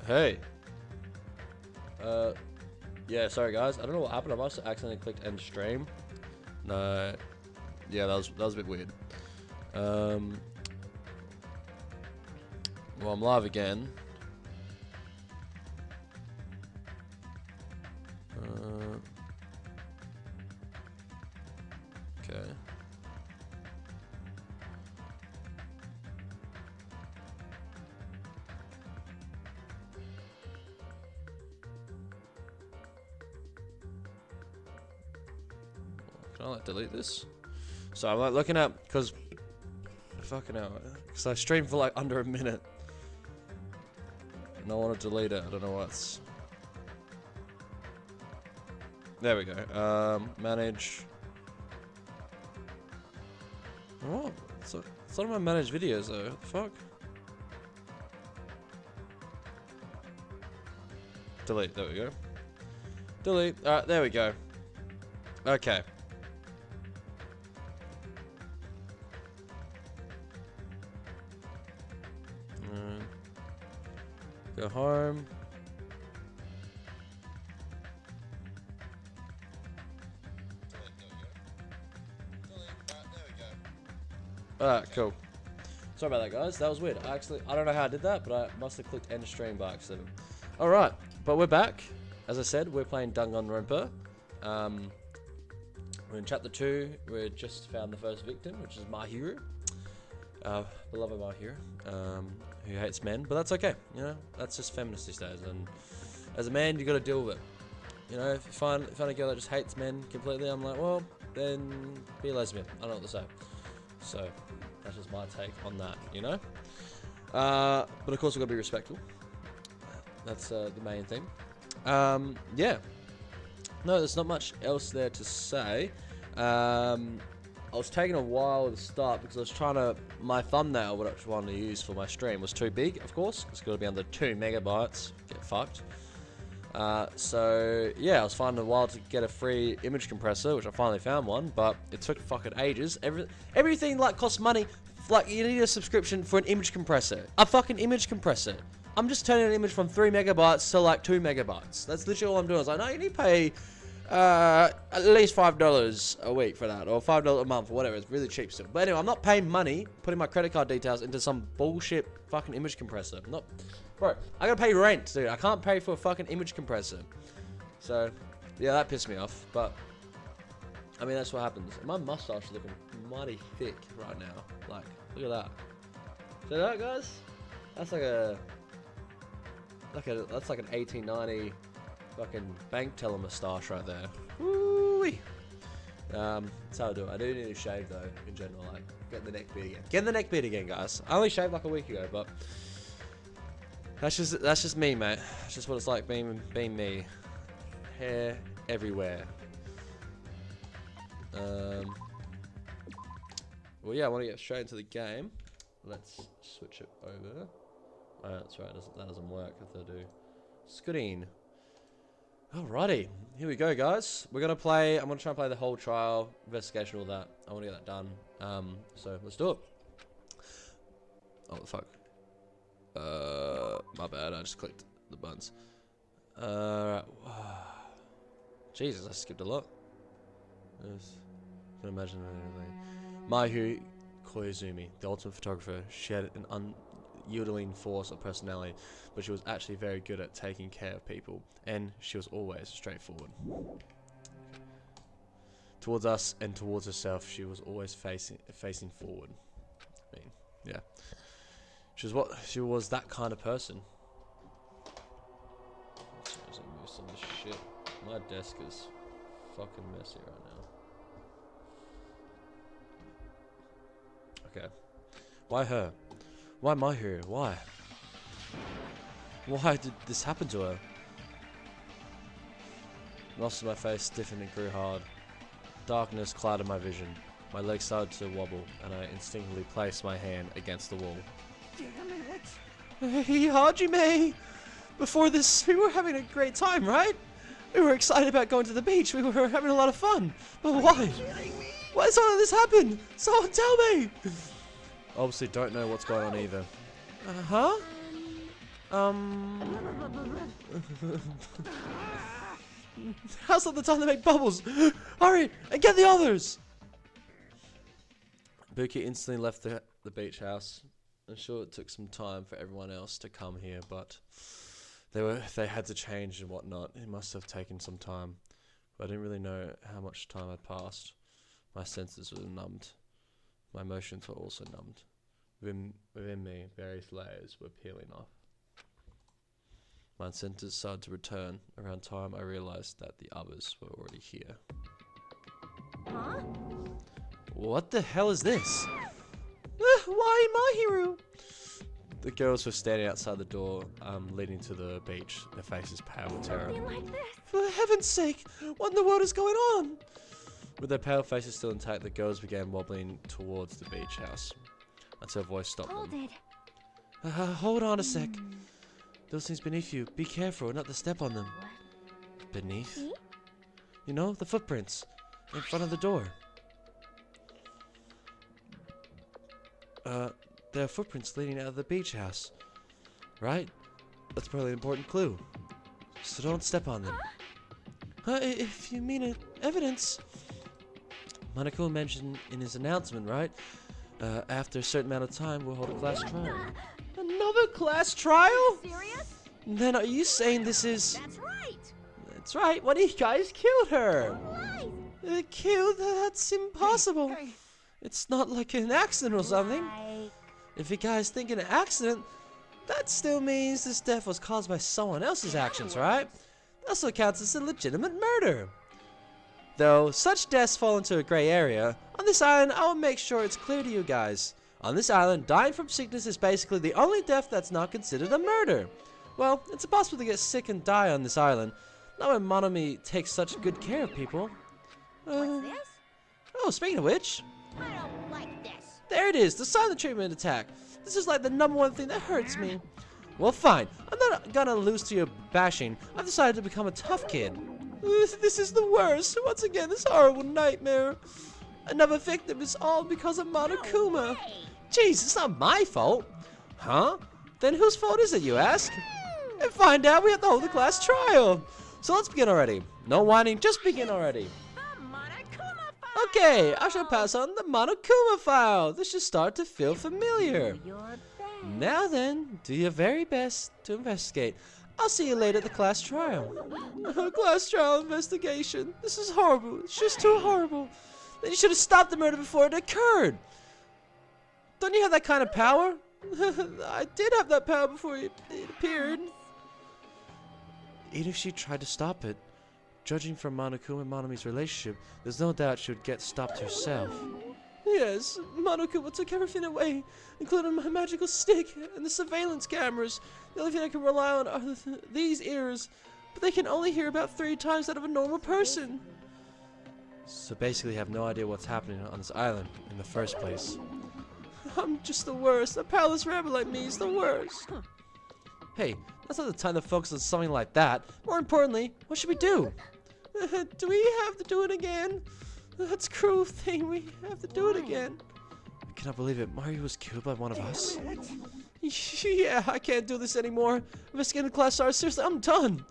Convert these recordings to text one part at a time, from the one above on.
Hey. Yeah, sorry guys. I don't know what happened. I must have accidentally clicked end stream. No. Yeah, that was a bit weird. Well, I'm live again. Okay. Can I like delete this? So I'm like looking at, because fucking hell, because I streamed for like under a minute and I want to delete it. I don't know what's. There we go. Manage. Oh, it's not my managed videos though. What the fuck? Delete. There we go. Delete. Alright, there we go. Okay. Go home. Alright, cool. Sorry about that, guys. That was weird. I don't know how I did that, but I must have clicked end stream by accident. Alright, but we're back. As I said, we're playing Danganronpa. We're in chapter 2. We just found the first victim, which is Mahiru. Beloved Mahiru, who hates men, but that's okay. You know, that's just feminist these days. And as a man, you got to deal with it. You know, if you find a girl that just hates men completely, I'm like, well, then be a lesbian. I don't know what to say. So that's just my take on that, you know. But of course, we've got to be respectful. That's the main thing. Yeah. No, there's not much else there to say. I was taking a while to start because I was trying to. My thumbnail, what I wanted to use for my stream, was too big, of course. It's got to be under 2 megabytes. Get fucked. So yeah, I was finding a while to get a free image compressor, which I finally found one, but it took fucking ages. Everything like costs money. Like you need a subscription for an image compressor, a fucking image compressor. I'm just turning an image from 3 megabytes to like 2 megabytes. That's literally all I'm doing. I was like, no, you need to pay at least $5 a week for that, or $5 a month, or whatever. It's really cheap still. But anyway, I'm not paying money, putting my credit card details into some bullshit fucking image compressor. I'm not. Bro, I gotta pay rent, dude. I can't pay for a fucking image compressor. So, yeah, that pissed me off. But, I mean, that's what happens. My mustache is looking mighty thick right now. Like, look at that. See that, guys? That's like that's like an 1890 fucking bank teller moustache right there. Woo-wee. That's how I do it. I do need to shave though, in general. Like, get the neck beard again. Get the neck beard again, guys. I only shaved like a week ago, but that's just me, mate. It's just what it's like being me. Hair everywhere. Well, yeah, I want to get straight into the game. Let's switch it over. Oh, that's right. That doesn't work if I do screen. Alrighty, here we go, guys. We're gonna play. I'm gonna try and play the whole trial, investigation, all that. I want to get that done. So let's do it. Oh, the fuck. My bad. I just clicked the buttons. Jesus, I skipped a lot. I can imagine anything. Mahiru Koizumi, the ultimate photographer, she had an unyielding force of personality, but she was actually very good at taking care of people, and she was always straightforward. Towards us and towards herself, she was always facing forward. I mean, yeah. She was that kind of person. Let's move some of this shit. My desk is fucking messy right now. Okay. Why her? Why Mahiru? Why? Why did this happen to her? Muscles in my face stiffened and grew hard. Darkness clouded my vision. My legs started to wobble, and I instinctively placed my hand against the wall. Hey, Hajime! Before this, we were having a great time, right? We were excited about going to the beach. We were having a lot of fun. But why? Why did all of this happen? Someone tell me! Obviously don't know what's going on either. Uh-huh? How's not the time to make bubbles? Hurry and get the others! Buki instantly left the beach house. I'm sure it took some time for everyone else to come here, but they had to change and whatnot. It must have taken some time. But I didn't really know how much time had passed. My senses were numbed. My emotions were also numbed. Within me, various layers were peeling off. My senses started to return. Around time, I realized that the others were already here. Huh? What the hell is this? Why my hero? The girls were standing outside the door, leading to the beach. Their faces pale with terror. Like this. For heaven's sake, what in the world is going on? With their pale faces still intact, the girls began wobbling towards the beach house until a voice stopped them. Hold on a sec. Those things beneath you. Be careful not to step on them. Beneath? See? You know, the footprints in front of the door. There are footprints leading out of the beach house. Right? That's probably an important clue. So don't step on them. If you mean evidence. Monaco mentioned in his announcement, right? After a certain amount of time, we'll hold a class trial. Another class trial? Serious? Then are you saying this is... That's right. That's right, one of you guys killed her. Right. Killed? That's impossible. Hey. It's not like an accident or something. Like... If you guys think an accident, that still means this death was caused by someone else's actions, right? That also counts as a legitimate murder. Though such deaths fall into a gray area, on this island I will make sure it's clear to you guys. On this island, dying from sickness is basically the only death that's not considered a murder. Well, it's impossible to get sick and die on this island, not when Monomi takes such good care of people. What's this? Oh, speaking of which, I don't like this. there it is, the silent treatment attack. This is like the #1 thing that hurts me. Well, fine. I'm not gonna lose to your bashing. I've decided to become a tough kid. This is the worst. Once again, this horrible nightmare. Another victim is all because of Monokuma. No way. Jeez, it's not my fault. Huh? Then whose fault is it, you ask? And find out, we have to hold the class trial. So let's begin already. No whining, just begin already. The Monokuma file. Okay, I shall pass on the Monokuma file. This should start to feel familiar. Do your best. Now then, do your very best to investigate. I'll see you later at the class trial. Class trial investigation. This is horrible. It's just too horrible. Then you should have stopped the murder before it occurred. Don't you have that kind of power? I did have that power before it appeared. Even if she tried to stop it, judging from Monokuma and Monomi's relationship, there's no doubt she would get stopped herself. Yes, Monokuma took everything away, including my magical stick and the surveillance cameras. The only thing I can rely on are these ears, but they can only hear about 3 times that of a normal person. So basically have no idea what's happening on this island in the first place. I'm just the worst. A powerless rabbit like me is the worst. Hey, that's not the time to focus on something like that. More importantly, what should we do? Do we have to do it again? That's a cruel thing. We have to do it again. I cannot believe it. Mario was killed by one of us. Yeah, I can't do this anymore. Investigating the class starts. Seriously, I'm done.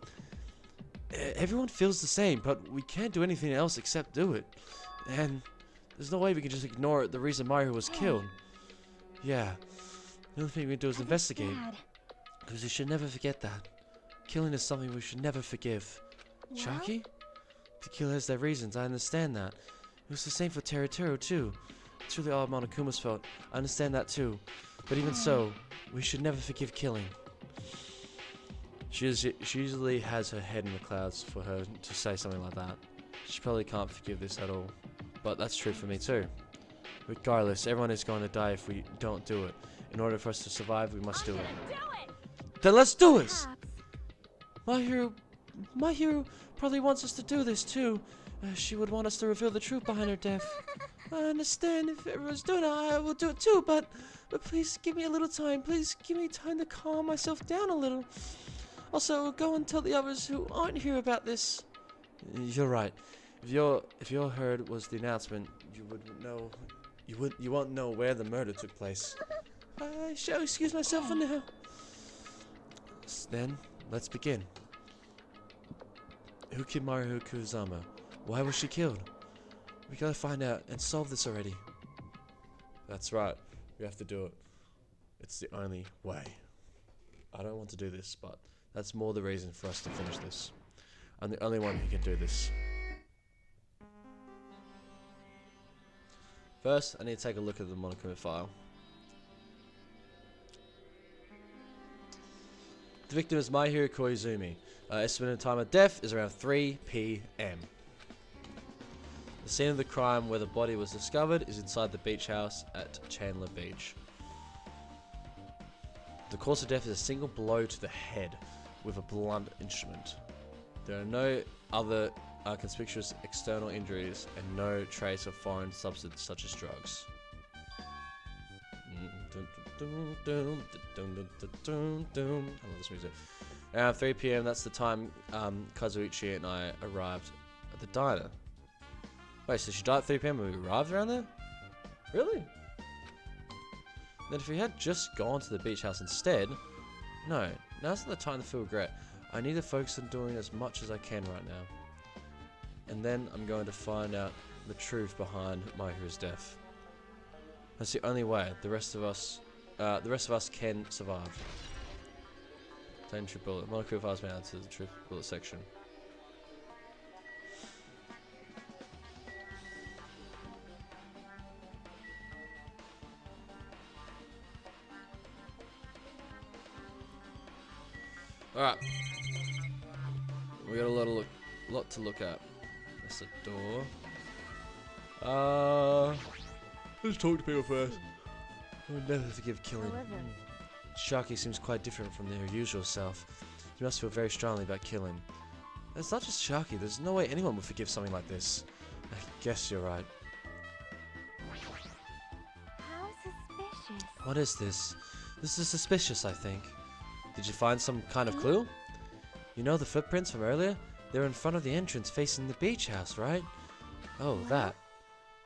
Everyone feels the same, but we can't do anything else except do it. And there's no way we can just ignore the reason Mario was killed. Yeah, the only thing we can do is investigate. Because we should never forget that. Killing is something we should never forgive. Chucky? The killer has their reasons, I understand that. It was the same for Teruteru too. It's really all Monokuma's fault. I understand that too. But even so, we should never forgive killing. She usually has her head in the clouds for her to say something like that. She probably can't forgive this at all. But that's true for me too. Regardless, everyone is going to die if we don't do it. In order for us to survive, we must do it. Then let's do it! My hero probably wants us to do this too. She would want us to reveal the truth behind her death. I understand if everyone's doing it, I will do it too, but please give me a little time. Please give me time to calm myself down a little. Also, go and tell the others who aren't here about this. You're right. If your heard was the announcement, you would know. You won't know where the murder took place. I shall excuse myself for now. Then, let's begin. Who killed Mario Kusama? Why was she killed? We gotta find out and solve this already. That's right. We have to do it. It's the only way. I don't want to do this, but that's more the reason for us to finish this. I'm the only one who can do this. First, I need to take a look at the Monokuma file. The victim is Maihiro Koizumi. Estimated time of death is around 3 p.m. The scene of the crime where the body was discovered is inside the beach house at Chandler Beach. The cause of death is a single blow to the head with a blunt instrument. There are no other conspicuous external injuries and no trace of foreign substance such as drugs. I love this music. Around 3 p.m. that's the time Kazuichi and I arrived at the diner. Wait, so she died at 3 p.m. when we arrived around there? Really? Then if we had just gone to the beach house instead... No, now's not the time to feel regret. I need to focus on doing as much as I can right now. And then I'm going to find out the truth behind Mahiru's death. That's the only way the rest of us can survive.Tain true bullet. Monokuma files me out to the truth bullet section. Alright. We got a lot to look at. That's a door. Let's talk to people first. I would never forgive killing. Sharky seems quite different from their usual self. He must feel very strongly about killing. It's not just Sharky. There's no way anyone would forgive something like this. I guess you're right. How suspicious. What is this? This is suspicious, I think. Did you find some kind of clue? You know the footprints from earlier? They're in front of the entrance facing the beach house, right? Oh, that.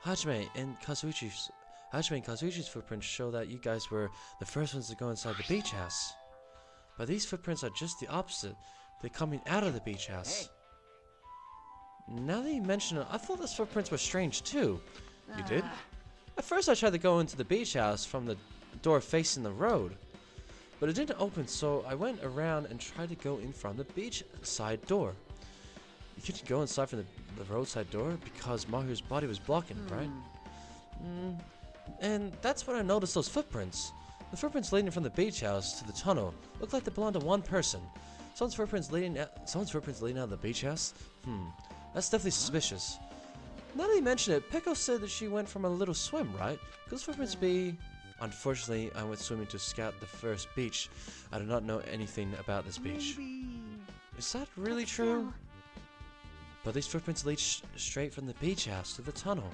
Hajime and Kazuichi's footprints show that you guys were the first ones to go inside the beach house. But these footprints are just the opposite. They're coming out of the beach house. Hey. Now that you mention it, I thought those footprints were strange too. You did? At first I tried to go into the beach house from the door facing the road. But it didn't open, so I went around and tried to go in from the beach side door. You couldn't go inside from the roadside door because Mahiru's body was blocking it, right? And that's when I noticed those footprints. The footprints leading from the beach house to the tunnel look like they belong to one person. Someone's footprints leading out of the beach house? That's definitely suspicious. Now that you mention it, Peko said that she went from a little swim, right? Could those footprints be... Unfortunately, I went swimming to scout the first beach. I do not know anything about this beach. Is that really true? But these footprints lead straight from the beach house to the tunnel.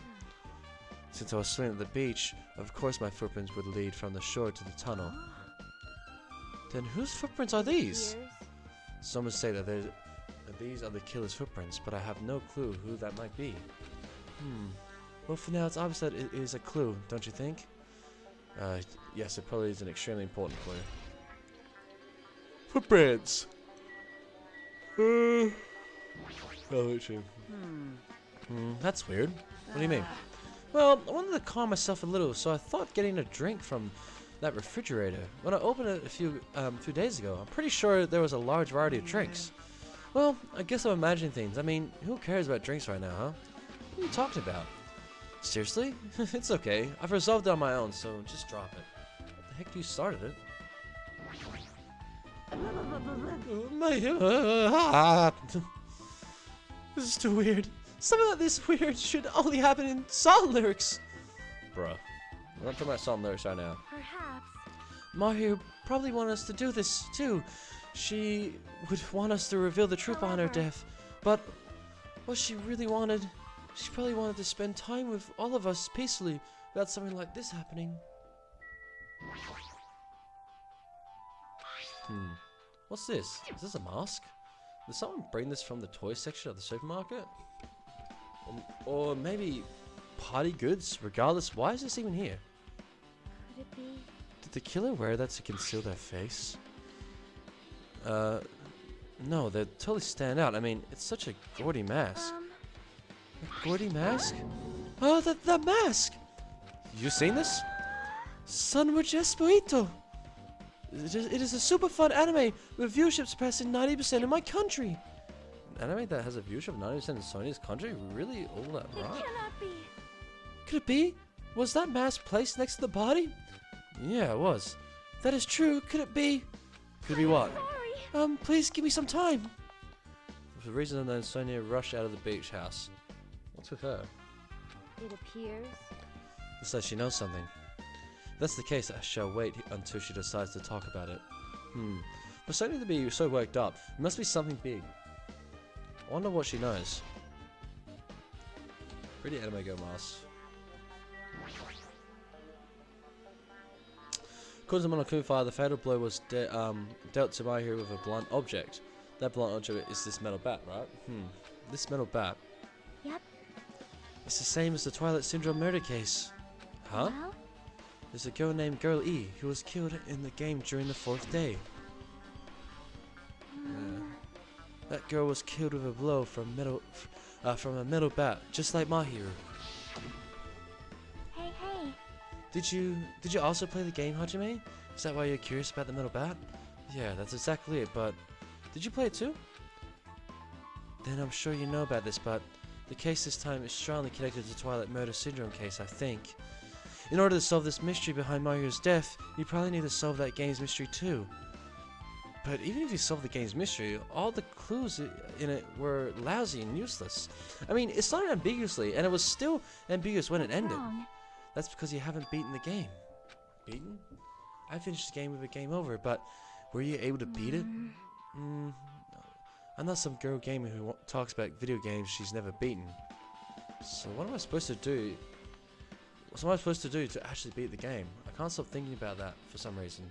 Since I was swimming at the beach, of course my footprints would lead from the shore to the tunnel. Then whose footprints are these? Some would say that these are the killer's footprints, but I have no clue who that might be. Well, for now, it's obvious that it is a clue, don't you think? Yes, it probably is an extremely important clue. Footprints! That's weird. What do you mean? Well, I wanted to calm myself a little, so I thought getting a drink from that refrigerator. When I opened it a few days ago, I'm pretty sure there was a large variety of drinks. Well, I guess I'm imagining things. I mean, who cares about drinks right now, huh? What are you talking about? Seriously? It's okay. I've resolved it on my own, so just drop it. What the heck, you started it? This is too weird. Something like this weird should only happen in song lyrics. Bruh. We're not talking about song lyrics right now. Perhaps. Mahiru probably wanted us to do this, too. She would want us to reveal the truth behind her death. But what she really wanted... She probably wanted to spend time with all of us peacefully without something like this happening. What's this? Is this a mask? Did someone bring this from the toy section of the supermarket? Or maybe party goods? Regardless, why is this even here? Could it be? Did the killer wear that to conceal their face? No, they totally stand out. I mean, it's such a gaudy mask. A gaudy mask? Oh, the mask! You seen this? Son Esposito! It is a super fun anime with viewership surpassing 90% in my country. An anime that has a viewership of 90% in Sony's country? Really? All that It right? cannot be. Could it be? Was that mask placed next to the body? Yeah, it was. That is true. Could it be? Could it be what? Sorry. Please give me some time. For reasons unknown, Sonia rushed out of the beach house. What's with her? It appears. It's like she knows something. If that's the case, I shall wait until she decides to talk about it. For Sonia to be so worked up, it must be something big. I wonder what she knows. Pretty anime girl mask. According to Monokuma, the fatal blow was dealt to my hero with a blunt object. That blunt object is this metal bat, right? This metal bat. Yep. It's the same as the Twilight Syndrome murder case. Huh? Well, There's a girl named Girl E who was killed in the game during the 4th day. That girl was killed with a blow from a metal bat, just like my hero. hey, hey. Did you also play the game, Hajime? Is that why you're curious about the metal bat? Yeah, that's exactly it, but did you play it too? Then I'm sure you know about this, but the case this time is strongly connected to the Twilight Murder Syndrome case, I think. In order to solve this mystery behind Mario's death, you probably need to solve that game's mystery too. But even if you solve the game's mystery, all the clues in it were lousy and useless. I mean, it started ambiguously, and it was still ambiguous when it ended. Wrong. That's because you haven't beaten the game. Beaten? I finished the game with a game over, but were you able to beat it? I'm not some girl gamer who talks about video games she's never beaten. So what am I supposed to do? What am I supposed to do to actually beat the game? I can't stop thinking about that for some reason.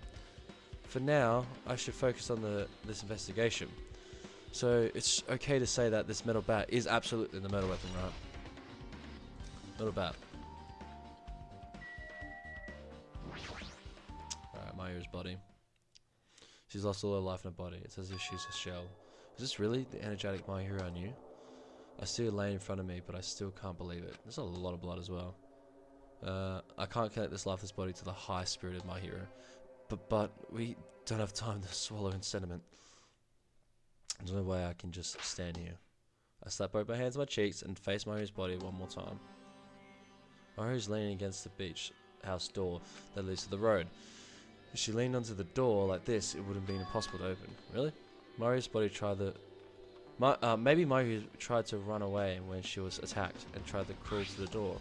For now, I should focus on this investigation. So it's okay to say that this metal bat is absolutely the metal weapon, right? Metal bat. Alright, Maya's body. She's lost all her life in her body. It's as if she's a shell. Is this really the energetic My Hero I knew? I see her laying in front of me, but I still can't believe it. There's a lot of blood as well. I can't connect this lifeless body to the high-spirited My Hero. But we don't have time to swallow in sentiment. There's no way I can just stand here. I slap both my hands on my cheeks and face Mario's body one more time. Mario's leaning against the beach house door that leads to the road. If she leaned onto the door like this, it would have been impossible to open. Really? Mario's body tried the... maybe Mario tried to run away when she was attacked and tried to crawl to the door.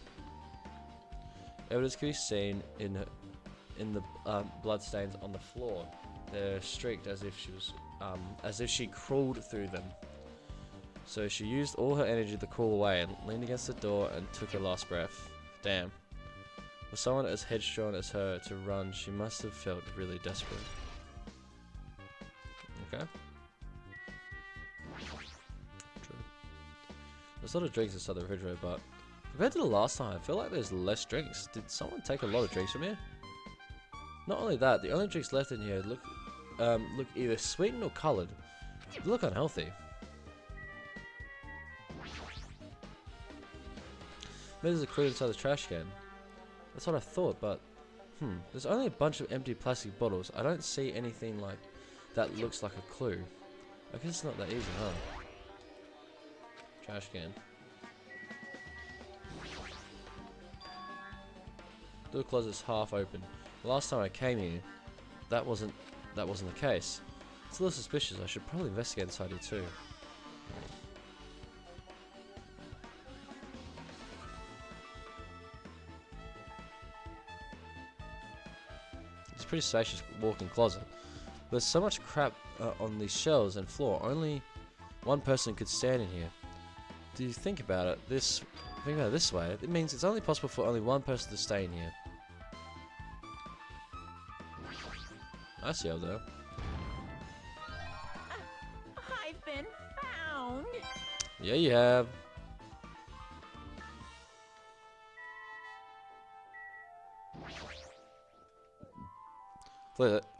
Evidence can be seen in the blood stains on the floor. They're streaked as if she crawled through them. So she used all her energy to crawl away and leaned against the door and took her last breath. Damn. For someone as headstrong as her to run, she must have felt really desperate. Okay. True. There's a lot of drinks inside the refrigerator, but compared to the last time, I feel like there's less drinks. Did someone take a lot of drinks from here? Not only that, the only drinks left in here look either sweetened or coloured. They look unhealthy. Maybe there's a clue inside the trash can. That's what I thought, but there's only a bunch of empty plastic bottles. I don't see anything like that looks like a clue. I guess it's not that easy, huh? Trash can. Door closet's half open. The last time I came here, that wasn't the case. It's a little suspicious. I should probably investigate inside here too. It's a pretty spacious walk-in closet. There's so much crap on these shelves and floor. Only one person could stand in here. Do you think about it this way? It means it's only possible for only one person to stay in here. I see over there. I've been found. Yeah, you have.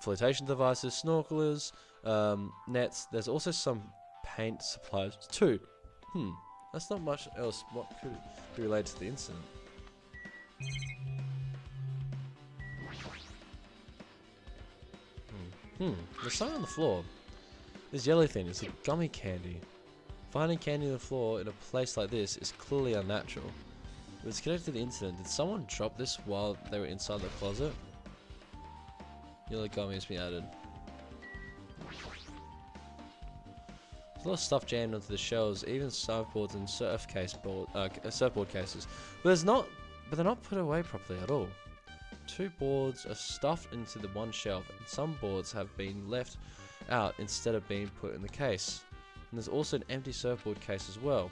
Flotation devices, snorkelers, nets. There's also some paint supplies too. That's not much else. What could be related to the incident? There's something on the floor. This yellow thing is a gummy candy. Finding candy on the floor in a place like this is clearly unnatural. If it's connected to the incident, did someone drop this while they were inside the closet? Yellow gummy has been added. There's a lot of stuff jammed onto the shelves, even surfboards and surfboard cases. But they're not put away properly at all. 2 boards are stuffed into the one shelf, and some boards have been left out instead of being put in the case. And there's also an empty surfboard case as well.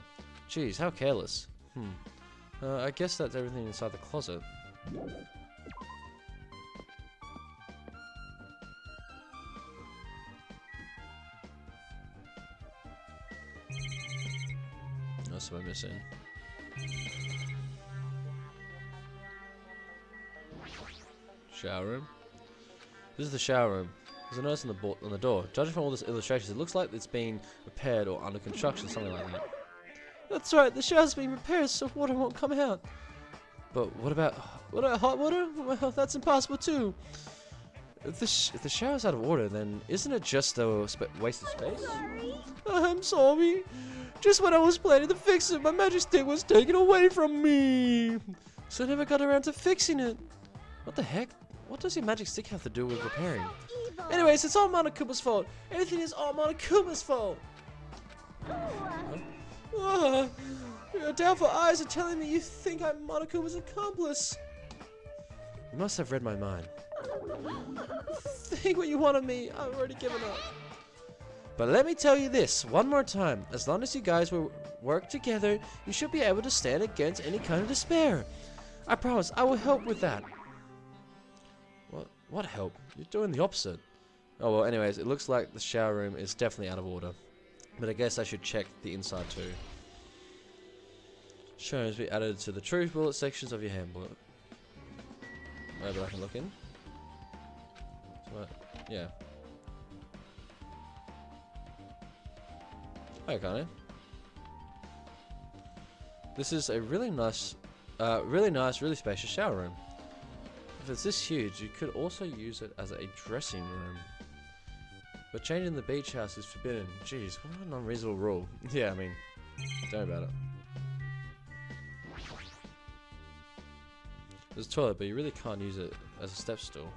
Jeez, how careless. I guess that's everything inside the closet. That's what I'm missing. Shower room. This is the shower room. There's a notice on the door. Judging from all this illustrations, it looks like it's been repaired or under construction, something like that. That's right, the shower's been repaired, so water won't come out. But what about hot water? Well, that's impossible too. If the shower's out of order, then isn't it just a waste of space? I'm sorry. Just when I was planning to fix it, my magic stick was taken away from me. So I never got around to fixing it. What the heck? What does your magic stick have to do with repairing? Anyways, it's all Monokuma's fault. Everything is all Monokuma's fault. Your doubtful eyes are telling me you think I'm Monokuma's accomplice. You must have read my mind. Think what you want of me. I've already given up. But let me tell you this one more time. As long as you guys will work together, you should be able to stand against any kind of despair. I promise I will help with that. What help? You're doing the opposite. Oh well, anyways, it looks like the shower room is definitely out of order. But I guess I should check the inside too. Shower rooms be added to the truth bullet sections of your handbook. Oh, but I can look in? What? Yeah. Hi, Connie. This is a really nice, really spacious shower room. If it's this huge, you could also use it as a dressing room. But changing the beach house is forbidden. Jeez, what an unreasonable rule. Yeah, I mean, don't worry about it. There's a toilet, but you really can't use it as a step stool.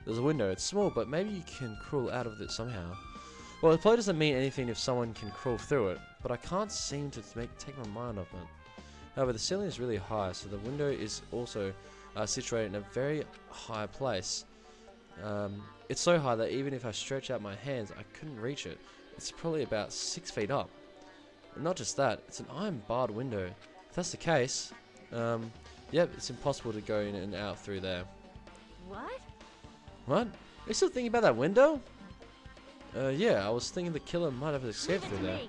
There's a window. It's small, but maybe you can crawl out of it somehow. Well, it probably doesn't mean anything if someone can crawl through it, but I can't seem to take my mind off it. However, the ceiling is really high, so the window is also situated in a very high place. It's so high that even if I stretch out my hands, I couldn't reach it. It's probably about 6 feet up. And not just that, it's an iron barred window. If that's the case, yep, it's impossible to go in and out through there. What? What? Are you still thinking about that window? Yeah, I was thinking the killer might have escaped through there.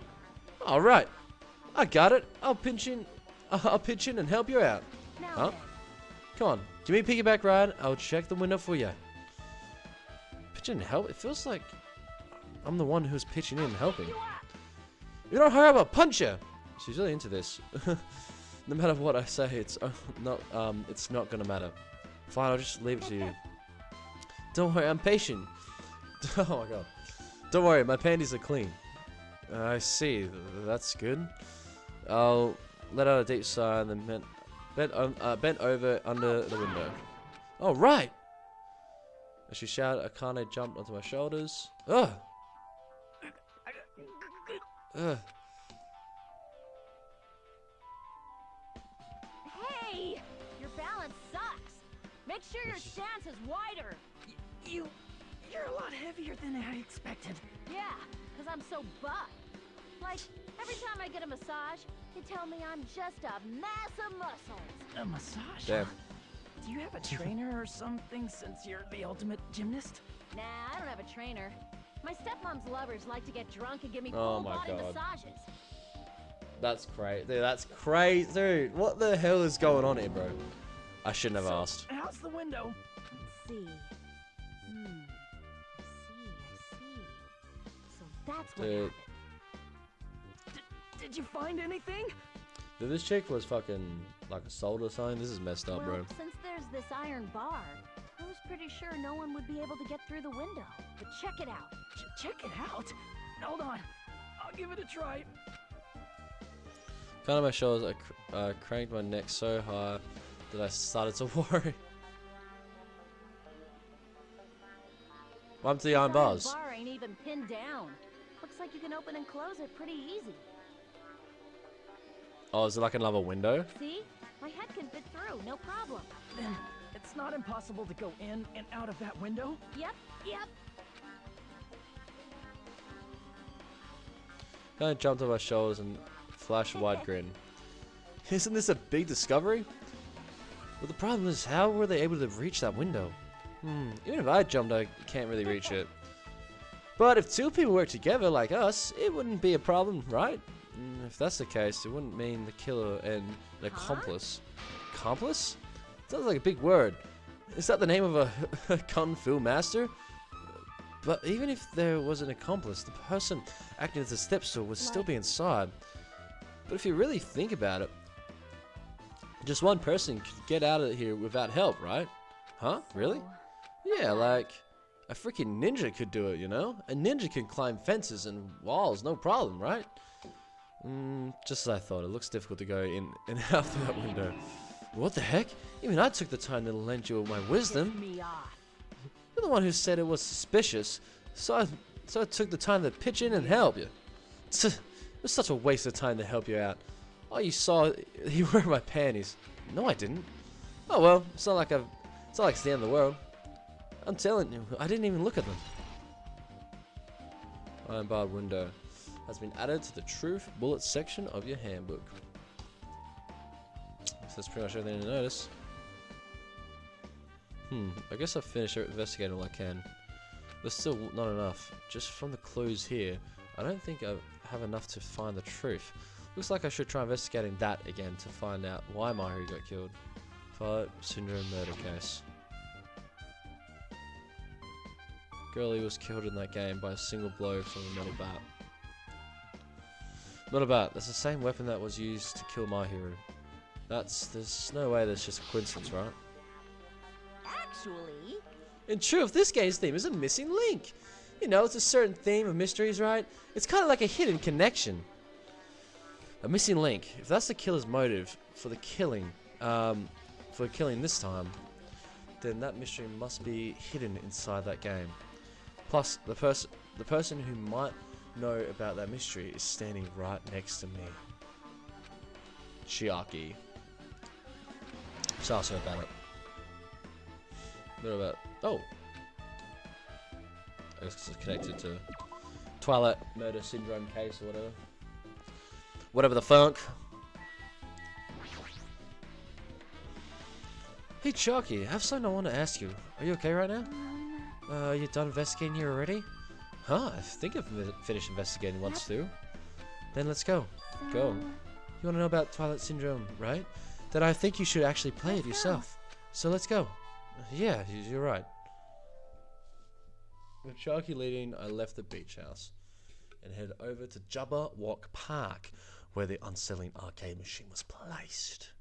Alright, I got it. I'll pitch in and help you out. Huh? Come on, give me a piggyback ride. I'll check the window for you. Pitch in and help? It feels like I'm the one who's pitching in and helping. If you don't hurry up, I'll punch you. She's really into this. No matter what I say, it's not gonna matter. Fine, I'll just leave it to you. Don't worry, I'm patient. Oh my god. Don't worry, my panties are clean. I see. That's good. I'll let out a deep sigh and then bent over under the window. Oh, right! As she shouted, Akane jumped onto my shoulders. Ugh! Ugh. Hey! Your balance sucks! Make sure your stance is wider! You're a lot heavier than I expected. Yeah, because I'm so buff. Like, every time I get a massage, they tell me I'm just a mass of muscles. A massage? Damn. Do you have a trainer or something since you're the ultimate gymnast? Nah, I don't have a trainer. My stepmom's lovers like to get drunk and give me Oh full my body God. massages. That's crazy. Dude, that's crazy. Dude, what the hell is going on here, bro? I shouldn't have asked. How's the window? Let's see. That's what Dude. happened. Did you find anything? Dude, this chick was fucking like a soldier or something. This is messed up, Well, bro. since there's this iron bar, I was pretty sure no one would be able to get through the window. But check it out. Check it out. Hold on. I'll give it a try. Kind of my shoulders, I cranked my neck so high that I started to worry. What happened to the iron bars? The bar ain't even pinned down. Looks like you can open and close it pretty easy. Oh, is it like another window? See? My head can fit through, no problem. Then it's not impossible to go in and out of that window? Yep. Kind of jumped on my shoulders and flashed a wide grin. Isn't this a big discovery? Well, the problem is, how were they able to reach that window? Even if I jumped, I can't really reach it. But if two people work together like us, it wouldn't be a problem, right? If that's the case, it wouldn't mean the killer and an accomplice. Accomplice? Sounds like a big word. Is that the name of a kung fu master? But even if there was an accomplice, the person acting as a step stool would still be inside. But if you really think about it, just one person could get out of here without help, right? Huh? Really? Yeah, like a freaking ninja could do it, you know? A ninja can climb fences and walls, no problem, right? Just as I thought, it looks difficult to go in and out through that window. What the heck? Even I took the time to lend you my wisdom. Me off. You're the one who said it was suspicious, so I took the time to pitch in and help you. It was such a waste of time to help you out. All you saw, you were my panties. No, I didn't. Oh well, it's not like it's the end of the world. I'm telling you, I didn't even look at them. Iron barred window has been added to the truth bullet section of your handbook. So that's pretty much everything to notice. I guess I've finished investigating all I can. There's still not enough. Just from the clues here, I don't think I have enough to find the truth. Looks like I should try investigating that again to find out why Mahiru got killed. Twilight Syndrome murder case. Girlie was killed in that game by a single blow from a metal bat. Not a bat, that's the same weapon that was used to kill Mahiru. There's no way that's just a coincidence, right? Actually, In truth, this game's theme is a missing link. You know, it's a certain theme of mysteries, right? It's kind of like a hidden connection. A missing link. If that's the killer's motive for the killing, this time, then that mystery must be hidden inside that game. Plus, the person who might know about that mystery is standing right next to me. Chiaki. So I'll say about it. What about? Oh, I guess it's connected to Twilight murder syndrome case or whatever. Whatever the funk. Hey Chiaki, I have something I want to ask you. Are you okay right now? You done investigating here already? Huh? I think I've finished investigating once too. Then let's go. Go. You want to know about Twilight Syndrome, right? Then I think you should actually play it yourself. So let's go. Yeah, you're right. With Chiaki leading, I left the beach house and headed over to Jabberwock Park, where the unsettling arcade machine was placed.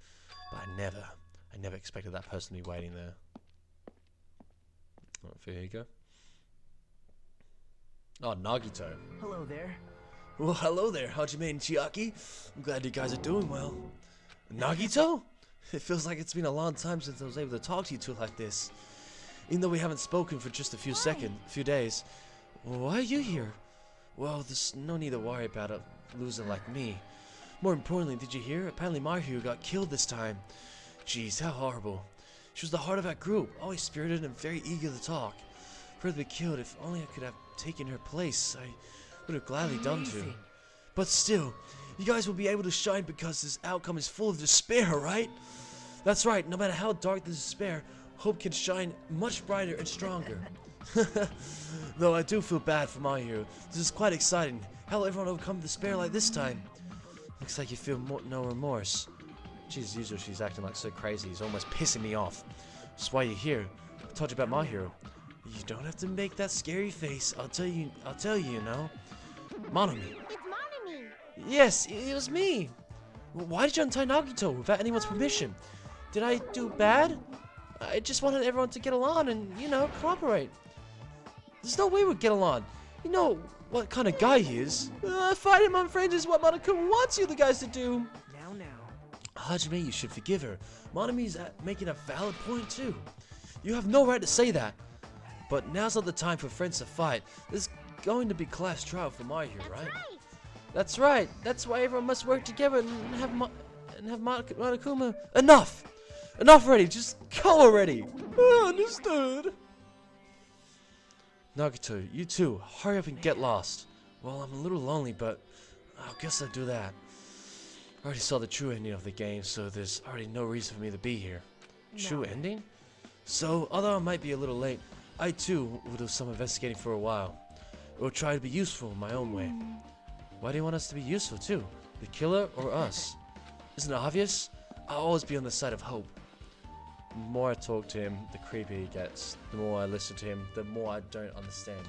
But I never expected that person to be waiting there. Alright, here you go. Oh, Nagito. Hello there. Well, hello there, Hajime Chiaki. I'm glad you guys are doing well. Nagito? It feels like it's been a long time since I was able to talk to you two like this. Even though we haven't spoken for just a few days. Why are you here? Well, there's no need to worry about a loser like me. More importantly, did you hear? Apparently Mahiru got killed this time. Jeez, how horrible. She was the heart of our group, always spirited and very eager to talk. For her to be killed, if only I could have taken her place, I would have gladly done so. But still, you guys will be able to shine because this outcome is full of despair, right? That's right, no matter how dark the despair, hope can shine much brighter and stronger. Though I do feel bad for Mahiru. This is quite exciting. How will everyone overcome despair like this time? Looks like you feel no remorse. Jeez, usually she's acting like so crazy. It's almost pissing me off. That's why you're here. I told you about Mahiru. You don't have to make that scary face. I'll tell you, you know. Monomi. It's Monami. Yes, it was me. Why did you untie Nagito without anyone's permission? Did I do bad? I just wanted everyone to get along and, you know, cooperate. There's no way we'd get along. You know what kind of guy he is. Fighting among friends is what Monokuma wants you the guys to do. Now. Hajime, you should forgive her. Monami's making a valid point too. You have no right to say that. But now's not the time for friends to fight. There's going to be class trial for my here, right? That's right. That's why everyone must work together and have Monokuma. Enough! Enough already. Just go already. Understood. Nagito, you too. Hurry up and get lost. Well, I'm a little lonely, but I guess I'll do that. I already saw the true ending of the game, so there's already no reason for me to be here. True ending? So, although I might be a little late, I too will do some investigating for a while. I will try to be useful in my own way. Why do you want us to be useful too? The killer or us? Isn't it obvious? I'll always be on the side of hope. The more I talk to him, the creepier he gets. The more I listen to him, the more I don't understand him.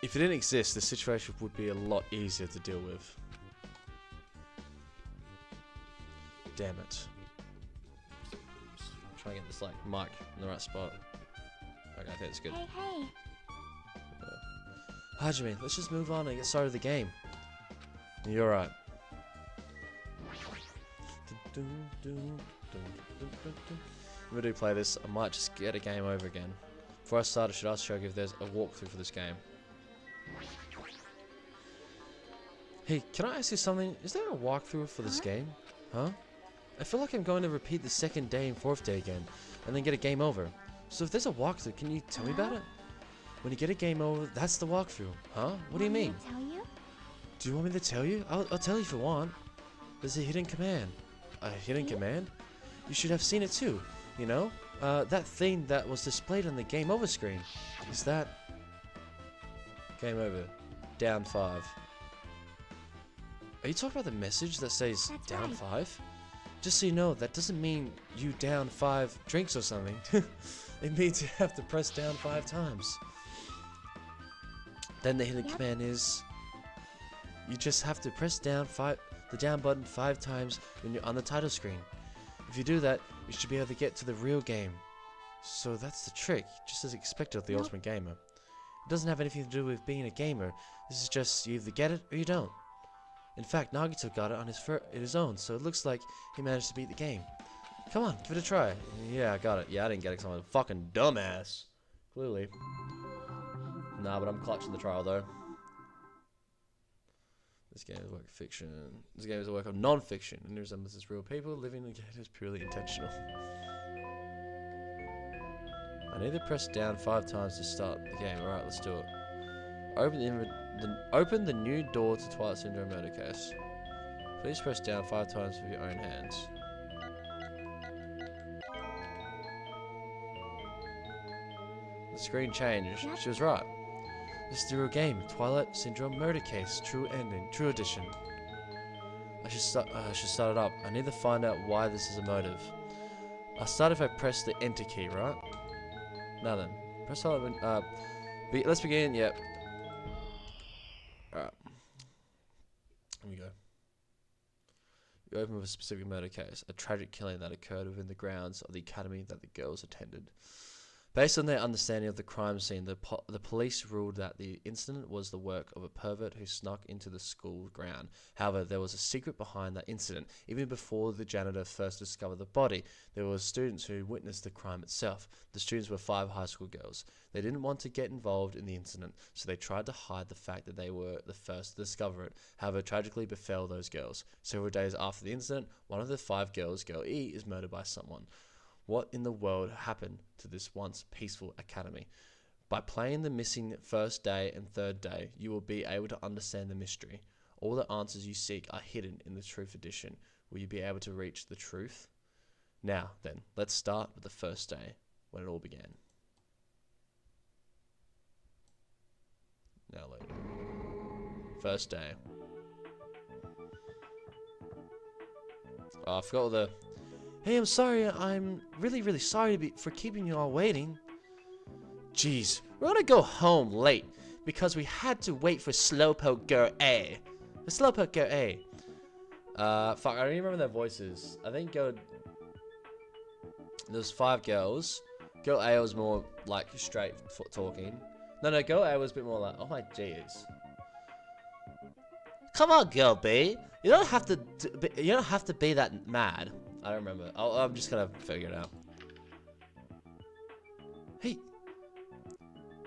If it didn't exist, the situation would be a lot easier to deal with. Damn it. Try and get this like mic in the right spot. Okay, I think it's good. Hey. Hajime, let's just move on and get started with the game. You're right. If I do play this, I might just get a game over again. Before I start, I should ask Shogi if there's a walkthrough for this game. Hey, can I ask you something? Is there a walkthrough for this game? Huh? I feel like I'm going to repeat the second day and fourth day again, and then get a game over. So if there's a walkthrough, can you tell me about it? When you get a game over, that's the walkthrough. Huh? What do you mean? Tell you? Do you want me to tell you? I'll tell you if you want. There's a hidden command. A hidden command? You should have seen it too. You know? That thing that was displayed on the game over screen. Is that... Game over. Down 5. Are you talking about the message that says That's down right. 5? Just so you know, that doesn't mean you down 5 drinks or something. It means you have to press down 5 times. Then the hidden command is... You just have to press down the down button 5 times when you're on the title screen. If you do that, you should be able to get to the real game. So that's the trick, just as expected of the Ultimate Gamer. It doesn't have anything to do with being a gamer. This is just you either get it or you don't. In fact, Nagito got it on his own, so it looks like he managed to beat the game. Come on, give it a try. Yeah, I got it. Yeah, I didn't get it because I'm a fucking dumbass. Clearly. Nah, but I'm clutching the trial though. This game is a work of fiction. This game is a work of non-fiction, and it resembles real people. Living in the game is purely intentional. I need to press down 5 times to start the game. Alright, let's do it. Open the new door to Twilight Syndrome murder case. Please press down 5 times with your own hands. The screen changed. She was right. This is the real game. Twilight Syndrome murder case. True ending. True edition. I should start it up. I need to find out why this is a motive. I'll start if I press the enter key, right? Now then. Press let's begin. Yep. Alright. Here we go. You open with a specific murder case. A tragic killing that occurred within the grounds of the academy that the girls attended. Based on their understanding of the crime scene, the police ruled that the incident was the work of a pervert who snuck into the school ground. However, there was a secret behind that incident. Even before the janitor first discovered the body, there were students who witnessed the crime itself. The students were 5 high school girls. They didn't want to get involved in the incident, so they tried to hide the fact that they were the first to discover it. However, tragically befell those girls. Several days after the incident, one of the 5 girls, Girl E, is murdered by someone. What in the world happened to this once peaceful academy? By playing the missing first day and third day, you will be able to understand the mystery. All the answers you seek are hidden in the Truth Edition. Will you be able to reach the truth? Now, then, let's start with the first day, when it all began. Now later. First day. Oh, I forgot all the... Hey, I'm sorry. I'm really sorry for keeping you all waiting. Jeez, we're gonna go home late because we had to wait for Slowpoke Girl A. The Slowpoke Girl A. Fuck, I don't even remember their voices. I think there's 5 girls. Girl A was more like straight talking. No, Girl A was a bit more like, oh my jeez. Come on, Girl B. You don't have to be that mad. I don't remember. I'm just gonna figure it out.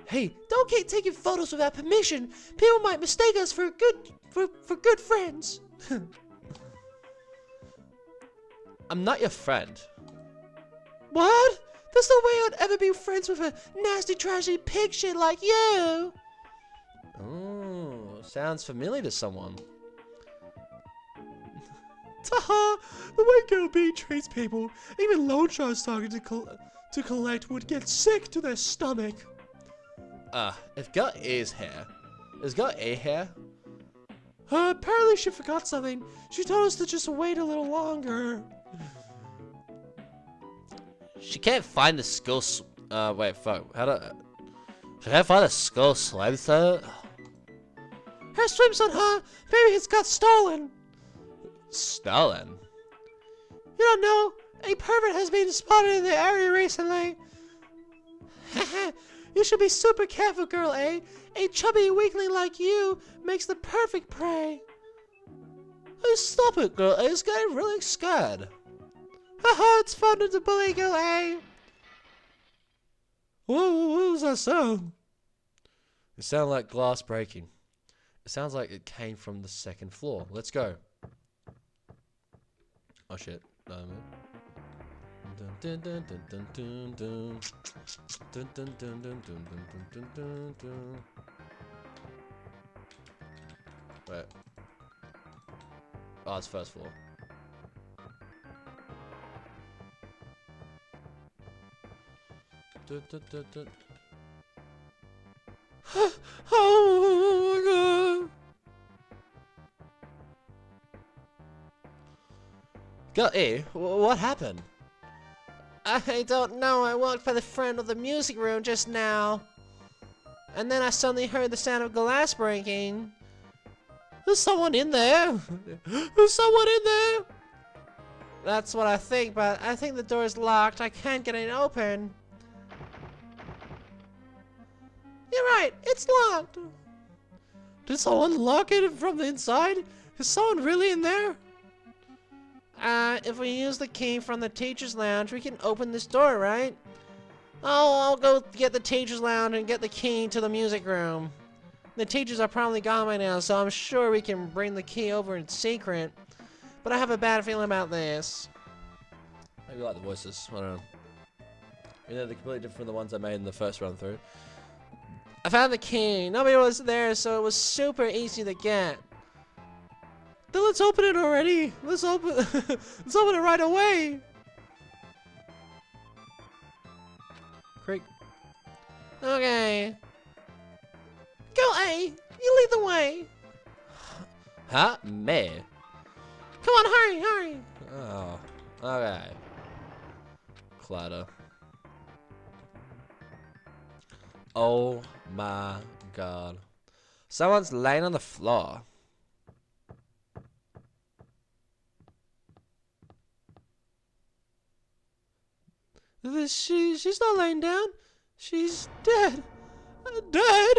Hey, don't keep taking photos without permission. People might mistake us for good friends. I'm not your friend. What? There's no way I'd ever be friends with a nasty, trashy pig shit like you. Oh, sounds familiar to someone. Taha! The way Girl B treats people, even loan sharks starting to collect would get sick to their stomach. If Girl A's hair. Is Girl A hair? Apparently she forgot something. She told us to just wait a little longer. She can't find the skull. Wait, fuck. She can't find the skull swimsuit? Her swimsuit, huh? Maybe it's got stolen. Stolen? You don't know. A pervert has been spotted in the area recently. You should be super careful, Girl A. A chubby weakling like you makes the perfect prey. Hey, stop it, Girl A. It's getting really scared. Haha, it's fun to bully Girl A. Whoa, what was that sound? It sounded like glass breaking. It sounds like it came from the 2nd floor. Let's go. Oh shit. No, man. Dun, dun, dun, dun, dun, dun. Dun, dun, dun, dun, dun, dun, dun, dun, dun. Wait. Oh, it's 1st floor. Dun, dun, dun, dun. Oh my god! Girl A, what happened? I don't know. I walked by the front of the music room just now. And then I suddenly heard the sound of glass breaking. There's someone in there. There's someone in there. That's what I think, but I think the door is locked. I can't get it open. You're right. It's locked. Did someone lock it from the inside? Is someone really in there? If we use the key from the teacher's lounge, we can open this door, right? Oh, I'll go get the teacher's lounge and get the key to the music room. The teachers are probably gone by now, so I'm sure we can bring the key over in secret. But I have a bad feeling about this. Maybe I like the voices. I don't know. You know, they're completely different from the ones I made in the first run through. I found the key. Nobody was there, so it was super easy to get. Then let's open it already. Let's open it right away. Creak. Okay. Go A. You lead the way. Huh? Me? Come on, hurry, hurry. Oh. Okay. Clatter. Oh my god. Someone's laying on the floor. She's not laying down. She's dead. Dead?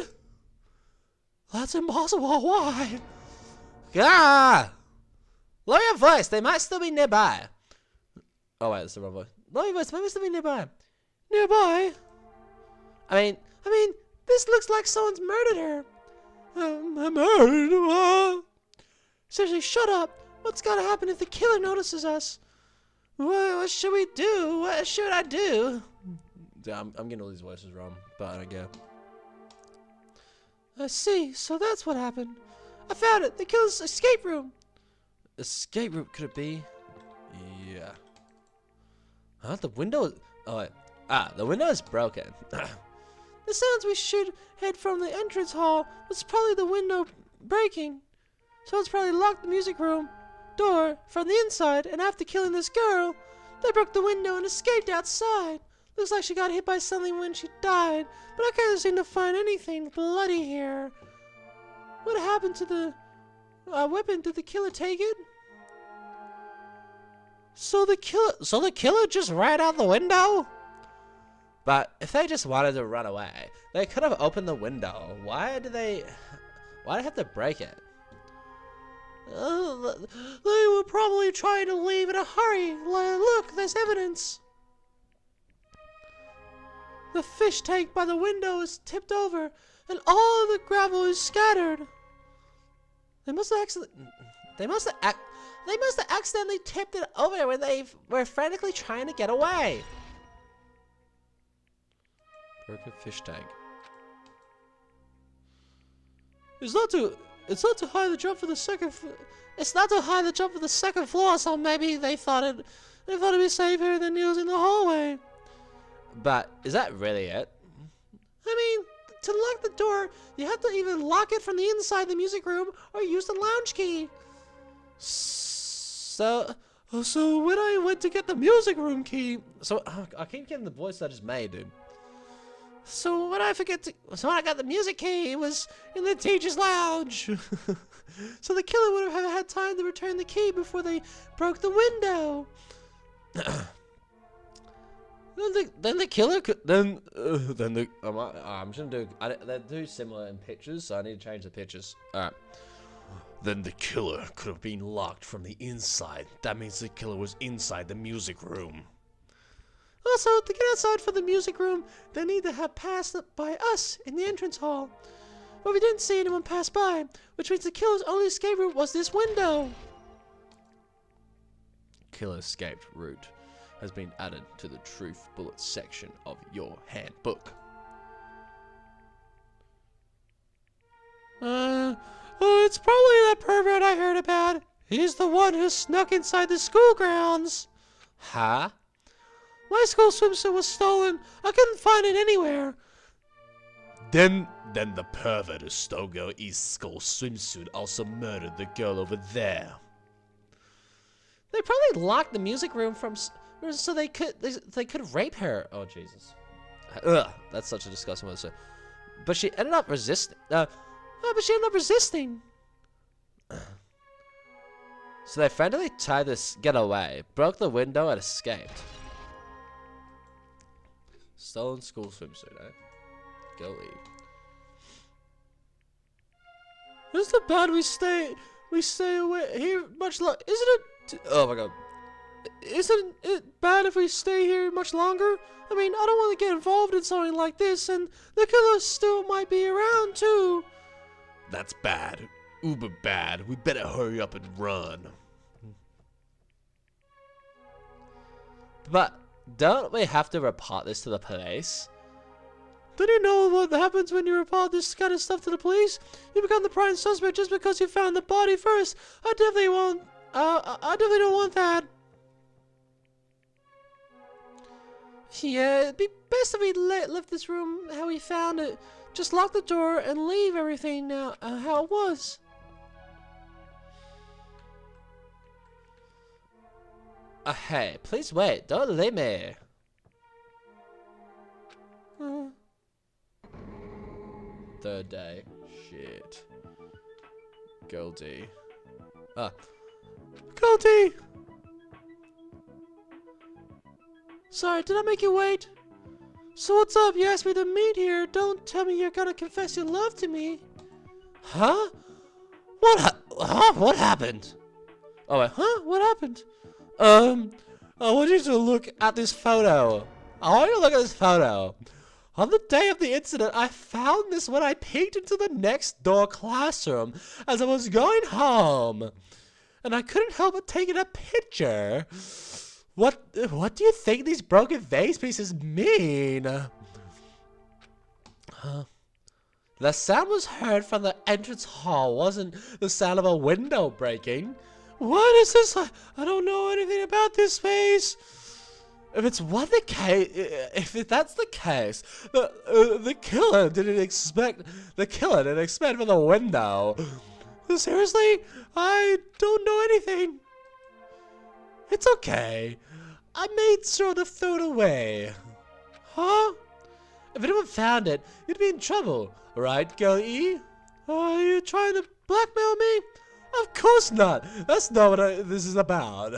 That's impossible. Why? Ah! Lower your voice. They might still be nearby. Oh wait, that's the wrong voice. Lower your voice. They might still be nearby. Nearby? I mean, this looks like someone's murdered her. Murdered? Seriously, shut up. What's gonna happen if the killer notices us? What should we do? What should I do? Yeah, I'm getting all these voices wrong, but I don't care. I see. So that's what happened. I found it. The killer's escape room. Escape room? Could it be? Yeah. Huh? The window? Oh wait. The window is broken. The sounds we should head from the entrance hall was probably the window breaking. Someone's probably locked the music room door from the inside, and after killing this girl, they broke the window and escaped outside. Looks like she got hit by something when she died, but I can't seem to find anything bloody here. What happened to the weapon? Did the killer take it? So the killer just ran out the window? But if they just wanted to run away, they could have opened the window. Why did they have to break it? They were probably trying to leave in a hurry. Look, there's evidence. The fish tank by the window is tipped over, and all the gravel is scattered. They must have accidentally tipped it over when they were frantically trying to get away. Broken fish tank. It's not too high to jump for the second. It's not too high to jump for the second floor, so maybe they thought it'd be safer than using the hallway. But is that really it? I mean, to lock the door, you have to either lock it from the inside the music room or use the lounge key. So when I went to get the music room key, I keep getting the voice I just made, dude. So when I got the music key, it was in the teacher's lounge. So the killer would have had time to return the key before they broke the window. Then the killer could I'm just gonna do. They're too similar in pictures, so I need to change the pictures. All right. Then the killer could have been locked from the inside. That means the killer was inside the music room. Also, to get outside for the music room, they need to have passed by us in the entrance hall. But we didn't see anyone pass by, which means the killer's only escape route was this window. Killer escaped route has been added to the truth bullet section of your handbook. It's probably that pervert I heard about. He's the one who snuck inside the school grounds. Huh? My school swimsuit was stolen. I couldn't find it anywhere. Then the pervert who stole Girl East's school swimsuit also murdered the girl over there. They probably locked the music room so they could rape her. Oh Jesus! Ugh, that's such a disgusting word to say. But she ended up resisting. So they frantically tried to get away, broke the window, and escaped. Stolen school swimsuit, eh? Go leave. Isn't it bad we stay away here much longer? Isn't it? Oh my God. Isn't it bad if we stay here much longer? I mean, I don't want to get involved in something like this, and the killer still might be around too. That's bad. Uber bad. We better hurry up and run. But don't we have to report this to the police? Don't you know what happens when you report this kind of stuff to the police? You become the prime suspect just because you found the body first. I definitely don't want that. Yeah, it'd be best if we left this room how we found it. Just lock the door and leave everything now how it was. Hey, please wait. Don't leave me. Third day. Shit. Goldie. Goldie! Sorry, did I make you wait? So what's up? You asked me to meet here. Don't tell me you're gonna confess your love to me. Huh? What happened? Oh wait, huh? What happened? I want you to look at this photo. On the day of the incident, I found this when I peeked into the next door classroom as I was going home. And I couldn't help but taking a picture. What do you think these broken vase pieces mean? The sound was heard from the entrance hall, wasn't the sound of a window breaking. What is this? I don't know anything about this vase. If that's the case, the killer didn't expect from the window. Seriously, I don't know anything. It's okay. I made sure to throw it away. Huh? If anyone found it, you'd be in trouble. Right, Girl E? Are you trying to blackmail me? Of course not. That's not what this is about.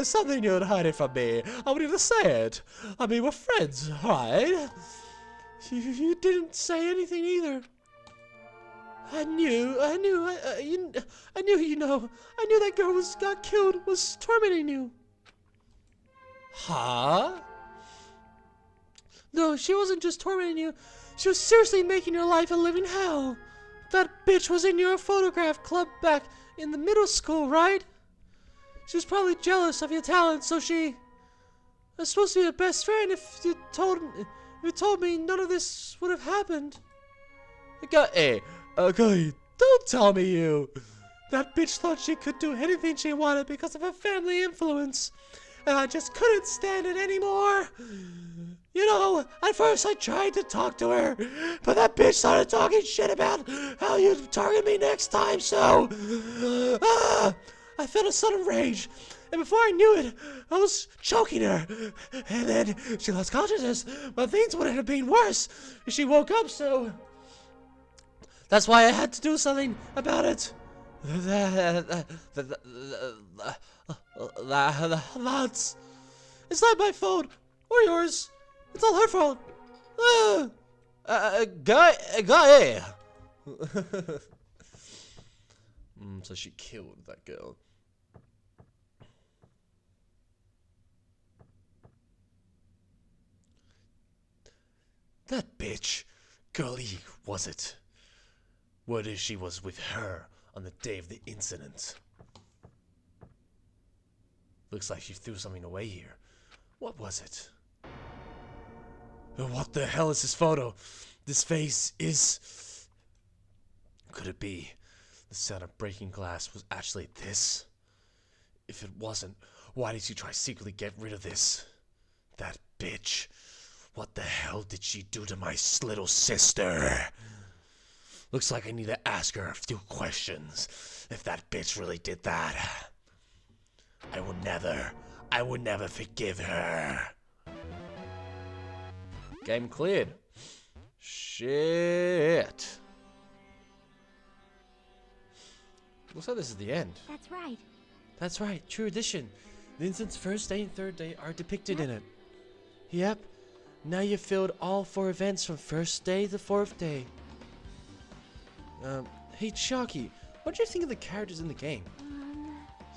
Something you'd hide it from me. I wouldn't even say it. I mean, we're friends, right? You didn't say anything either. I knew, you know. I knew that girl got killed, was tormenting you. Huh? No, she wasn't just tormenting you. She was seriously making your life a living hell. That bitch was in your photograph club back in the middle school, right? She was probably jealous of your talent, so she was supposed to be your best friend. If you told me none of this would have happened. Hey, don't tell me you. That bitch thought she could do anything she wanted because of her family influence. And I just couldn't stand it anymore. You know, at first I tried to talk to her, but that bitch started talking shit about how you'd target me next time, so... I felt a sudden rage, and before I knew it, I was choking her. And then she lost consciousness, but things would have been worse if she woke up, so... That's why I had to do something about it. That's... It's not my fault, or yours. It's all her fault. Guy. So she killed that girl. That bitch, Girlie, was it? What if she was with her on the day of the incident? Looks like she threw something away here. What was it? What the hell is this photo? This face is... Could it be the sound of breaking glass was actually this? If it wasn't, why did she try secretly get rid of this? That bitch. What the hell did she do to my little sister? Looks like I need to ask her a few questions. If that bitch really did that. I would never forgive her. Game cleared. Shit. Looks like this is the end. That's right. That's right. True addition. The incident's first day and third day are depicted in it. Yep. Now you've filled all 4 events from first day to 4th day. Hey Sharky, what do you think of the characters in the game?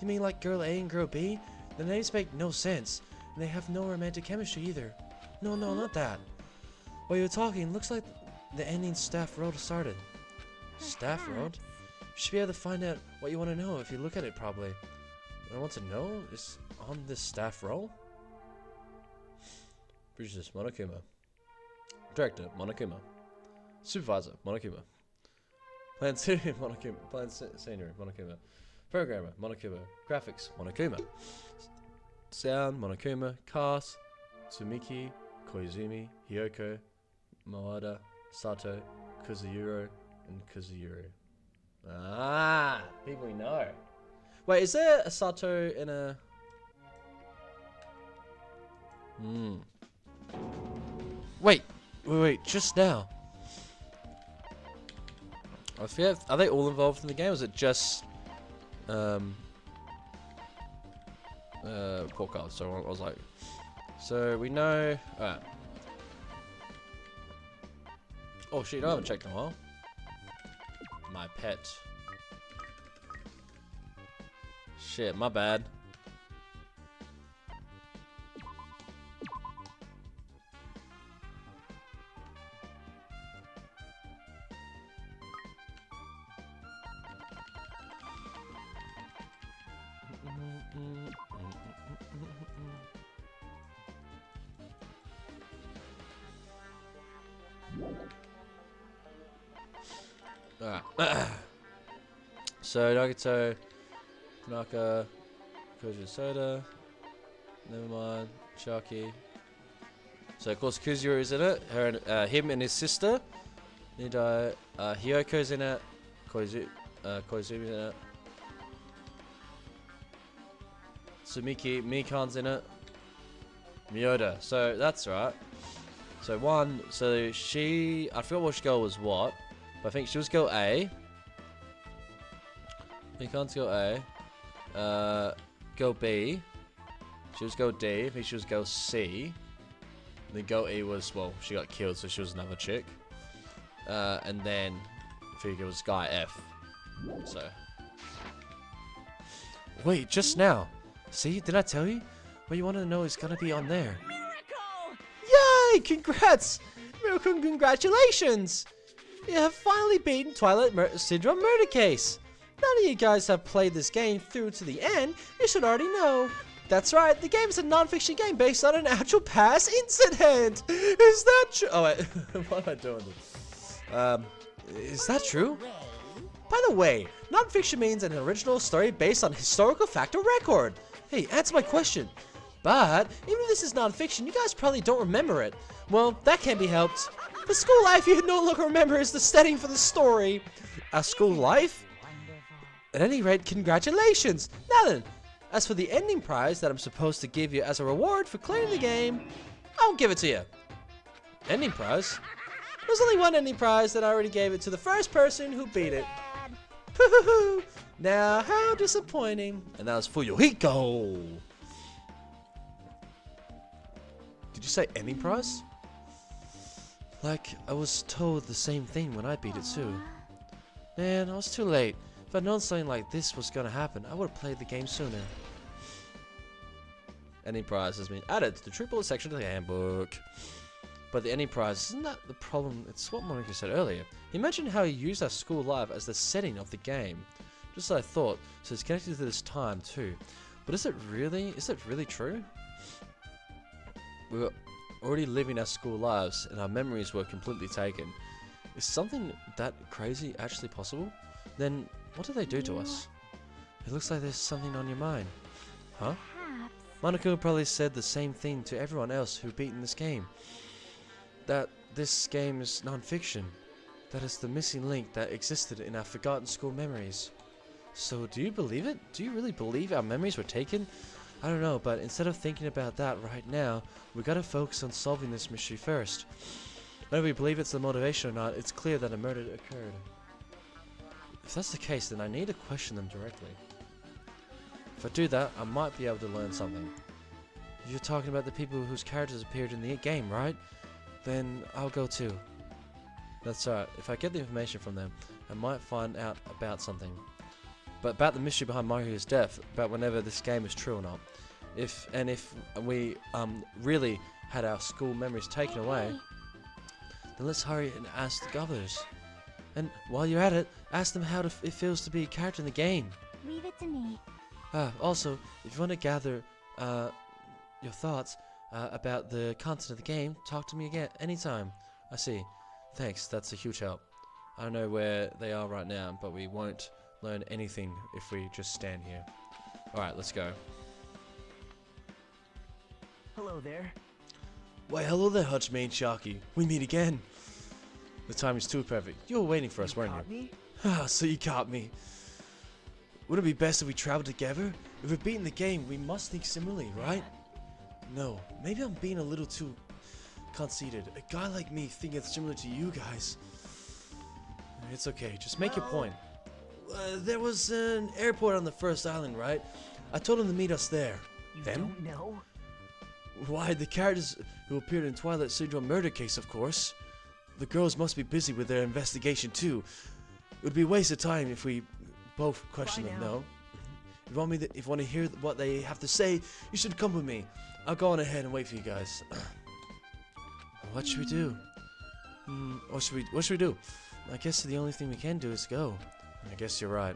You mean like Girl A and Girl B? The names make no sense, and they have no romantic chemistry either. No, not that. While you're talking, looks like the ending staff road started. Staff road? You should be able to find out what you want to know if you look at it properly. What I want to know is on this staff roll. Producers, Monokuma. Director, Monokuma. Supervisor, Monokuma. Plan Senior, Monokuma. Plan Senior, Monokuma. Programmer, Monokuma. Graphics, Monokuma. Sound, Monokuma. Cast, Tsumiki, Koizumi, Hyoko, Maada, Sato, Kuzuyuro, and Kuzuyuro. Ah, people we know. Wait, is there a Sato in a... Wait, just now. I forget, are they all involved in the game, or is it just... Pork so I was like... So, we know... Alright. Oh shit, I haven't checked in a while. My pet. Shit, my bad. So Nagato, Tanaka, Koji Soda, Nevermind, Sharky. So of course Kuzuro is in it. Her and him and his sister. Nidai, Hyoko's in it. Koizumi's in it. Tsumiki, Mikan's in it. Miyoda. So that's right. So one, so she, I forgot which girl was what, but I think she was girl A. I think can't go A. Girl B. She was girl D. I think she was girl C. And then girl E was, well, she got killed, so she was another chick. And then I think it was guy F. So. Wait, just now. See, did I tell you? What you wanted to know is gonna be on there. Miracle! Yay! Congrats! Miracle, congratulations! You have finally beaten Twilight Syndrome Murder Case. Now that you guys have played this game through to the end, you should already know. That's right, the game is a non-fiction game based on an actual past incident. Is that true? Oh wait, what am I doing this? Is that true? By the way, non-fiction means an original story based on historical fact or record. Hey, answer my question. But, even if this is non-fiction, you guys probably don't remember it. Well, that can't be helped. For school life, you no longer remember is the setting for the story. A school life? At any rate, congratulations. Now then, as for the ending prize that I'm supposed to give you as a reward for clearing the game, I won't give it to you. Ending prize? There's only one ending prize that I already gave it to the first person who beat it. Now, how disappointing. And that was for Yohiko. Did you say ending prize? Like, I was told the same thing when I beat it too. Man, I was too late. If I'd known something like this was gonna happen, I would have played the game sooner. Ending prize has been added to the triple section of the handbook. But the ending prize, isn't that the problem? It's what Monica said earlier. He mentioned how he used our school life as the setting of the game. Just as I thought, so it's connected to this time too. But is it really true? We were already living our school lives and our memories were completely taken. Is something that crazy actually possible? Then what did they do to us? It looks like there's something on your mind. Huh? Monica probably said the same thing to everyone else who beaten this game. That this game is non-fiction. That is the missing link that existed in our forgotten school memories. So do you believe it? Do you really believe our memories were taken? I don't know, but instead of thinking about that right now, we gotta focus on solving this mystery first. Whether we believe it's the motivation or not, it's clear that a murder occurred. If that's the case, then I need to question them directly. If I do that, I might be able to learn something. You're talking about the people whose characters appeared in the game, right? Then I'll go too. That's right. If I get the information from them, I might find out about something. But about the mystery behind Mario's death, about whenever this game is true or not. If we really had our school memories taken away, then let's hurry and ask the governors. And while you're at it, ask them how it feels to be a character in the game. Leave it to me. Also, if you want to gather your thoughts about the content of the game, talk to me again anytime. I see. Thanks, that's a huge help. I don't know where they are right now, but we won't learn anything if we just stand here. Alright, let's go. Hello there. Why, hello there, Hutchman and Sharky. We meet again. The time is too perfect. You were waiting for us, weren't Caught you? me? Ah, so you caught me. Wouldn't it be best if we traveled together? If we're beating the game, we must think similarly, right? No, maybe I'm being a little too conceited. A guy like me thinking similar to you guys. It's okay, just make your point. There was an airport on the first island, right? I told him to meet us there. You Them? don't know? Why, the characters who appeared in Twilight Syndrome Murder Case, of course. The girls must be busy with their investigation too. It would be a waste of time if we both question them, no? If you want to hear what they have to say, you should come with me. I'll go on ahead and wait for you guys. What should we do? What should we do? I guess the only thing we can do is go. I guess you're right.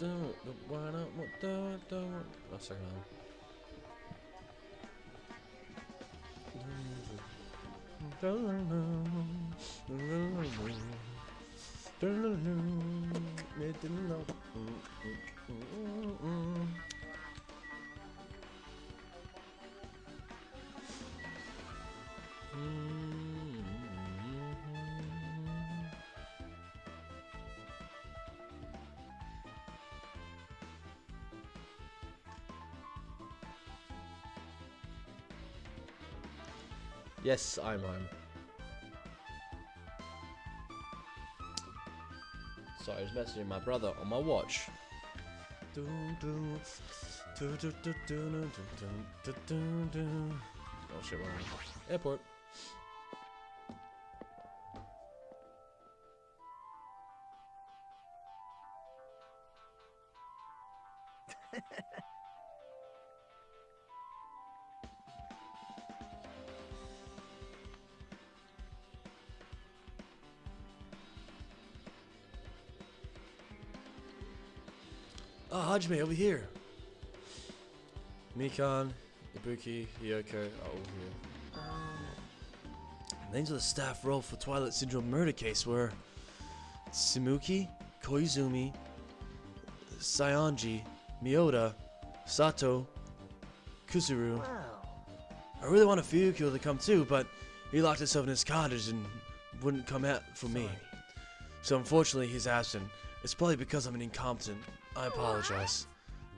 Oh, sorry, Yes, I'm home. Sorry, I was messaging my brother on my watch. Oh shit, wrong. Airport. Hajime, over here. Mikan, Ibuki, Yoko, all here. Names of the staff role for Twilight Syndrome murder case were Tsumuki, Koizumi, Saionji, Miyoda, Sato, Kusuru. I really wanted Fuyukyo to come too, but he locked himself in his cottage and wouldn't come out for me. So unfortunately he's absent. It's probably because I'm an incompetent. I apologize.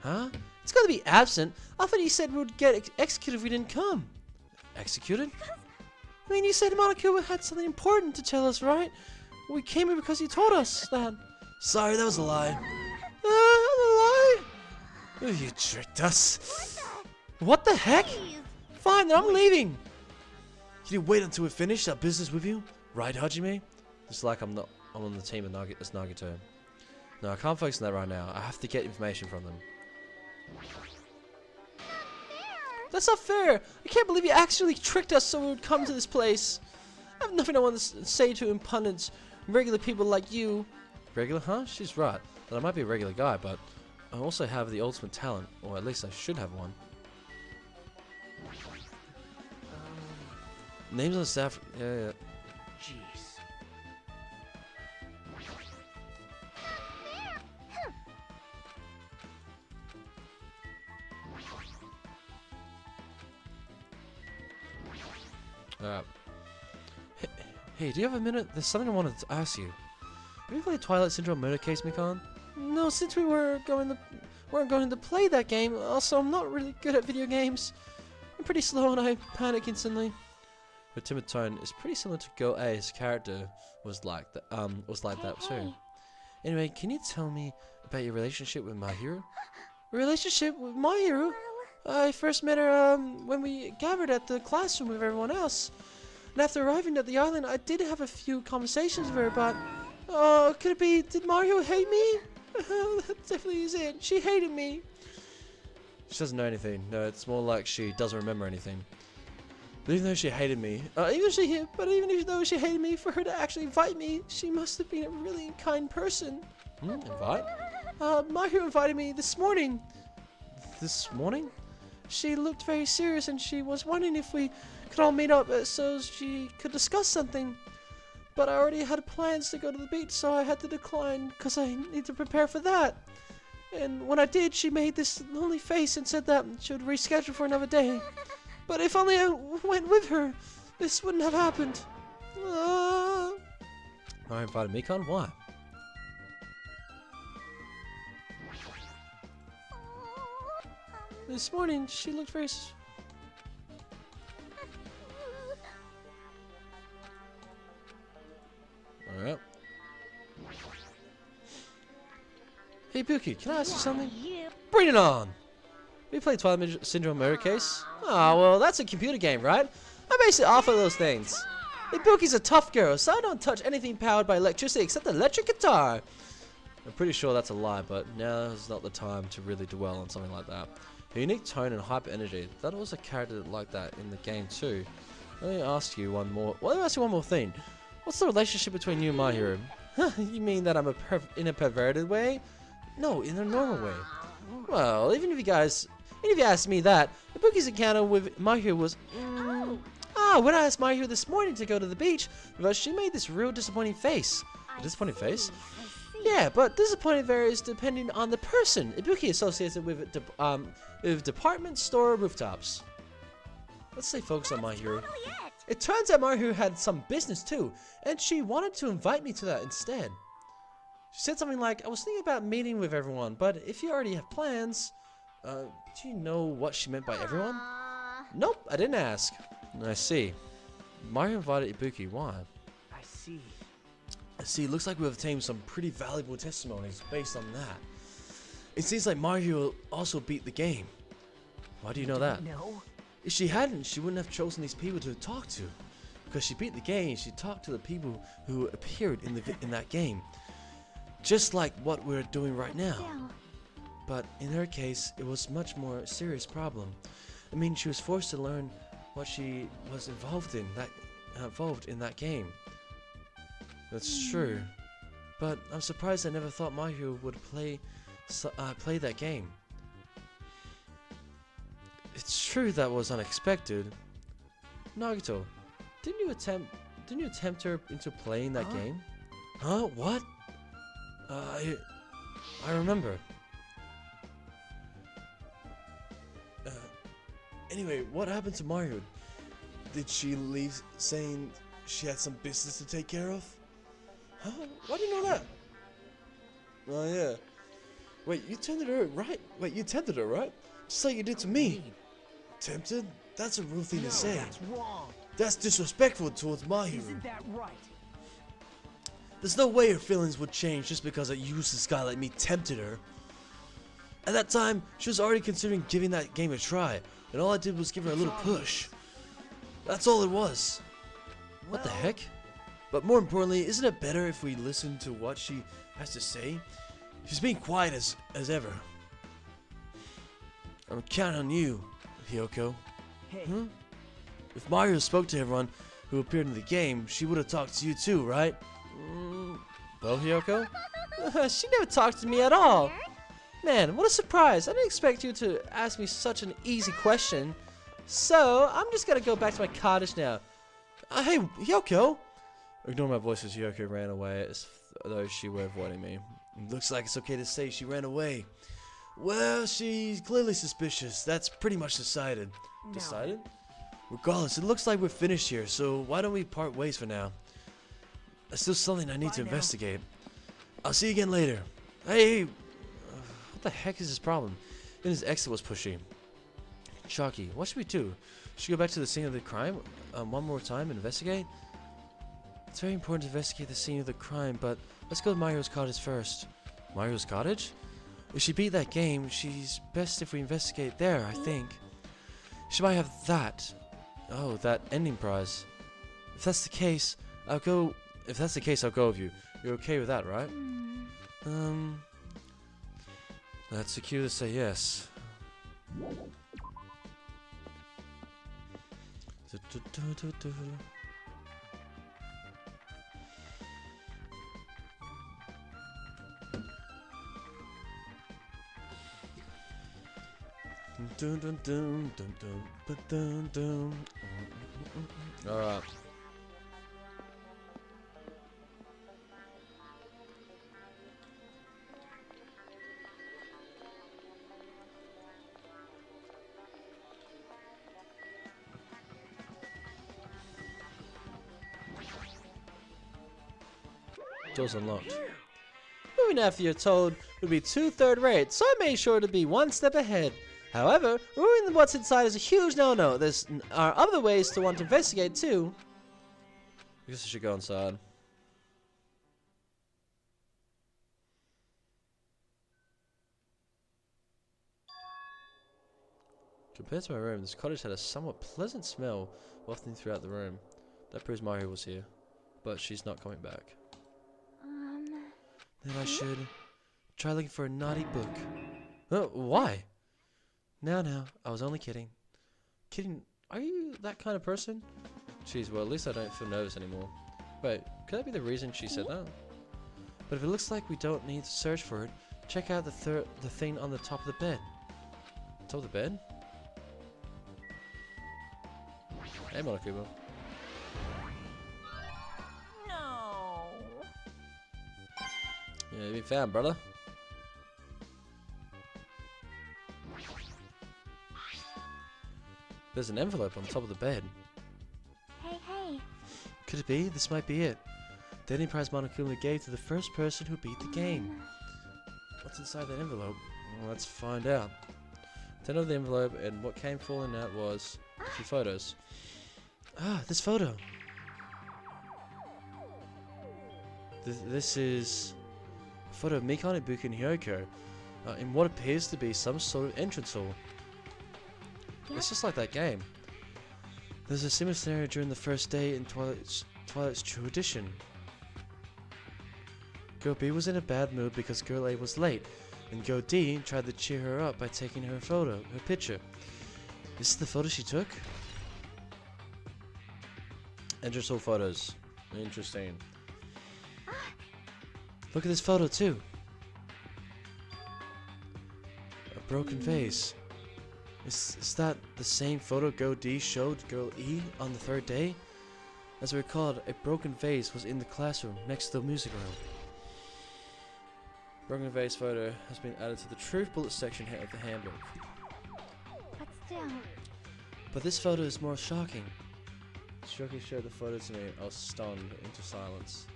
Huh? It's gotta be absent. I thought you said we would get executed if we didn't come. Executed? I mean, you said Monokuma had something important to tell us, right? We came here because you told us that. Sorry, that was a lie. A lie? You tricked us. What the heck? Fine, then I'm leaving. Can you wait until we finish our business with you? Right, Hajime? It's like I'm on the team of Nagito. No, I can't focus on that right now. I have to get information from them. That's not fair! I can't believe you actually tricked us so we would come to this place. I have nothing I want to say to impudent regular people like you. Regular, huh? She's right. That I might be a regular guy, but I also have the ultimate talent. Or at least I should have one. Names on the staff... Yeah. Jeez. Hey, do you have a minute? There's something I wanted to ask you. Have you played Twilight Syndrome murder case, Mikan? No, since we weren't going to play that game. Also, I'm not really good at video games. I'm pretty slow and I panic instantly. Her timid tone is pretty similar to Go A's character was like that too. Anyway, can you tell me about your relationship with my hero? Relationship with my hero? I first met her when we gathered at the classroom with everyone else. And after arriving at the island, I did have a few conversations with her, but... could it be... Did Mario hate me? That definitely is it. She hated me. She doesn't know anything. No, it's more like she doesn't remember anything. But even though she hated me... even though she hated me, for her to actually invite me, she must have been a really kind person. Invite? Mario invited me this morning. This morning? She looked very serious and she was wondering if we could all meet up so she could discuss something. But I already had plans to go to the beach, so I had to decline because I need to prepare for that. And when I did, she made this lonely face and said that she would reschedule for another day. But if only I went with her, this wouldn't have happened. I invited Mikan? Why? This morning, she looked very... Alright. Hey, Buki, can I ask you something? Bring it on! We played Twilight Syndrome murder case? Oh, well, that's a computer game, right? I basically offer those things. Hey, Buki's a tough girl, so I don't touch anything powered by electricity except the electric guitar. I'm pretty sure that's a lie, but now is not the time to really dwell on something like that. Her unique tone and hyper energy, that was a character like that in the game too. Let me ask you one more thing. What's the relationship between you and my hero? You mean that I'm in a perverted way? No, in a normal way. Well, even if you asked me that, the Buki's encounter with my hero was... when I asked my hero this morning to go to the beach, but she made this real disappointing face. A disappointing face? Yeah, but disappointing varies depending on the person. Ibuki associates it with department store rooftops. Let's stay focused on my hero. It turns out my hero had some business too, and she wanted to invite me to that instead. She said something like, I was thinking about meeting with everyone, but if you already have plans... do you know what she meant by everyone? Nope, I didn't ask. I see. Mario invited Ibuki. Why? I see. See, it looks like we've obtained some pretty valuable testimonies based on that. It seems like Mario also beat the game. Why do you know that? No. If she hadn't, she wouldn't have chosen these people to talk to. Because she beat the game, she talked to the people who appeared in that game. Just like what we're doing right now. Still. But in her case, it was much more serious problem. I mean, she was forced to learn what she was involved in that game. That's true. But I'm surprised I never thought Mario would play that game. It's true that was unexpected. Nagito, didn't you attempt her into playing that game? Huh? What? I remember. Anyway, what happened to Mario? Did she leave saying she had some business to take care of? Huh? Why do you know that? Oh yeah. Wait, you tempted her, right? Just like you did to me. Tempted? That's a rude thing to say. That's wrong. That's disrespectful towards Mahiru. Isn't that right? There's no way her feelings would change just because a useless guy like me tempted her. At that time, she was already considering giving that game a try, and all I did was give her a little push. That's all it was. What the heck? But more importantly, isn't it better if we listen to what she has to say? She's being quiet as ever. I'm counting on you, Hyoko. Hey. If Mario spoke to everyone who appeared in the game, she would have talked to you too, right? Well, Hyoko? She never talked to me at all. Man, what a surprise. I didn't expect you to ask me such an easy question. So, I'm just gonna go back to my cottage now. Hey, Hyoko! Ignore my voice as Hyoko ran away, as though she were avoiding me. Looks like it's okay to say she ran away. Well, she's clearly suspicious. That's pretty much decided. Decided? Regardless, it looks like we're finished here, so why don't we part ways for now? There's still something I need to investigate. I'll see you again later. Hey, what the heck is his problem? Then his exit was pushy. Chalky, what should we do? Should we go back to the scene of the crime one more time and investigate? It's very important to investigate the scene of the crime, but let's go to Mario's cottage first. Mario's cottage? If she beat that game, she's best if we investigate there, I think. She might have that. Oh, that ending prize. If that's the case, I'll go with you. You're okay with that, right? That's the cue to say yes. Alright. Doors unlocked. Moving after you're told would be 2 third-rate, so I made sure to be 1 step ahead. However, ruining what's inside is a huge no-no. There are other ways to want to investigate too. I guess I should go inside. Compared to my room, this cottage had a somewhat pleasant smell wafting throughout the room. That proves Mario was here, but she's not coming back. Then I should try looking for a naughty book. Oh, why? Now, I was only kidding. Kidding? Are you that kind of person? Jeez, well, at least I don't feel nervous anymore. Wait, could that be the reason she said that? But if it looks like we don't need to search for it, check out the thing on the top of the bed. Top of the bed? Hey, Monokuma. No. Yeah, you been found, brother. There's an envelope on top of the bed. Hey. Could it be? This might be it. The ending prize Monokuma gave to the first person who beat the game. What's inside that envelope? Well, let's find out. Turn over the envelope, and what came falling out was a few photos. Ah, this photo. This is a photo of Mikane, Ibuki, and Hyoko in what appears to be some sort of entrance hall. It's just like that game. There's a similar scenario during the first day in Twilight's True Edition. Girl B was in a bad mood because Girl A was late, and Girl D tried to cheer her up by taking her picture. This is the photo she took? Entrance hall photos. Interesting. Look at this photo too. A broken vase. Is that the same photo Girl D showed Girl E on the third day? As I recalled, a broken vase was in the classroom next to the music room. Broken vase photo has been added to the truth bullet section of the handbook. But still. But this photo is more shocking. Shoki showed the photo to me. I was stunned into silence.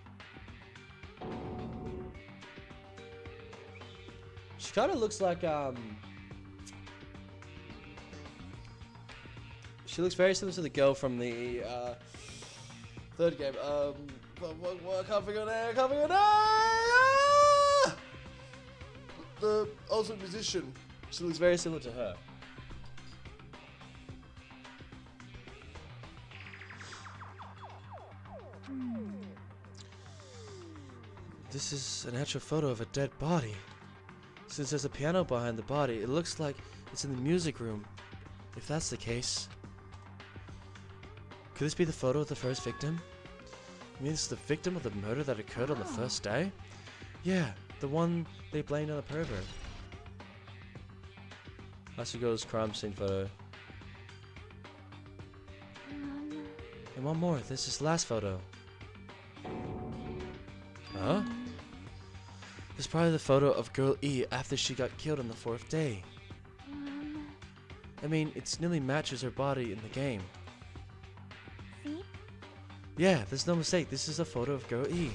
She kind of looks like she looks very similar to the girl from the third game. What, I can't figure it out. The ultimate musician. She looks very similar to her. This is an actual photo of a dead body. Since there's a piano behind the body, it looks like it's in the music room. If that's the case, could this be the photo of the first victim? You mean this is the victim of the murder that occurred on the first day? Yeah, the one they blamed on the pervert. Asugo's crime scene photo. And one more, this is last photo. Huh? This is probably the photo of Girl E after she got killed on the fourth day. I mean, it nearly matches her body in the game. See? Yeah, there's no mistake. This is a photo of Girl E.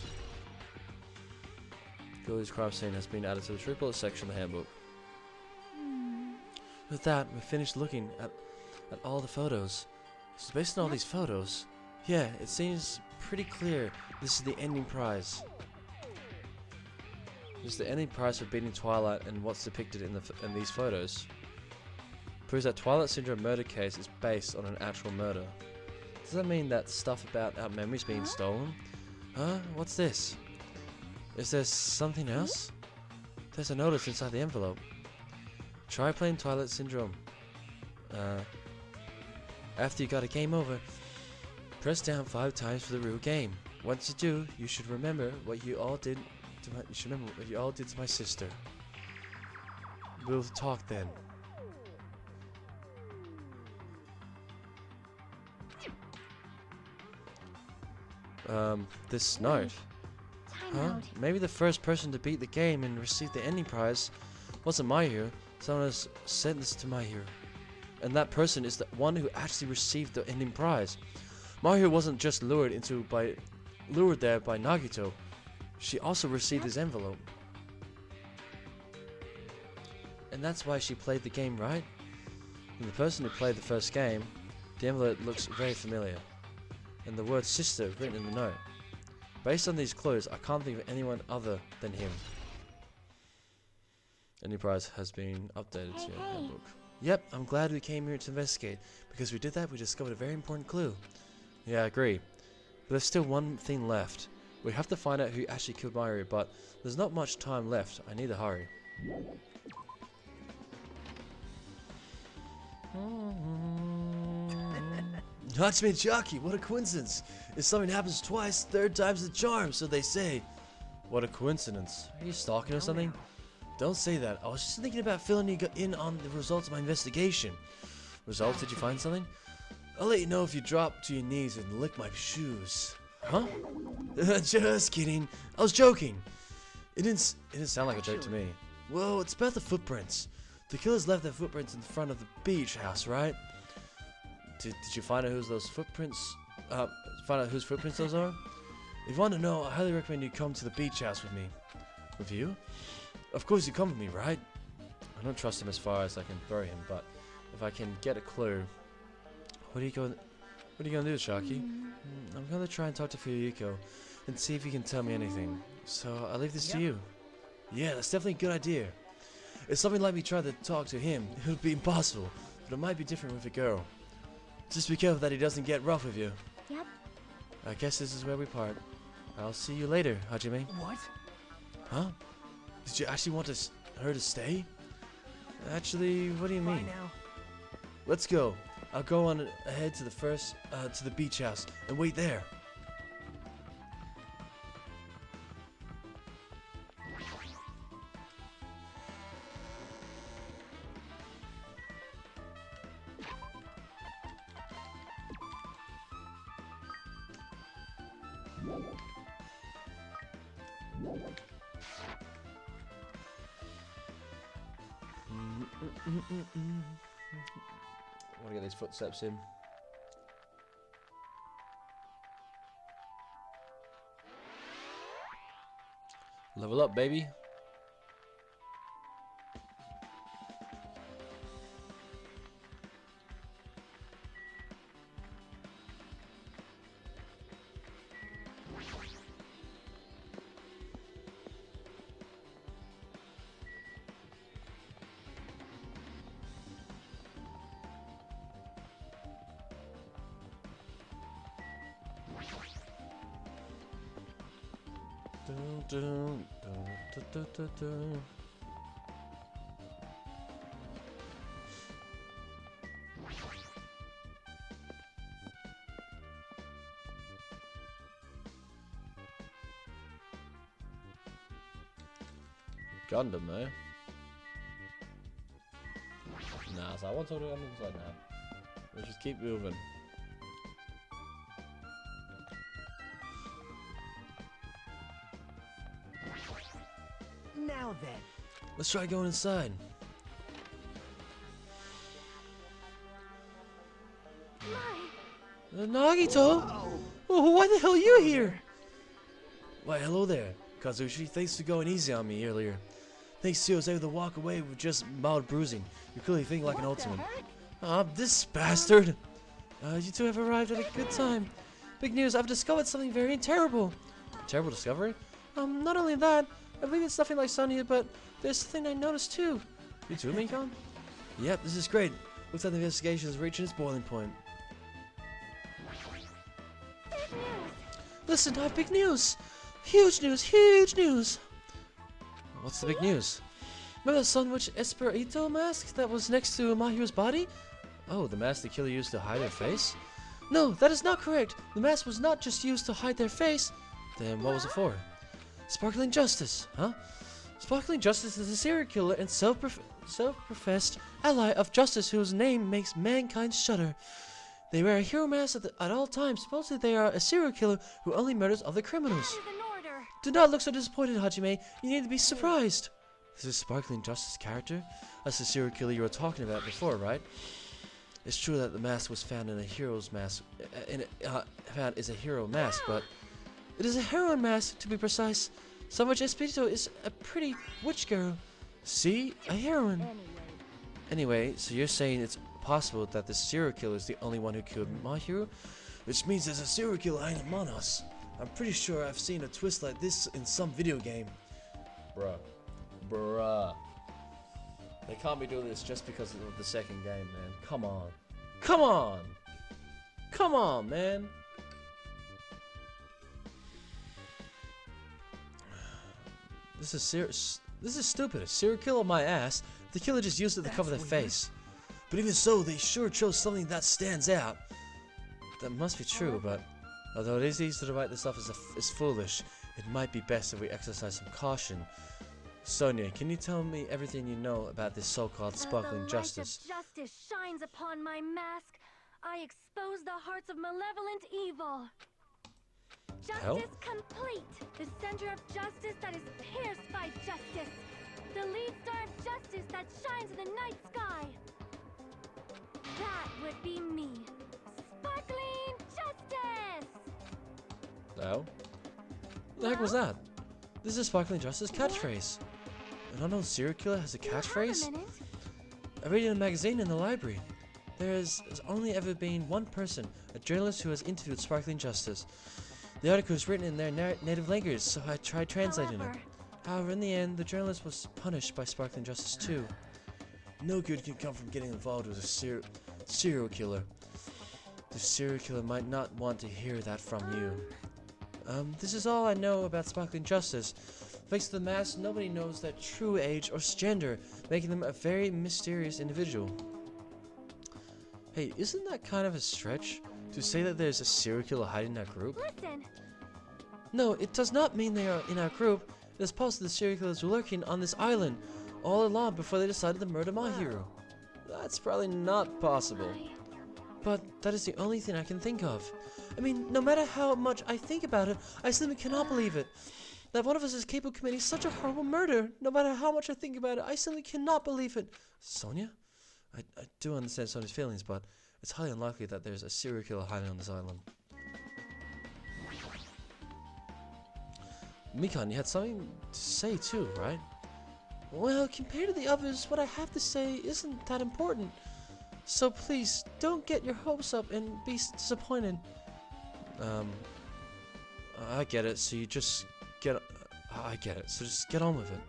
Girl E's crime scene has been added to the truth bullet section of the handbook. With that, we finished looking at all the photos. So based on all these photos, yeah, it seems pretty clear this is the ending prize. This is the ending prize for beating Twilight, and what's depicted in these photos proves that Twilight Syndrome murder case is based on an actual murder. Does that mean that stuff about our memories being stolen? Huh? What's this? Is there something else? There's a notice inside the envelope. Try playing Twilight Syndrome. After you got a game over, press down 5 times for the real game. Once you do, you should remember what you all did to my sister. We'll talk then. This note. Huh? Maybe the first person to beat the game and receive the ending prize wasn't my hero. Someone has sent this to my hero. And that person is the one who actually received the ending prize. My hero wasn't just lured there by Nagito. She also received his envelope. And that's why she played the game, right? And the person who played the first game, the envelope looks very familiar. And the word sister written in the note. Based on these clues, I can't think of anyone other than him. Ending prize has been updated to your handbook. Yep, I'm glad we came here to investigate. Because we did that, we discovered a very important clue. Yeah, I agree. But there's still one thing left. We have to find out who actually killed Mayuri, but there's not much time left. I need to hurry. Natsume and Jackie, what a coincidence. If something happens twice, third time's the charm, so they say. What a coincidence. Are you stalking or something? Don't say that. I was just thinking about filling you in on the results of my investigation. Results? Did you find something? I'll let you know if you drop to your knees and lick my shoes. Huh? Just kidding. I was joking. It didn't sound like a joke to me. Well, it's about the footprints. The killers left their footprints in front of the beach house, right? Did you find out whose those footprints? Find out whose footprints those are? If you want to know, I highly recommend you come to the beach house with me. With you? Of course you come with me, right? I don't trust him as far as I can throw him, but if I can get a clue, what are you gonna do, Shaki? I'm gonna try and talk to Fuyuko. and see if you can tell me anything. So I'll leave this to you. Yeah, that's definitely a good idea. If something like me tried to talk to him, it would be impossible, but it might be different with a girl. Just be careful that he doesn't get rough with you. Yep. I guess this is where we part. I'll see you later, Hajime. What? Huh? Did you actually want her to stay? Actually, what do you mean? Bye now. Let's go. I'll go on ahead to the beach house and wait there. I want to get these footsteps in. Level up, baby. Dun, dun, dun, dun, dun, dun. Gundam, eh? Nah, so I want to do anything like that. Let's just keep moving. Now then. Let's try going inside. Nagito! Oh, why the hell are you here? Why, hello there, Kazushi. Thanks for going easy on me earlier. Thanks to you, I was able to walk away with just mild bruising. You clearly think like an ultimate. Ah, this bastard! You two have arrived at a good time. Big news, I've discovered something very terrible. Terrible discovery? Not only that, I believe it's nothing like Sonya, but there's something I noticed too. You too, Mikan? Yep, this is great. Looks like the investigation is reaching its boiling point. Listen, I have big news! Huge news, huge news! What's the big news? Remember the Sun Witch Esperito mask that was next to Mahiru's body? Oh, the mask the killer used to hide her face? No, that is not correct. The mask was not just used to hide their face. Then what was it for? Sparkling Justice, huh? Sparkling Justice is a serial killer and self-professed ally of justice whose name makes mankind shudder. They wear a hero mask at all times. Supposedly they are a serial killer who only murders other criminals. Do not look so disappointed, Hajime. You need to be surprised. This is Sparkling Justice character? That's the serial killer you were talking about before, right? It's true that the mask was found in a hero's mask. Found is a hero mask, but it is a heroine mask to be precise. Sun Witch Espirito is a pretty witch girl. See? A heroine. Anyway, so you're saying it's possible that the serial killer is the only one who killed Mahiru? Which means there's a serial killer hiding among us. I'm pretty sure I've seen a twist like this in some video game. Bruh. They can't be doing this just because of the second game, man. Come on. Come on! Come on, man! This is stupid. A serial killer, my ass. The killer just used it to cover their face. But even so, they sure chose something that stands out. That must be true, but although it is easy to write this off as foolish, it might be best if we exercise some caution. Sonya, can you tell me everything you know about this so-called Sparkling Justice? The light of justice shines upon my mask. I expose the hearts of malevolent evil. Justice complete. The center of justice that is pierced by justice. The lead star of justice that shines in the night sky. That would be me. Sparkling Justice! Oh? What the heck was that? This is Sparkling Justice catchphrase. An unknown serial killer has a catchphrase? I read it in a magazine in the library. There's only ever been one person, a journalist who has interviewed Sparkling Justice. The article was written in their native language, so I tried translating it. However, in the end, the journalist was punished by Sparkling Justice too. No good can come from getting involved with a serial killer. The serial killer might not want to hear that from you. This is all I know about Sparkling Justice. Thanks to the mask, nobody knows their true age or gender, making them a very mysterious individual. Hey, isn't that kind of a stretch to say that there's a serial killer hiding in our group? Listen. No, it does not mean they are in our group. It is possible the serial killers were lurking on this island all along before they decided to murder my hero. That's probably not possible. But that is the only thing I can think of. I mean, no matter how much I think about it, I simply cannot believe it. That one of us is capable of committing such a horrible murder. No matter how much I think about it, I simply cannot believe it. Sonia? I do understand Sonia's feelings, but it's highly unlikely that there's a serial killer hiding on this island. Mikan, you had something to say too, right? Well, compared to the others, what I have to say isn't that important. So please, don't get your hopes up and be disappointed. I get it, so you just get... I get it, so just get on with it.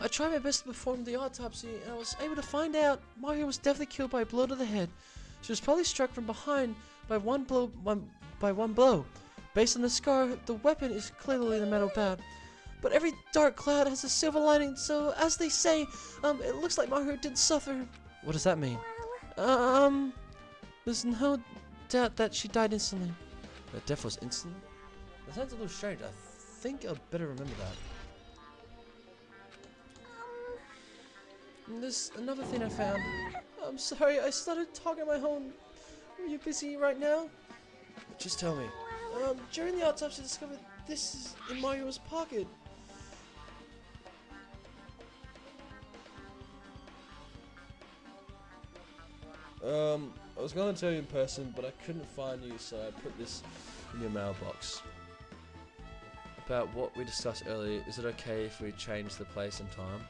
I tried my best to perform the autopsy, and I was able to find out Mario was definitely killed by a blow to the head. She was probably struck from behind by one blow. Based on the scar, the weapon is clearly the metal pad. But every dark cloud has a silver lining, so as they say, it looks like Mario did suffer. What does that mean? There's no doubt that she died instantly. That death was instant? That sounds a little strange. I think I'd better remember that. And there's another thing I found. I'm sorry, I started talking on my own. Are you busy right now? Just tell me. During the autopsy, I discovered this is in Mario's pocket. I was going to tell you in person, but I couldn't find you, so I put this in your mailbox. About what we discussed earlier, is it okay if we change the place and time?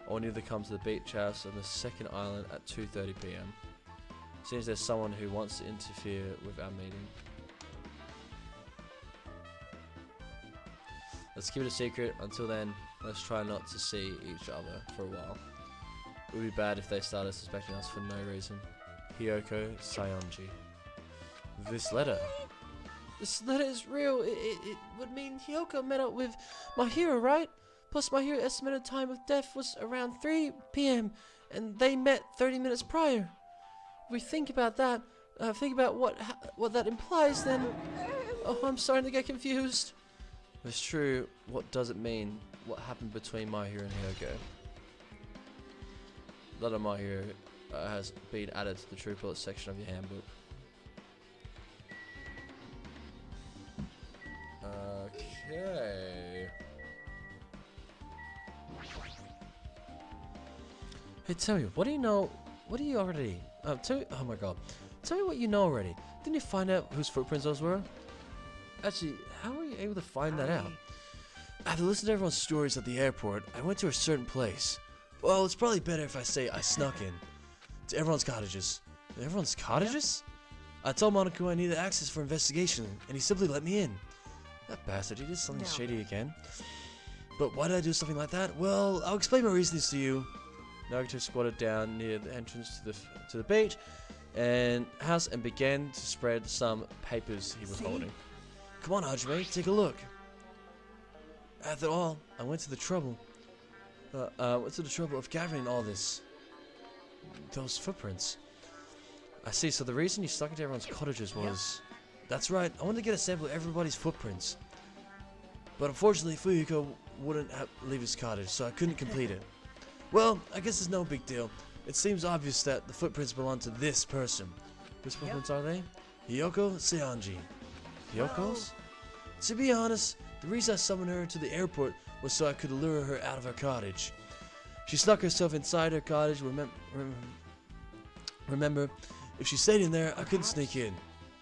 I want you to come to the beach house on the second island at 2:30 PM. Seems there's someone who wants to interfere with our meeting. Let's keep it a secret. Until then, let's try not to see each other for a while. It would be bad if they started suspecting us for no reason. Hiyoko Sayonji. This letter is real. It would mean Hiyoko met up with my hero, right? Plus my hero estimated time of death was around 3 PM and they met 30 minutes prior. If we think about that, think about what that implies, then... Oh, I'm starting to get confused. If it's true, what does it mean? What happened between my hero and Hiyoko? Letter my hero has been added to the True Bullet section of your handbook. Okay. Hey, tell me, what do you know? What do you already? Oh my god. Tell me what you know already. Didn't you find out whose footprints those were? Actually, how were you able to find that out? After listening to everyone's stories at the airport, I went to a certain place. Well, it's probably better if I say I snuck in. To everyone's cottages. Everyone's cottages? I told Monaco I needed access for investigation, and he simply let me in. That bastard, he did something shady again. But why did I do something like that? Well, I'll explain my reasons to you. Naruto squatted down near the entrance to the beach and house and began to spread some papers he was holding. Come on, Hajime, take a look. After all, I went to the trouble of gathering all this. Those footprints. I see, so the reason you stuck into everyone's cottages was... That's right, I wanted to get a sample of everybody's footprints. But unfortunately, Fuyuko wouldn't leave his cottage, so I couldn't complete it. Well, I guess it's no big deal. It seems obvious that the footprints belong to this person. Whose footprints are they? Hiyoko Sayonji. Hiyoko's? To be honest, the reason I summoned her to the airport was so I could lure her out of her cottage. She snuck herself inside her cottage. Remember, if she stayed in there, I couldn't sneak in.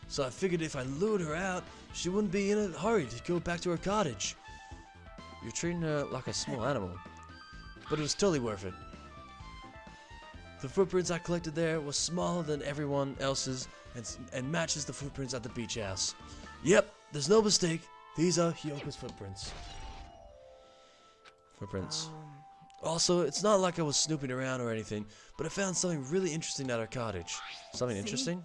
So I figured if I lured her out, she wouldn't be in a hurry to go back to her cottage. You're treating her like a small animal. But it was totally worth it. The footprints I collected there were smaller than everyone else's and matches the footprints at the beach house. Yep, there's no mistake. These are Hyoko's footprints. Also, it's not like I was snooping around or anything, but I found something really interesting at our cottage. Something interesting?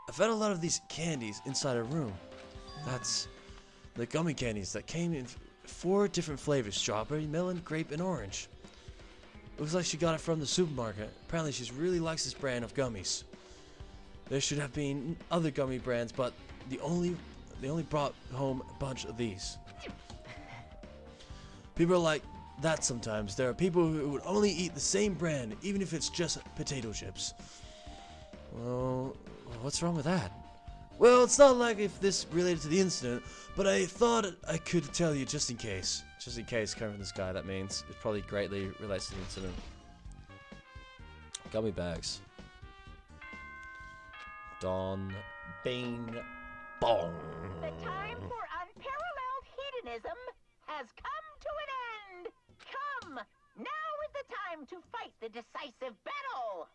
I found a lot of these candies inside a room. That's the gummy candies that came in 4 different flavors: strawberry, melon, grape, and orange. Looks like she got it from the supermarket. Apparently she really likes this brand of gummies. There should have been other gummy brands, but they only brought home a bunch of these. People are like that sometimes. There are people who would only eat the same brand, even if it's just potato chips. Well, what's wrong with that? Well, it's not like if this related to the incident, but I thought I could tell you just in case. Just in case, coming from this guy, that means it probably greatly relates to the incident. Gummy bags. Don Bing Bong. The time for unparalleled hedonism has come to an end. Come, now is the time to fight the decisive battle.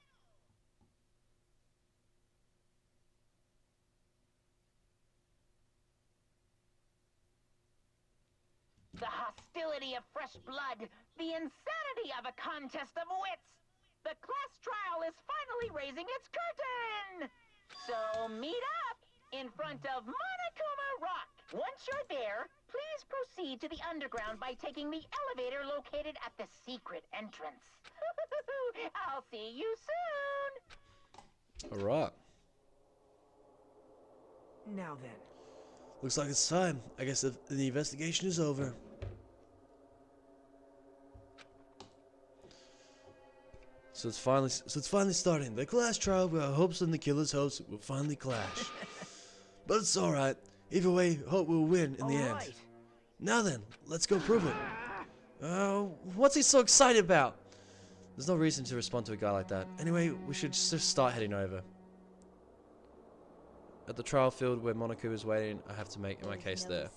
The hostility of fresh blood, the insanity of a contest of wits. The class trial is finally raising its curtain. So meet up in front of Monokuma Rock. Once you're there, please proceed to the underground by taking the elevator located at the secret entrance. I'll see you soon. Alright. Now then. Looks like it's time. I guess the investigation is over. So it's finally starting. The class trial where our hopes and the killer's hopes will finally clash. But it's alright. Either way, hope will win in the end. Now then, let's go prove it. What's he so excited about? There's no reason to respond to a guy like that. Anyway, we should just start heading over. At the trial field where Monokuma is waiting, I have to make my case there.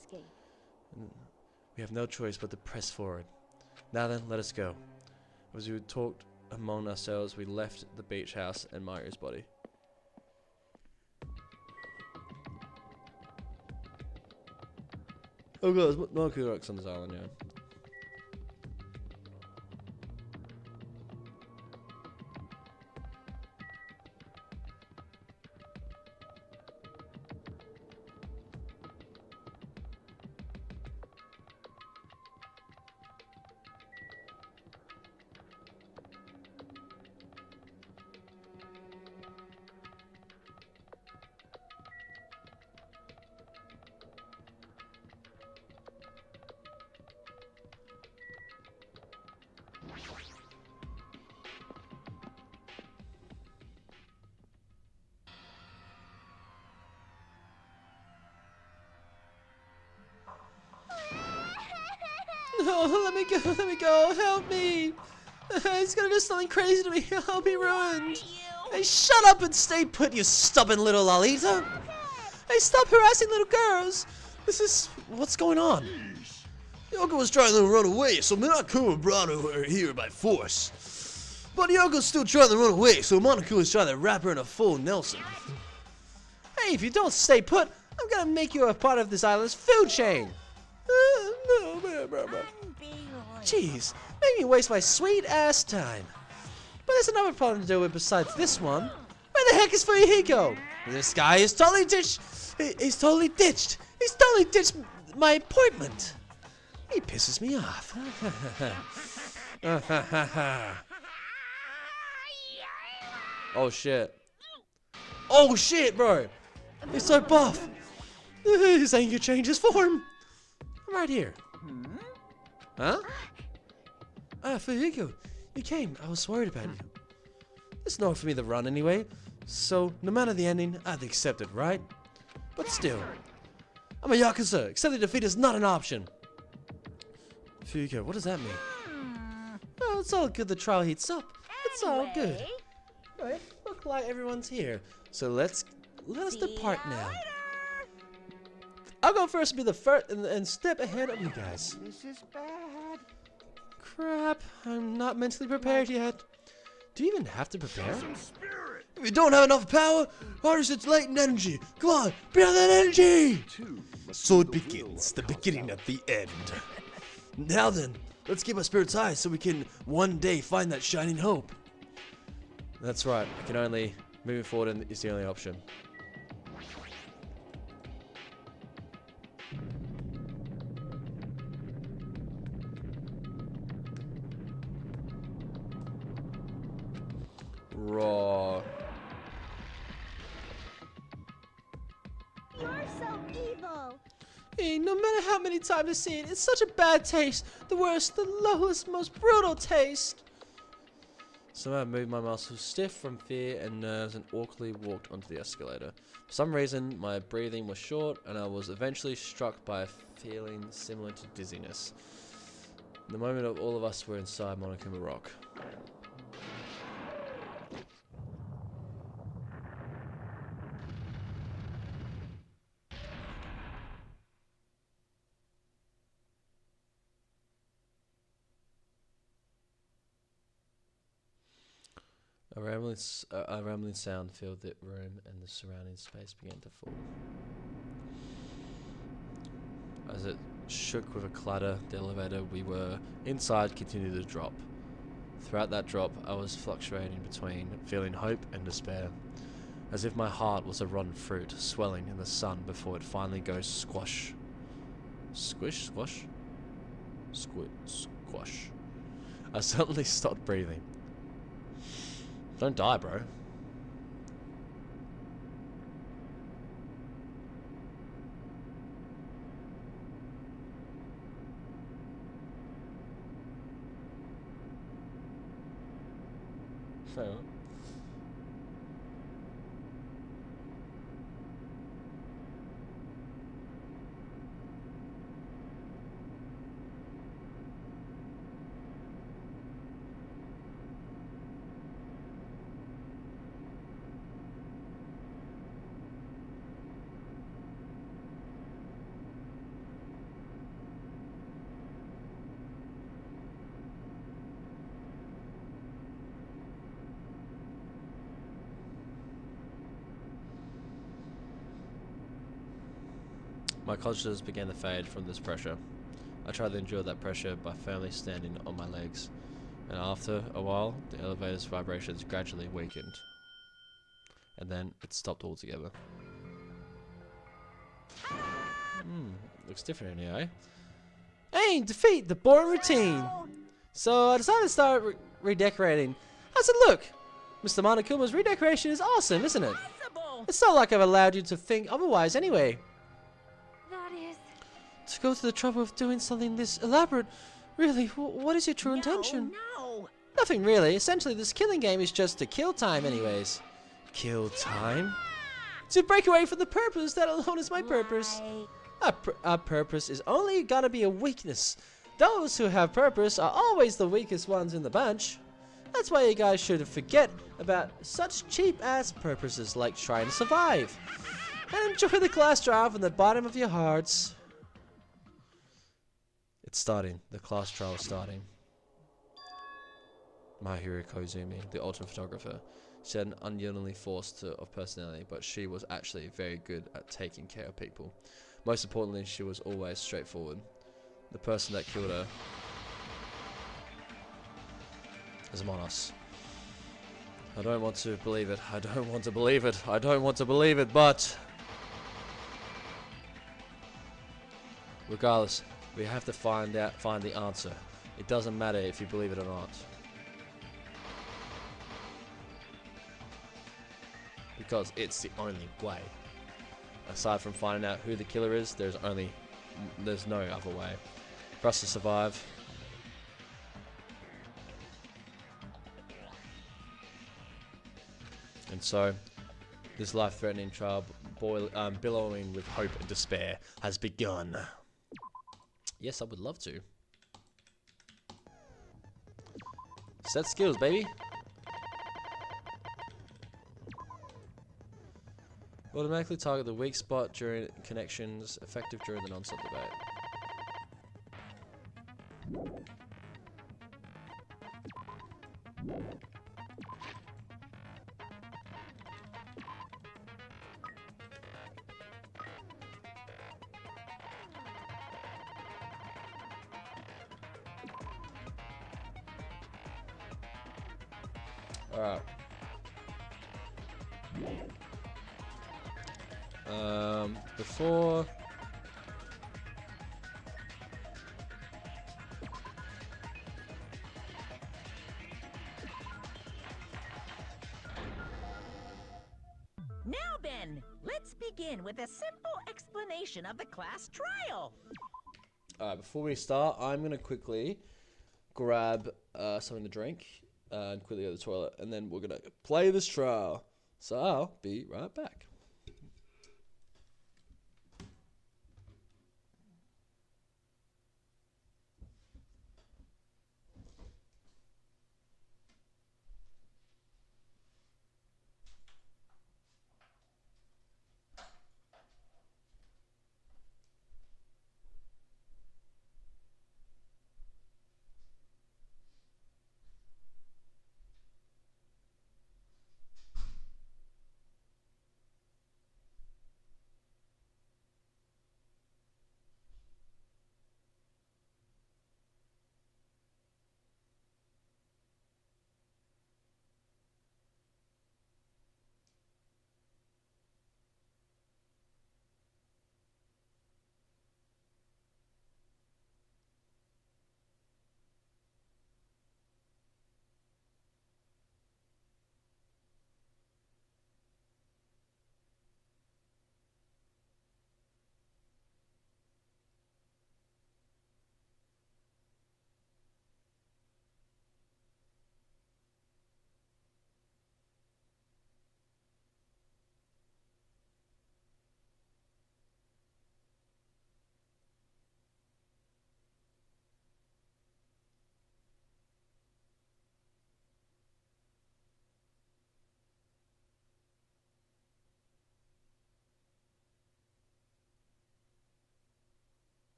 We have no choice but to press forward. Now then, let us go. As we talked among ourselves, we left the beach house and Mario's body. Oh god, there's Monokuma rocks on this island, yeah. No, let me go, help me! He's gonna do something crazy to me, I'll be ruined! Hey, shut up and stay put, you stubborn little Lolita! Hey, stop harassing little girls! What's going on? Yoko was trying to run away, so Monokuma brought her here by force. But Yoko's still trying to run away, so Monokuma's trying to wrap her in a full Nelson. Hey, if you don't stay put, I'm gonna make you a part of this island's food chain! Jeez, make me waste my sweet ass time. But there's another problem to deal with besides this one. Where the heck is Fuyuhiko? This guy is totally ditched. He's totally ditched. He's totally ditched my appointment. He pisses me off. Oh shit. Oh shit, bro. He's so buff. His anger changes form. I'm right here. Huh? Fuyuhiko, you came. I was worried about you. There's nowhere for me to run anyway, so no matter the ending, I'd accept it, right? But still, I'm a Yakuza. Accepting defeat is not an option. Fuyuhiko, what does that mean? Oh, it's all good. The trial heats up. It's all good. Alright, look like everyone's here. So let's depart now. I'll go first, be the first, and step ahead of you guys. This is bad. Crap, I'm not mentally prepared yet. Do you even have to prepare? If you don't have enough power, harness its latent energy. Come on, bring out that energy! So it begins, the beginning of the end. Now then, let's keep our spirits high so we can one day find that shining hope. That's right, I can only... Moving forward is the only option. Raw. You're so evil. Hey, no matter how many times I see it, it's such a bad taste. The worst, the lowest, most brutal taste. Somehow I moved my muscles stiff from fear and nerves and awkwardly walked onto the escalator. For some reason, my breathing was short and I was eventually struck by a feeling similar to dizziness. The moment of all of us were inside Monokuma Rock. A rambling sound filled the room and the surrounding space began to fall. As it shook with a clatter, the elevator we were inside continued to drop. Throughout that drop, I was fluctuating between feeling hope and despair, as if my heart was a rotten fruit swelling in the sun before it finally goes squash. Squish? Squash? Squash. I suddenly stopped breathing. Don't die, bro. Say what? My consciousness began to fade from this pressure. I tried to endure that pressure by firmly standing on my legs, and after a while, the elevator's vibrations gradually weakened. And then it stopped altogether. Looks different in here, eh? Aim, defeat, the boring routine! So I decided to start redecorating. How's it look? Mr. Monokuma's redecoration is awesome, isn't it? It's not like I've allowed you to think otherwise anyway. To go to the trouble of doing something this elaborate, really, what is your true intention? No. Nothing really. Essentially, this killing game is just to kill time anyways. Kill time? To break away from the purpose, that alone is my purpose. Our purpose is only gotta be a weakness. Those who have purpose are always the weakest ones in the bunch. That's why you guys should forget about such cheap-ass purposes like trying to survive. And enjoy the class trial from the bottom of your hearts. It's starting. The class trial is starting. Mahiro Koizumi, the ultimate photographer. She had an unyieldingly force of personality, but she was actually very good at taking care of people. Most importantly, she was always straightforward. The person that killed her is among us. I don't want to believe it. I don't want to believe it. I don't want to believe it, but regardless, we have to find the answer. It doesn't matter if you believe it or not. Because it's the only way. Aside from finding out who the killer is, there's no other way for us to survive. And so, this life-threatening trial, billowing with hope and despair, has begun. Yes, I would love to. Set skills, baby. Automatically target the weak spot during connections, effective during the non-stop debate. Alright. Before... Now then, let's begin with a simple explanation of the class trial. Alright, before we start, I'm going to quickly grab something to drink and quickly go to the toilet, and then we're going to play this trial. So I'll be right back.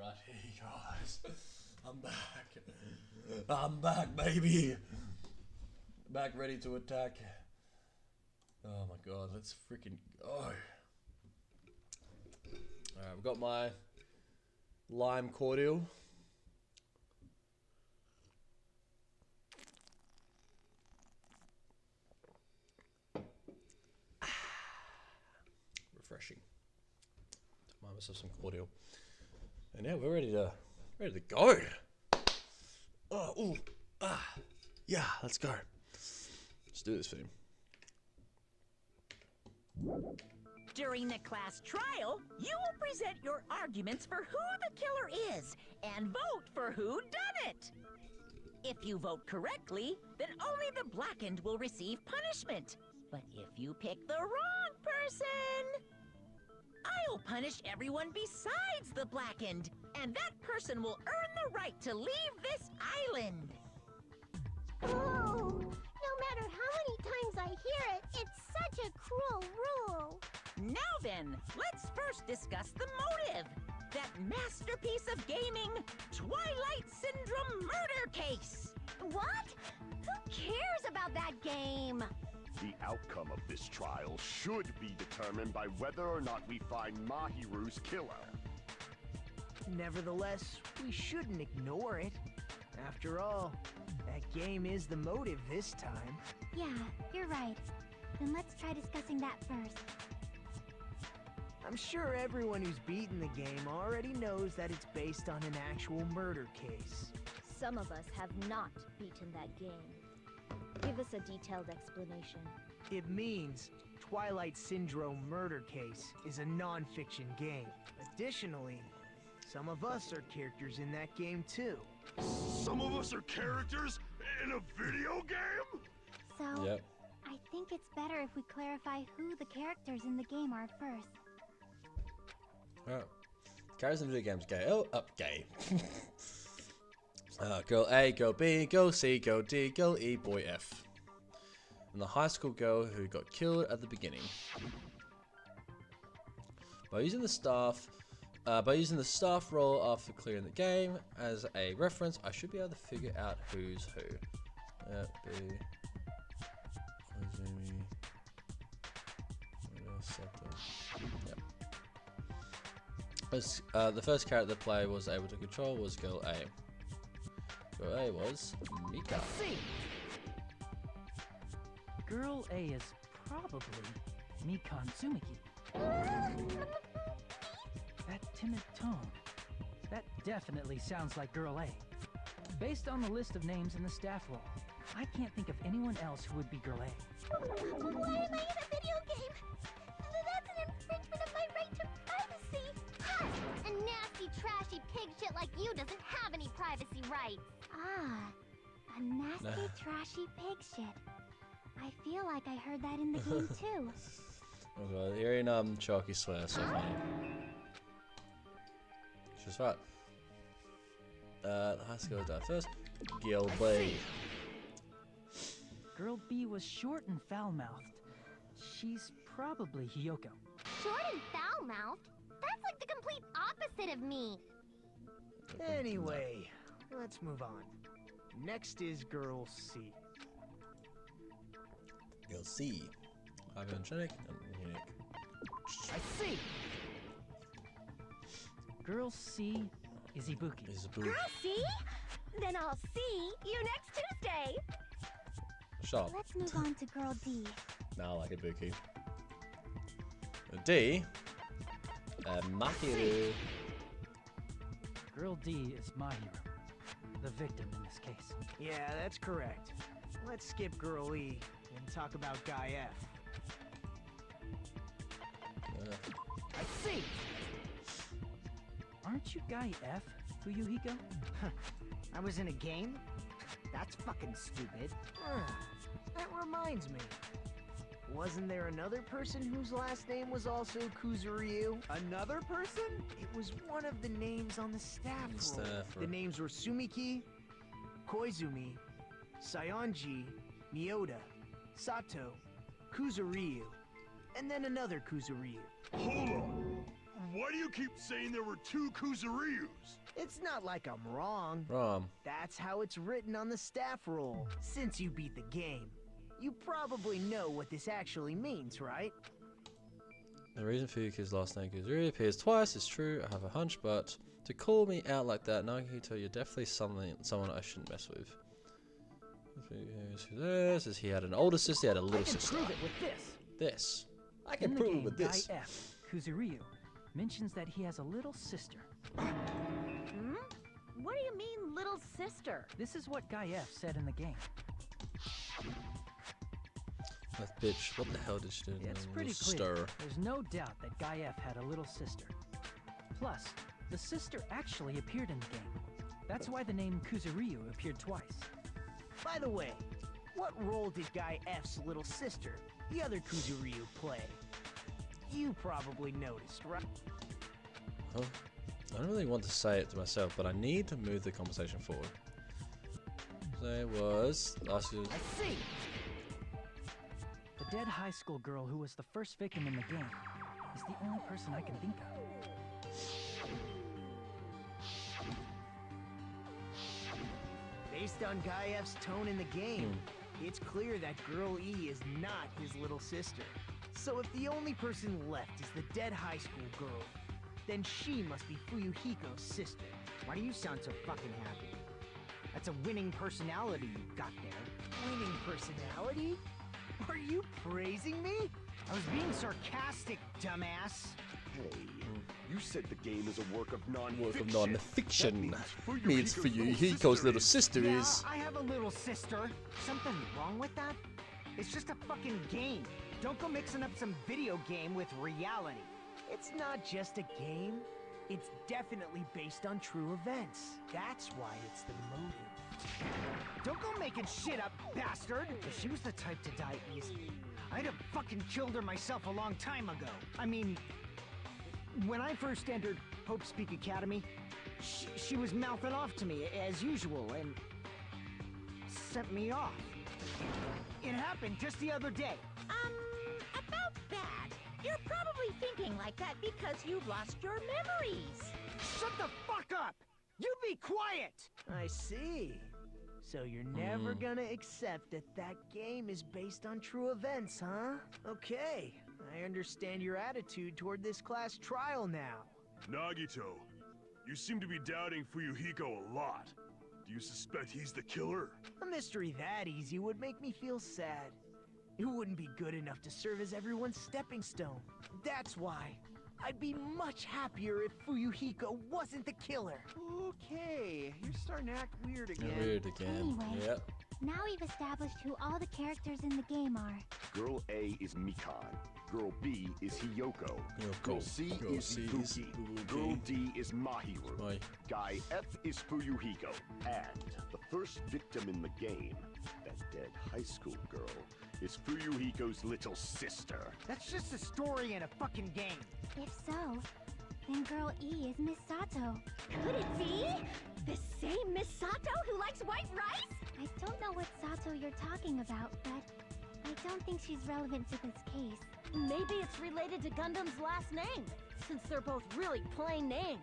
Alright, hey guys. I'm back. I'm back, baby. Back ready to attack. Oh my god, let's freaking go. Alright, I've got my lime cordial. Refreshing. Took myself some cordial. And yeah, we're ready to go. Oh, ooh, yeah, let's go. Let's do this thing. During the class trial, you will present your arguments for who the killer is and vote for who done it. If you vote correctly, then only the blackened will receive punishment. But if you pick the wrong person, I'll punish everyone besides the blackened, and that person will earn the right to leave this island. Oh, no matter how many times I hear it, it's such a cruel rule. Now then, let's first discuss the motive. That masterpiece of gaming, Twilight Syndrome murder case. What? Who cares about that game? The outcome of this trial should be determined by whether or not we find Mahiru's killer. Nevertheless, we shouldn't ignore it. After all, that game is the motive this time. Yeah, you're right. Then let's try discussing that first. I'm sure everyone who's beaten the game already knows that it's based on an actual murder case. Some of us have not beaten that game. Give us a detailed explanation. It means Twilight Syndrome Murder Case is a non-fiction game. Additionally, some of us are characters in that game too. Some of us are characters in a video game? So, Yep. I think it's better if we clarify who the characters in the game are first. Alright. Characters in video games gay. Oh, up gay. Girl A, girl B, girl C, girl D, girl E, boy F. And the high school girl who got killed at the beginning. By using the staff roll after clearing the game as a reference, I should be able to figure out who's who. B. Yep. The first character the player was able to control was Girl A. Girl A was Mika. See, Girl A is probably Mikan Tsumiki. That timid tone. That definitely sounds like Girl A. Based on the list of names in the staff roll, I can't think of anyone else who would be Girl A. Why am I in a video game? That's an infringement of my right to privacy. Huh. A nasty, trashy pig shit like you doesn't have any privacy rights. Ah, a nasty, trashy pig shit. I feel like I heard that in the game too. Oh god, hearing Chalky swear so funny. She's right. The high school died first. Girl B. Girl B was short and foul-mouthed. She's probably Hiyoko. Short and foul-mouthed? That's like the complete opposite of me. Anyway, let's move on. Next is Girl C. Girl C. Hypergenic and unique. I see. Girl C is Ibuki. Izubu. Girl, see? Then I'll see you next Tuesday. Shut up. Let's move on to Girl D. Now I like Ibuki. D. Mahiru. Girl D is my hero. The victim in this case. Yeah, that's correct. Let's skip Girl E and talk about Guy F. I see! Aren't you Guy F, Fuyuhiko? I was in a game? That's fucking stupid. That reminds me. Wasn't there another person whose last name was also Kuzuryu? Another person? It was one of the names on the staff roll. The names were Sumiki, Koizumi, Sayonji, Mioda, Sato, Kuzuryu, and then another Kuzuryu. Hold on. why do you keep saying there were 2 Kuzuryus? It's not like I'm wrong. Wrong. That's how it's written on the staff roll. Since you beat the game, you probably know what this actually means, right? The reason Fuyuki's last name Kuzuri appears twice is true. I have a hunch, but to call me out like that, Nagito, you're definitely someone I shouldn't mess with. Says he had an older sister, he had a little sister. I can prove it with this. This. I In can the prove it game, with this. Guy F, Kuzuryu, mentions that he has a little sister. Hmm? What do you mean, little sister? This is what Guy F said in the game. That bitch, what the hell did she do? It's pretty clear. There's no doubt that Guy F had a little sister. Plus, the sister actually appeared in the game. That's why the name Kuzuryu appeared twice. By the way, what role did Guy F's little sister, the other Kuzuryu, play? You probably noticed, right? Oh, I don't really want to say it to myself, but I need to move the conversation forward. So it was last year's. I see! The dead high school girl who was the first victim in the game is the only person I can think of. Based on Guy F's tone in the game, it's clear that Girl E is not his little sister. So if the only person left is the dead high school girl, then she must be Fuyuhiko's sister. Why do you sound so fucking happy? That's a winning personality you've got there. Winning personality? Are you praising me? I was being sarcastic, dumbass. Hey, you said the game is a work of non-fiction. Work of non-fiction. That Means Fuyuhiko's little sister Yeah, is. I have a little sister. Something wrong with that? It's just a fucking game. Don't go mixing up some video game with reality. It's not just a game. It's definitely based on true events. That's why it's the motive. Don't go making shit up, bastard! If she was the type to die easily, I'd have fucking killed her myself a long time ago. I mean, when I first entered Hope Speak Academy, she was mouthing off to me as usual and sent me off. It happened just the other day. About that. You're probably thinking like that because you've lost your memories. Shut the fuck up! You be quiet! I see. So you're never gonna accept that that game is based on true events, huh? Okay, I understand your attitude toward this class trial now. Nagito, you seem to be doubting Fuyuhiko a lot. Do you suspect he's the killer? A mystery that easy would make me feel sad. It wouldn't be good enough to serve as everyone's stepping stone. That's why I'd be much happier if Fuyuhiko wasn't the killer. Okay, you're starting to act weird again. Weird again. Anyway. Yep. Now we've established who all the characters in the game are. Girl A is Mikan. Girl B is Hiyoko. Girl C Girl is C is Ibuki. Ibuki. Girl D is Mahiru. Oi. Guy F is Fuyuhiko. And the first victim in the game, that dead high school girl, is Fuyuhiko's little sister. That's just a story in a fucking game. If so, then Girl E is Miss Sato. Could it be? The same Miss Sato who likes white rice? I don't know what Sato you're talking about, but I don't think she's relevant to this case. Maybe it's related to Gundam's last name, since they're both really plain names.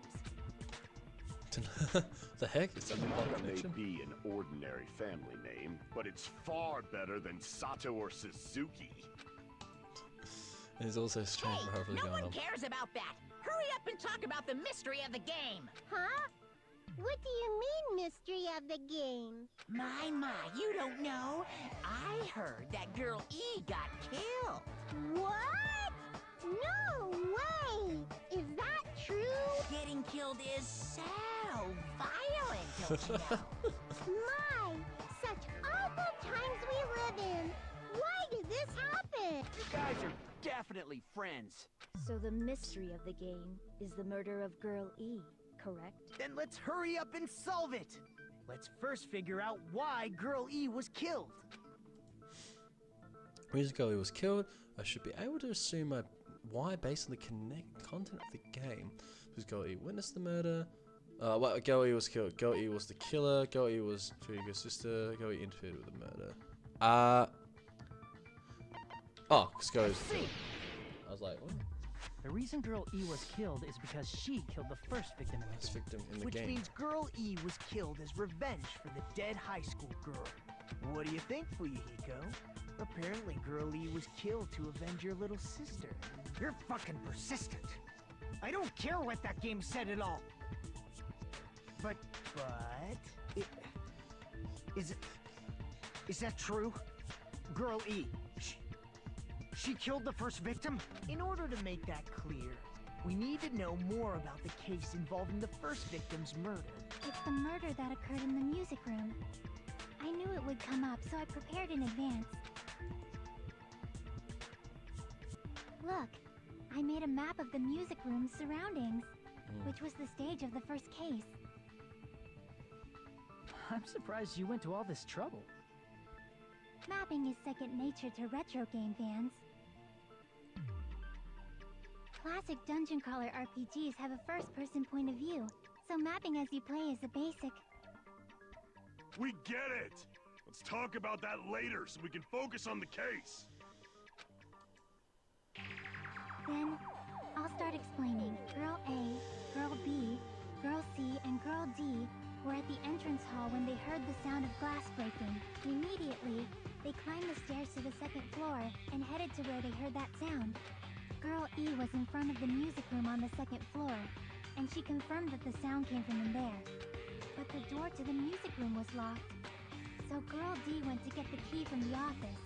The heck is that? That may be an ordinary family name, but it's far better than Sato or Suzuki. And he's also strange Hey, rivalry no going one on. cares about that. Hurry up and talk about the mystery of the game. Huh? What do you mean, mystery of the game? My, you don't know. I heard that Girl E got killed. What? No way! Is that true? Getting killed is so violent, don't you know? My, such awful times we live in. Why did this happen? You guys are definitely friends. So the mystery of the game is the murder of Girl E, correct? Then let's hurry up and solve it. Let's first figure out why Girl E was killed. Reason Girl E was killed, I should be able to assume why based on the content of the game. Because Girl E witnessed the murder. Well, Girl E was killed. Girl E was the killer. Girl E was Fuyuhiko's sister. Girl E interfered with the murder. Oh, because Girl E was killed. I was like, what? The reason Girl E was killed is because she killed the first victim in the This game. victim in the Which game. means Girl E was killed as revenge for the dead high school girl. What do you think, Fuyuhiko? Apparently, Girl E was killed to avenge your little sister. You're fucking persistent. I don't care what that game said at all. But, is that true? Girl E, she killed the first victim? In order to make that clear, we need to know more about the case involving the first victim's murder. It's the murder that occurred in the music room. I knew it would come up, so I prepared in advance. Look, I made a map of the music room's surroundings, which was the stage of the first case. I'm surprised you went to all this trouble. Mapping is second nature to retro game fans. Classic dungeon crawler RPGs have a first-person point of view, so mapping as you play is a basic. We get it! Let's talk about that later so we can focus on the case. Then, I'll start explaining. Girl A, Girl B, Girl C, and Girl D were at the entrance hall when they heard the sound of glass breaking. Immediately, they climbed the stairs to the second floor and headed to where they heard that sound. Girl E was in front of the music room on the second floor, and she confirmed that the sound came from in there. But the door to the music room was locked. So Girl D went to get the key from the office,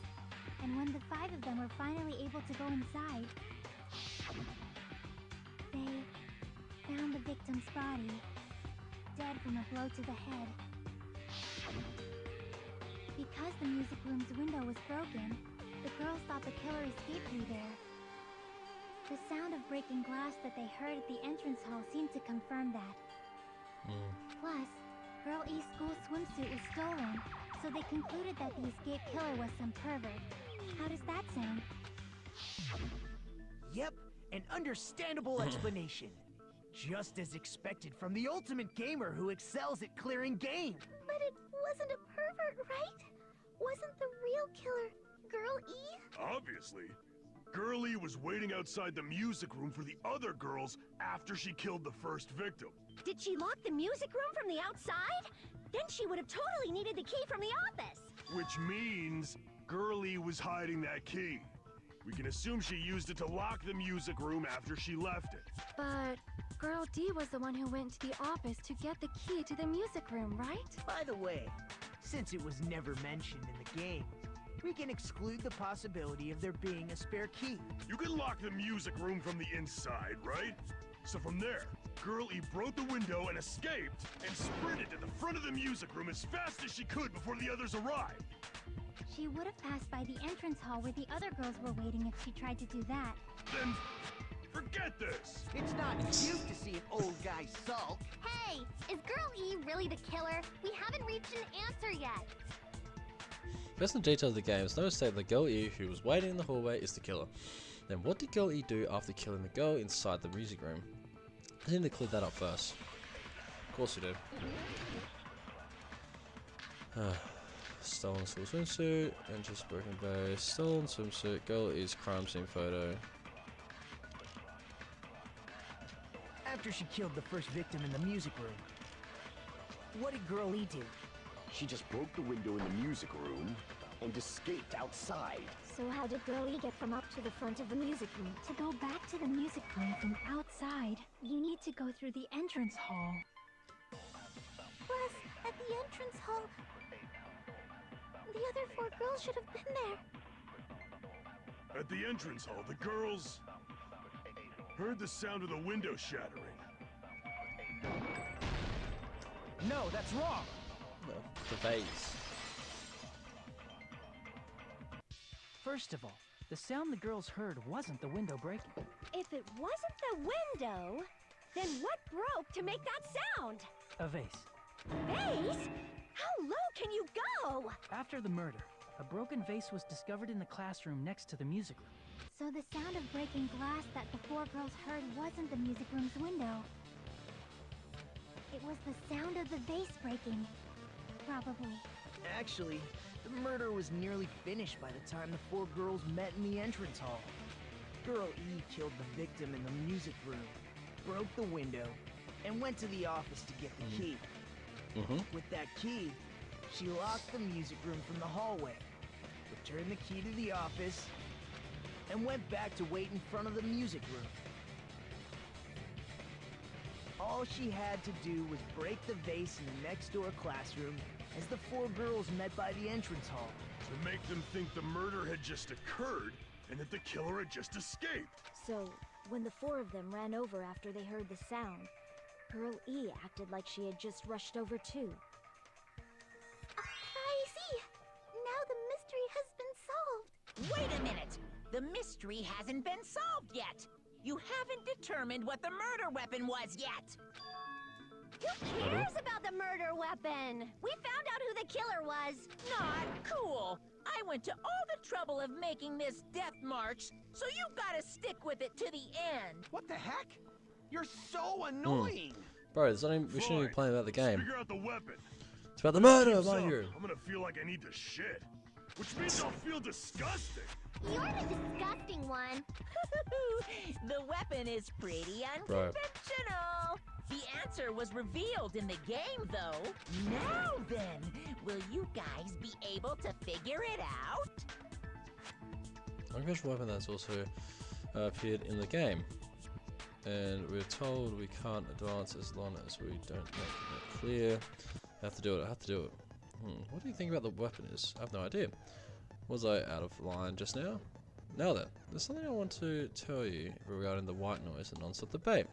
and when the 5 of them were finally able to go inside, they found the victim's body, dead from a blow to the head. Because the music room's window was broken, the girls thought the killer escaped through there. The sound of breaking glass that they heard at the entrance hall seemed to confirm that. Plus, Girl E's school swimsuit was stolen, so they concluded that the escaped killer was some pervert. How does that sound? Yep, an understandable explanation. Just as expected from the ultimate gamer who excels at clearing game. But it wasn't a pervert, right? Wasn't the real killer Girl E? Obviously. Girl E was waiting outside the music room for the other girls after she killed the first victim. Did she lock the music room from the outside? Then she would have totally needed the key from the office. Which means Girl E was hiding that key. We can assume she used it to lock the music room after she left it. But Girl D was the one who went to the office to get the key to the music room, right? By the way, since it was never mentioned in the game, we can exclude the possibility of there being a spare key. You can lock the music room from the inside, right? So from there, Girl E broke the window and escaped, and sprinted to the front of the music room as fast as she could before the others arrived. She would have passed by the entrance hall where the other girls were waiting if she tried to do that. Then, forget this! It's not cute to see an old guy sulk. Hey, is Girl E really the killer? We haven't reached an answer yet. Based on the details of the game, it's no mistake that Girl E, who was waiting in the hallway, is the killer. Then what did Girl E do after killing the girl inside the music room? I need to clear that up first. Of course you do. Stolen school swimsuit, entrance broken base, stolen swimsuit, Girl E's crime scene photo. After she killed the first victim in the music room, what did Girl E do? She just broke the window in the music room and escaped outside. So how did Girl E get from up to the front of the music room? To go back to the music room from outside, you need to go through the entrance hall. Plus, at the entrance hall, the other 4 girls should have been there. At the entrance hall, the girls heard the sound of the window shattering. No, that's wrong. No, the vase. First of all, the sound the girls heard wasn't the window breaking. If it wasn't the window, then what broke to make that sound? A vase. Vase? How low can you go? After the murder, a broken vase was discovered in the classroom next to the music room. So the sound of breaking glass that the 4 girls heard wasn't the music room's window. It was the sound of the vase breaking. Probably. Actually, the murder was nearly finished by the time the 4 girls met in the entrance hall. Girl E killed the victim in the music room, broke the window, and went to the office to get the key. With that key, she locked the music room from the hallway, returned the key to the office, and went back to wait in front of the music room. All she had to do was break the vase in the next door classroom as the four girls met by the entrance hall. To make them think the murder had just occurred and that the killer had just escaped. So, when the four of them ran over after they heard the sound, Girl E acted like she had just rushed over too. I see. Now the mystery has been solved. Wait a minute! The mystery hasn't been solved yet! You haven't determined what the murder weapon was yet! Who cares about the murder weapon? We found out who the killer was. Not cool! I went to all the trouble of making this death march, so you gotta stick with it to the end! What the heck? You're so annoying! Bro, there's not even, we shouldn't be playing about the game. Figure out the weapon. It's about the murder, Keeps up, mind you. I'm gonna feel like I need to shit. Which means I'll feel disgusting. You're the disgusting one. The weapon is pretty unconventional. The answer was revealed in the game, though. Now then, will you guys be able to figure it out? Unusual weapon that's also appeared in the game. And we're told we can't advance as long as we don't make it clear. I have to do it, I have to do it. What do you think about the weapon is? I have no idea. Was I out of line just now? Now then, there's something I want to tell you regarding the white noise and non-stop debate.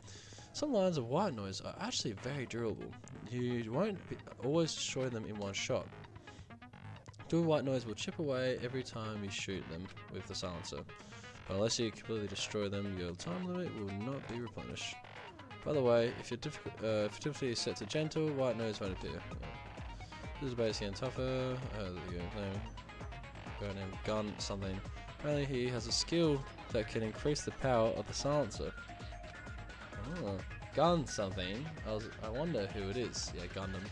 Some lines of white noise are actually very durable. You won't always destroy them in one shot. Dual white noise will chip away every time you shoot them with the silencer. But unless you completely destroy them, your time limit will not be replenished. By the way, if your difficulty is set to gentle, white noise won't appear. This is basically and tougher. Name gun something. Apparently he has a skill that can increase the power of the silencer. Oh, gun something. I wonder who it is. Yeah, Gundam.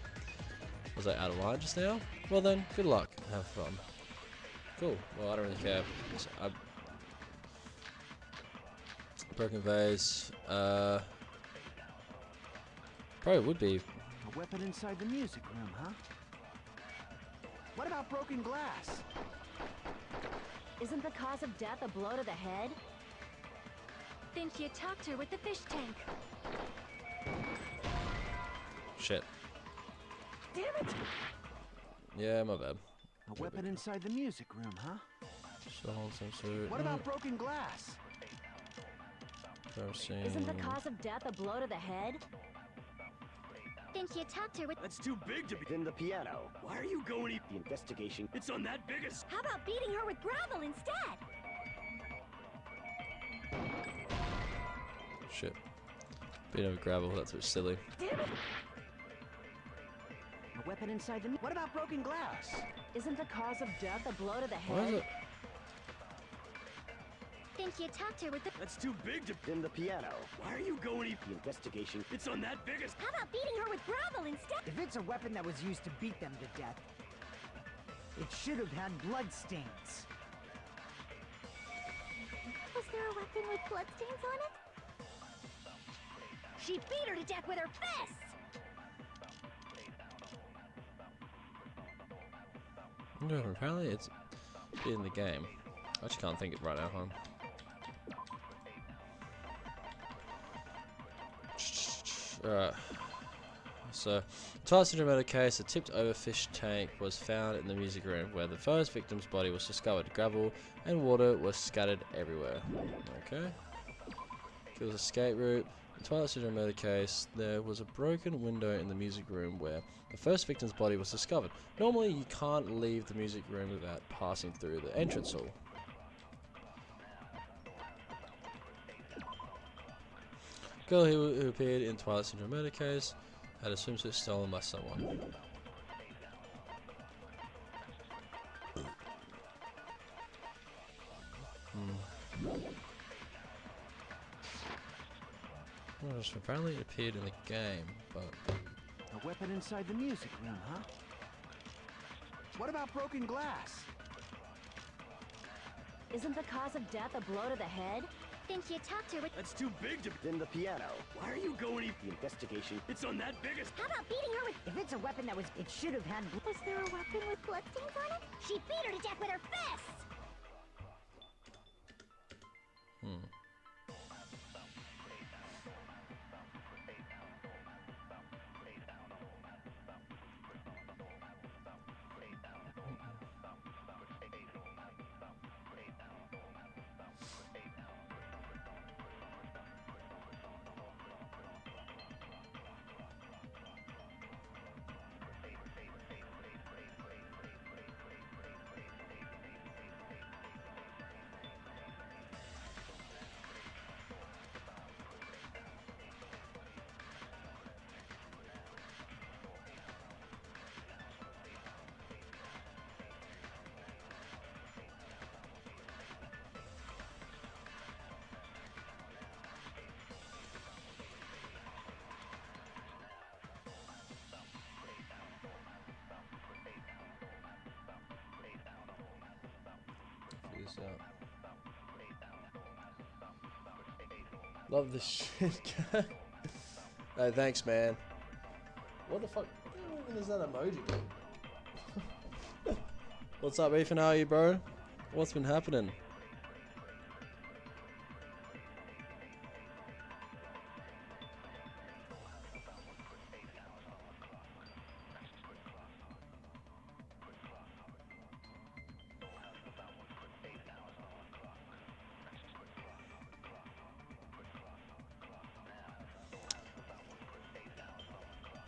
Was I out of line just now? Well then, good luck. Have fun. Cool. Well, I don't really care. Broken vase. Probably would be. A weapon inside the music room, huh? What about broken glass? Isn't the cause of death a blow to the head? Then she attacked her with the fish tank. Shit. Damn it! Yeah, my bad. A weapon inside the music room, huh? What about broken glass? Isn't the cause of death a blow to the head? Then she attacked her with... That's too big to be In the piano. Why are you going The investigation. It's on that biggest... How about beating her with gravel instead? Shit. Being over gravel, that's a bit silly. Damn it! A weapon inside the... What about broken glass? Isn't the cause of death a blow to the Why is head? it? Then she attacked her with the... That's too big to... In the piano. Why are you going The investigation. It's on that biggest... How about beating her with gravel instead? If it's a weapon that was used to beat them to death, it should have had blood stains. Was there a weapon with bloodstains on it? She beat her to death with her fists! No, apparently it's in the game. I just can't think of it right now, huh? Alright. So, Twilight Syndrome murder case, a tipped over fish tank was found in the music room where the first victim's body was discovered. Gravel and water was scattered everywhere. Okay. Kills escape route. In Twilight Syndrome murder case, there was a broken window in the music room where the first victim's body was discovered. Normally, you can't leave the music room without passing through the entrance hall. Girl who appeared in Twilight Syndrome murder case had a swimsuit stolen by someone. Well, apparently it appeared in the game, but... A weapon inside the music room, huh? What about broken glass? Isn't the cause of death a blow to the head? Finch, you talked to her with... That's too big to... Then the piano. Why are you going... The investigation. It's on that biggest... How about beating her with... If it's a weapon that was, it should have had. Was there a weapon with bloodstains on it? She beat her to death with her fists! Love this shit. Hey, thanks, man. What the fuck? What even is that emoji? What's up, Ethan? How are you, bro? What's been happening?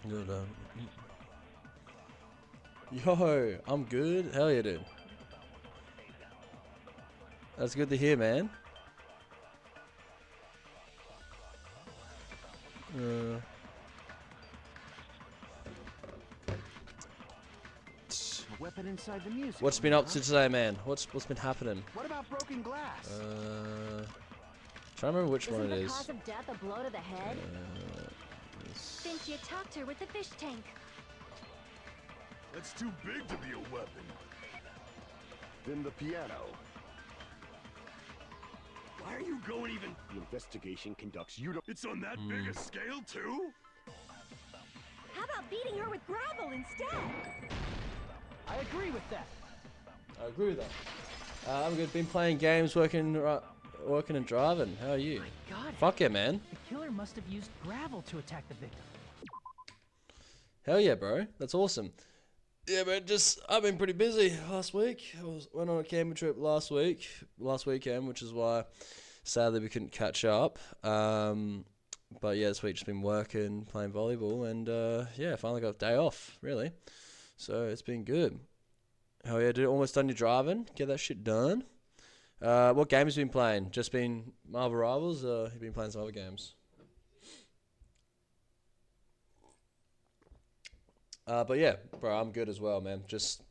Good, Yo, I'm good. Hell yeah, dude. That's good to hear, man. A weapon inside the music. What's been up to today, man? What's been happening? What about broken glass? Trying to remember which one it Isn't the is. cause of death a blow to the head? Finch, you talked to her with the fish tank. That's too big to be a weapon. Then the piano. Why are you going even... The investigation conducts you to... It's on that big a scale, too? How about beating her with gravel instead? I agree with that. I agree with that. I'm good. Been playing games, working and driving. How are you? God, Fuck yeah, man. the killer must have used gravel to attack the victim. Hell yeah, bro. That's awesome. Yeah, but I've been pretty busy last week. Went on a camping trip last weekend, which is why sadly we couldn't catch up. But yeah, this week just been working, playing volleyball, and yeah, finally got a day off, really. So it's been good. Hell yeah, dude. Almost done your driving. Get that shit done. What games have you been playing? Just been Marvel Rivals, or have you been playing some other games? But yeah, bro, I'm good as well, man. Just,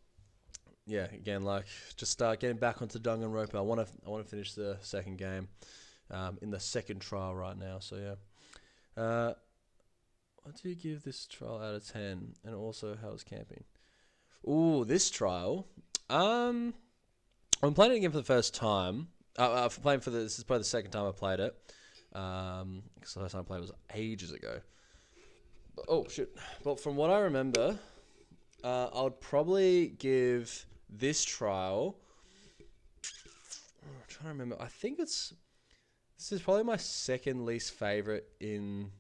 yeah, again, like, just getting back onto Danganronpa. I want to finish the second game, in the second trial right now. So yeah, what do you give this trial out of 10? And also, how's camping? Ooh, this trial. I'm playing it again for the first time. This is probably the second time I played it. Because the first time I played it was ages ago. Oh shit! But from what I remember, I would probably give this trial. I'm trying to remember. I think this is probably my second least favorite in.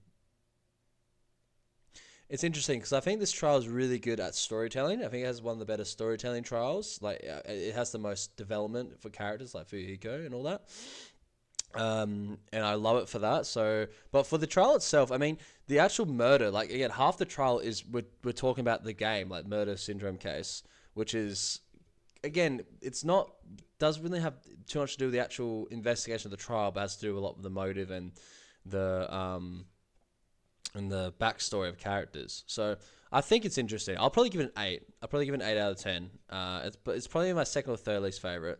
It's interesting because I think this trial is really good at storytelling. I think it has one of the better storytelling trials. Like it has the most development for characters like Fuyuhiko and all that. And I love it for that. So, but for the trial itself, I mean, the actual murder, like again, half the trial is we're talking about the game, like murder syndrome case, which is, again, doesn't really have too much to do with the actual investigation of the trial, but has to do a lot with the motive and the backstory of characters. So I think it's interesting. I'll probably give it an 8. I'll probably give it an 8 out of 10. It's probably my second or third least favorite.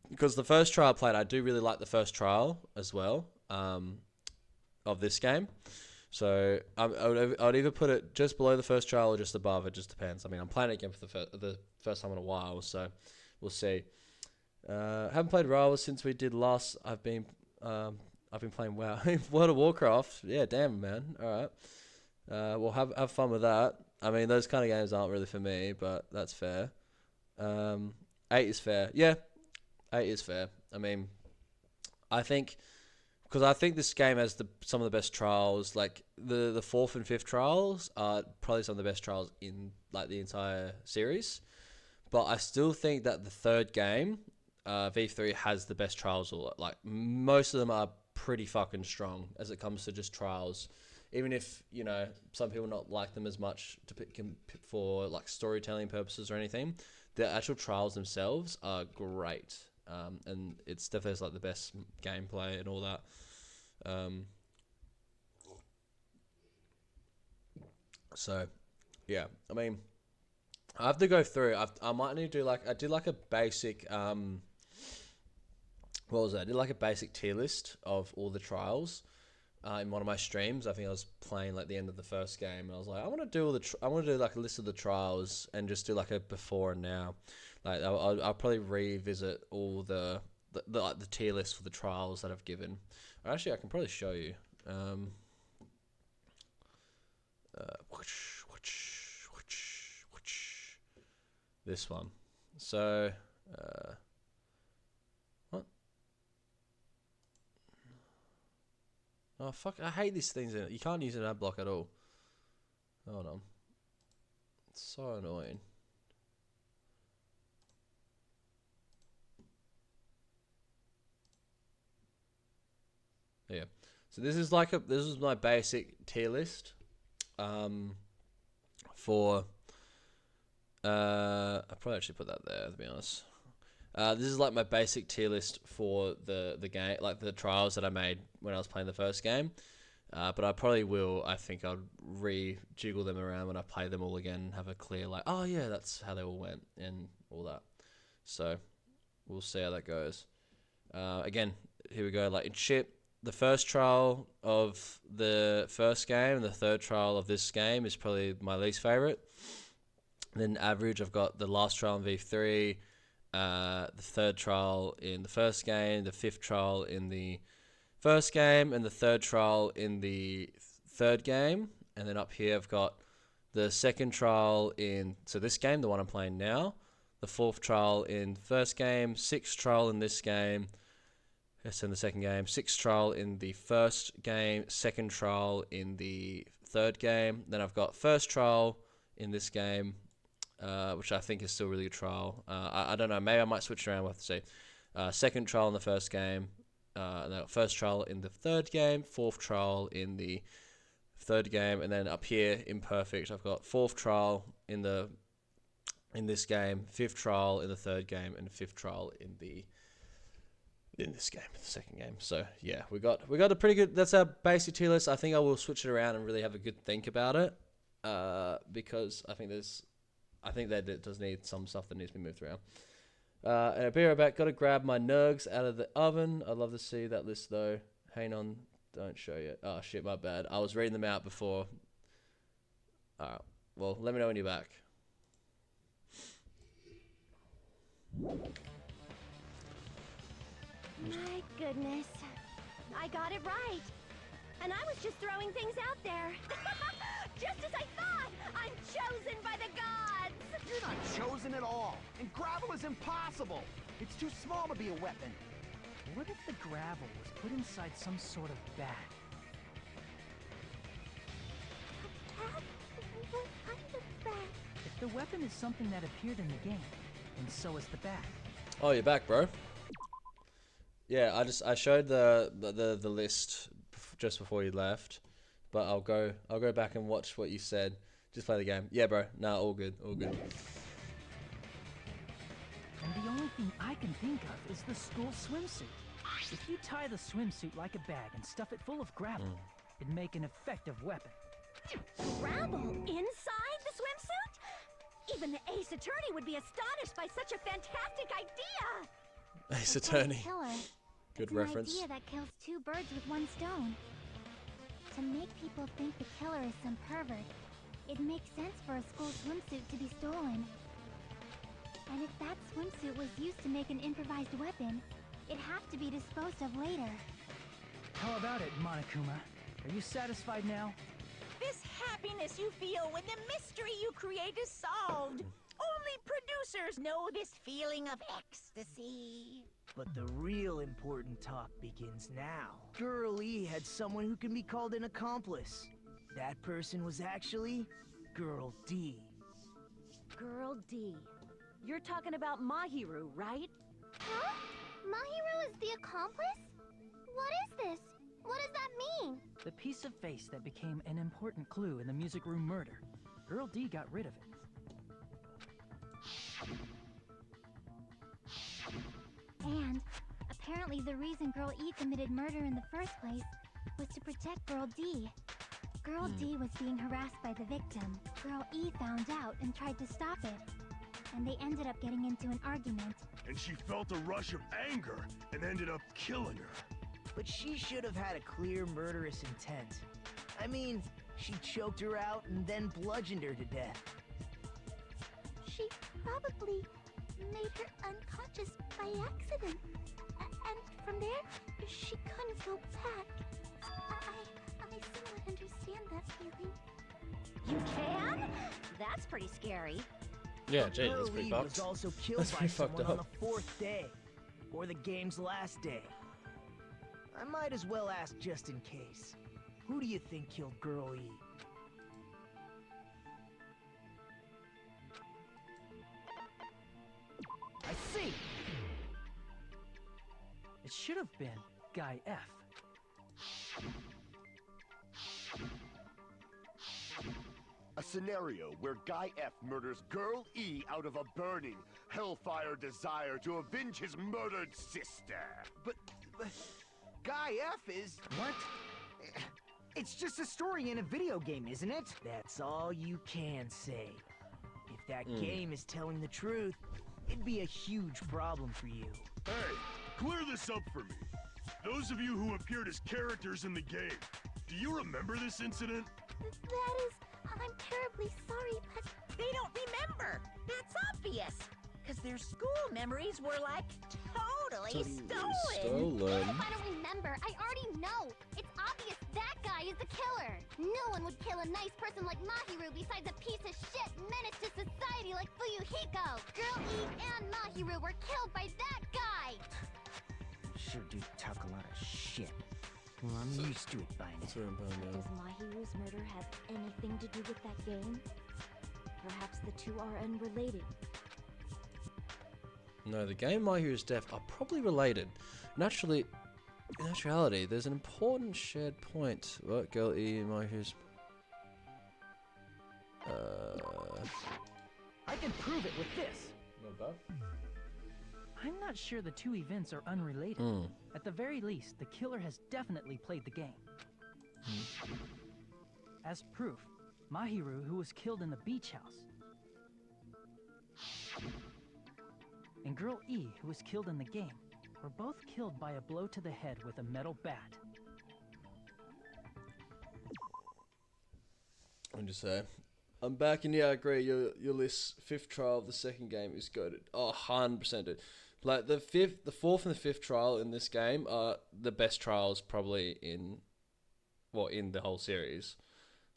Because the first trial I played, I do really like the first trial as well, of this game. So I would either put it just below the first trial or just above. It just depends. I mean, I'm playing it again for the first time in a while, so we'll see. Haven't played Rivals since we did last. I've been I've been playing WoW, World of Warcraft. Yeah, damn man. All right. Well, have fun with that. I mean, those kind of games aren't really for me, but that's fair. 8 is fair. Yeah, 8 is fair. I mean, I think because I think this game has some of the best trials. Like the 4th and 5th trials are probably some of the best trials in like the entire series. But I still think that the 3rd game, V3, has the best trials. Like most of them are pretty fucking strong as it comes to just trials. Even if, you know, some people not like them as much for like storytelling purposes or anything, the actual trials themselves are great. And it's definitely like the best gameplay and all that. So, yeah, I mean, I have to go through. I might need to do like, I did like a basic, what was that? I did like a basic tier list of all the trials. In one of my streams, I think I was playing like the end of the first game, and I was like, I want to do I want to do like a list of the trials and just do like a before and now. Like I'll probably revisit all the tier list for the trials that I've given. Actually, I can probably show you. This one. So, what? Oh fuck! I hate these things in it. You can't use an ad block at all. Hold on. It's so annoying. Yeah. So this is like this is my basic tier list. For I probably actually put that there to be honest. This is like my basic tier list for the game, like the trials that I made when I was playing the first game. But I probably will. I think I'll re-jiggle them around when I play them all again and have a clear like, oh yeah, that's how they all went and all that. So we'll see how that goes. Again, here we go. Like in ship, the first trial of the first game and the 3rd trial of this game is probably my least favorite. Then average, I've got the last trial in V3. The 3rd trial in the first game, the 5th trial in the first game, and the 3rd trial in the 3rd game. And then up here I've got the 2nd trial in this game, the one I'm playing now, the 4th trial in the first game, 6th trial in this game, that's in the 2nd game, 6th trial in the first game, 2nd trial in the 3rd game. Then I've got 1st trial in this game, which I think is still a really good trial. I don't know, maybe I might switch around, we'll have to see. 2nd trial in the first game, and then 1st trial in the 3rd game, 4th trial in the 3rd game, and then up here, imperfect, I've got 4th trial in this game, 5th trial in the 3rd game, and 5th trial in this game, the 2nd game. So yeah, we got a pretty good, that's our basic tier list. I think I will switch it around and really have a good think about it, because I think that it does need some stuff that needs to be moved around. And I'll be right back. Got to grab my nugs out of the oven. I'd love to see that list though. Hang on, don't show yet. Oh shit, my bad. I was reading them out before. Alright, well, let me know when you're back. My goodness. I got it right. And I was just throwing things out there. Just as I thought! I'm chosen by the gods! You're not chosen at all. And gravel is impossible. It's too small to be a weapon. What if the gravel was put inside some sort of bag? What kind of bag? If the weapon is something that appeared in the game, and so is the bag. Oh, you're back, bro. Yeah, I showed the list just before you left, but I'll go back and watch what you said. Just play the game. Yeah, bro. Nah, all good, all good. And the only thing I can think of is the school swimsuit. If you tie the swimsuit like a bag and stuff it full of gravel, it'd make an effective weapon. Gravel inside the swimsuit? Even the Ace Attorney would be astonished by such a fantastic idea! Ace Attorney. Killer. Good It's reference. an idea that kills 2 birds with 1 stone. To make people think the killer is some pervert, it makes sense for a school swimsuit to be stolen. And if that swimsuit was used to make an improvised weapon, It'd have to be disposed of later. How about it, Monokuma? Are you satisfied now? This happiness you feel when the mystery you create is solved. Only producers know this feeling of ecstasy. But the real important talk begins now. Girl E had someone who can be called an accomplice. That person was actually Girl D. Girl D. You're talking about Mahiru, right? Huh? Mahiru is the accomplice? What is this? What does that mean? The piece of face that became an important clue in the music room murder. Girl D got rid of it. And apparently the reason Girl E committed murder in the first place was to protect Girl D. Girl D was being harassed by the victim. Girl E found out and tried to stop it. And they ended up getting into an argument. And she felt a rush of anger and ended up killing her. But she should have had a clear murderous intent. I mean, she choked her out and then bludgeoned her to death. She probably made her unconscious by accident. And from there, she couldn't go back. I somewhat understand that feeling. You can? That's pretty scary. Yeah, Jay, that's Girl pretty E fucked. was also killed That's by pretty fucked someone on up. the fourth day, or the game's last day. I might as well ask just in case. Who do you think killed Girl E? I see! It should have been Guy F. A scenario where Guy F murders Girl E out of a burning, hellfire desire to avenge his murdered sister. But Guy F is... What? It's just a story in a video game, isn't it? That's all you can say. If that game is telling the truth, it'd be a huge problem for you. Hey, clear this up for me. Those of you who appeared as characters in the game, do you remember this incident? That is... I'm terribly sorry, but... They don't remember. That's obvious. Because their school memories were like totally stolen. What if I don't remember? I already know. It's obvious that guy is the killer. No one would kill a nice person like Mahiru besides a piece of shit menace to society like Fuyuhiko. Girl E and Mahiru were killed by that guy. Sure do talk a lot of shit. Well, I'm used to it by now. Does Mahiru's murder have anything to do with that game? Perhaps the two are unrelated. No, the game My Hero's Death are probably related. Naturally, in actuality, there's an important shared point. What? Girl E, My Hero's... I can prove it with this. I'm not sure the two events are unrelated. At the very least, the killer has definitely played the game. As proof, Mahiru, who was killed in the beach house, and Girl E, who was killed in the game, were both killed by a blow to the head with a metal bat. I'm just saying. I'm back, and yeah, I agree. Your list, fifth trial of the second game is goated. Oh, 100% dude. Like the fourth and the fifth trial in this game are the best trials probably in the whole series.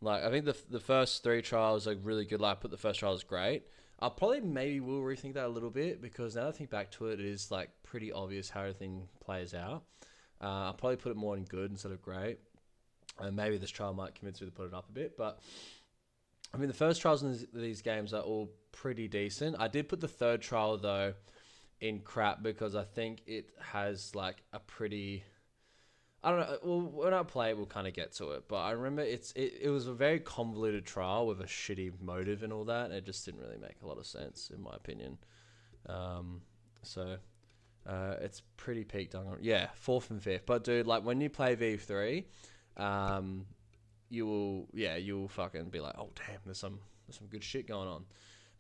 Like I think the first three trials are really good. Like I put the first trial is great. I probably maybe will rethink that a little bit because now that I think back to it, it is like pretty obvious how everything plays out. I'll probably put it more in good instead of great. And maybe this trial might convince me to put it up a bit, but I mean the first trials in these games are all pretty decent. I did put the third trial though in crap because I think it has like a pretty, I don't know, well, when I play it we'll kind of get to it, but I remember it was a very convoluted trial with a shitty motive and all that, and it just didn't really make a lot of sense in my opinion. It's pretty peak Danganronpa. Yeah, fourth and fifth, but dude, like when you play V3, you will fucking be like, oh damn, there's some good shit going on.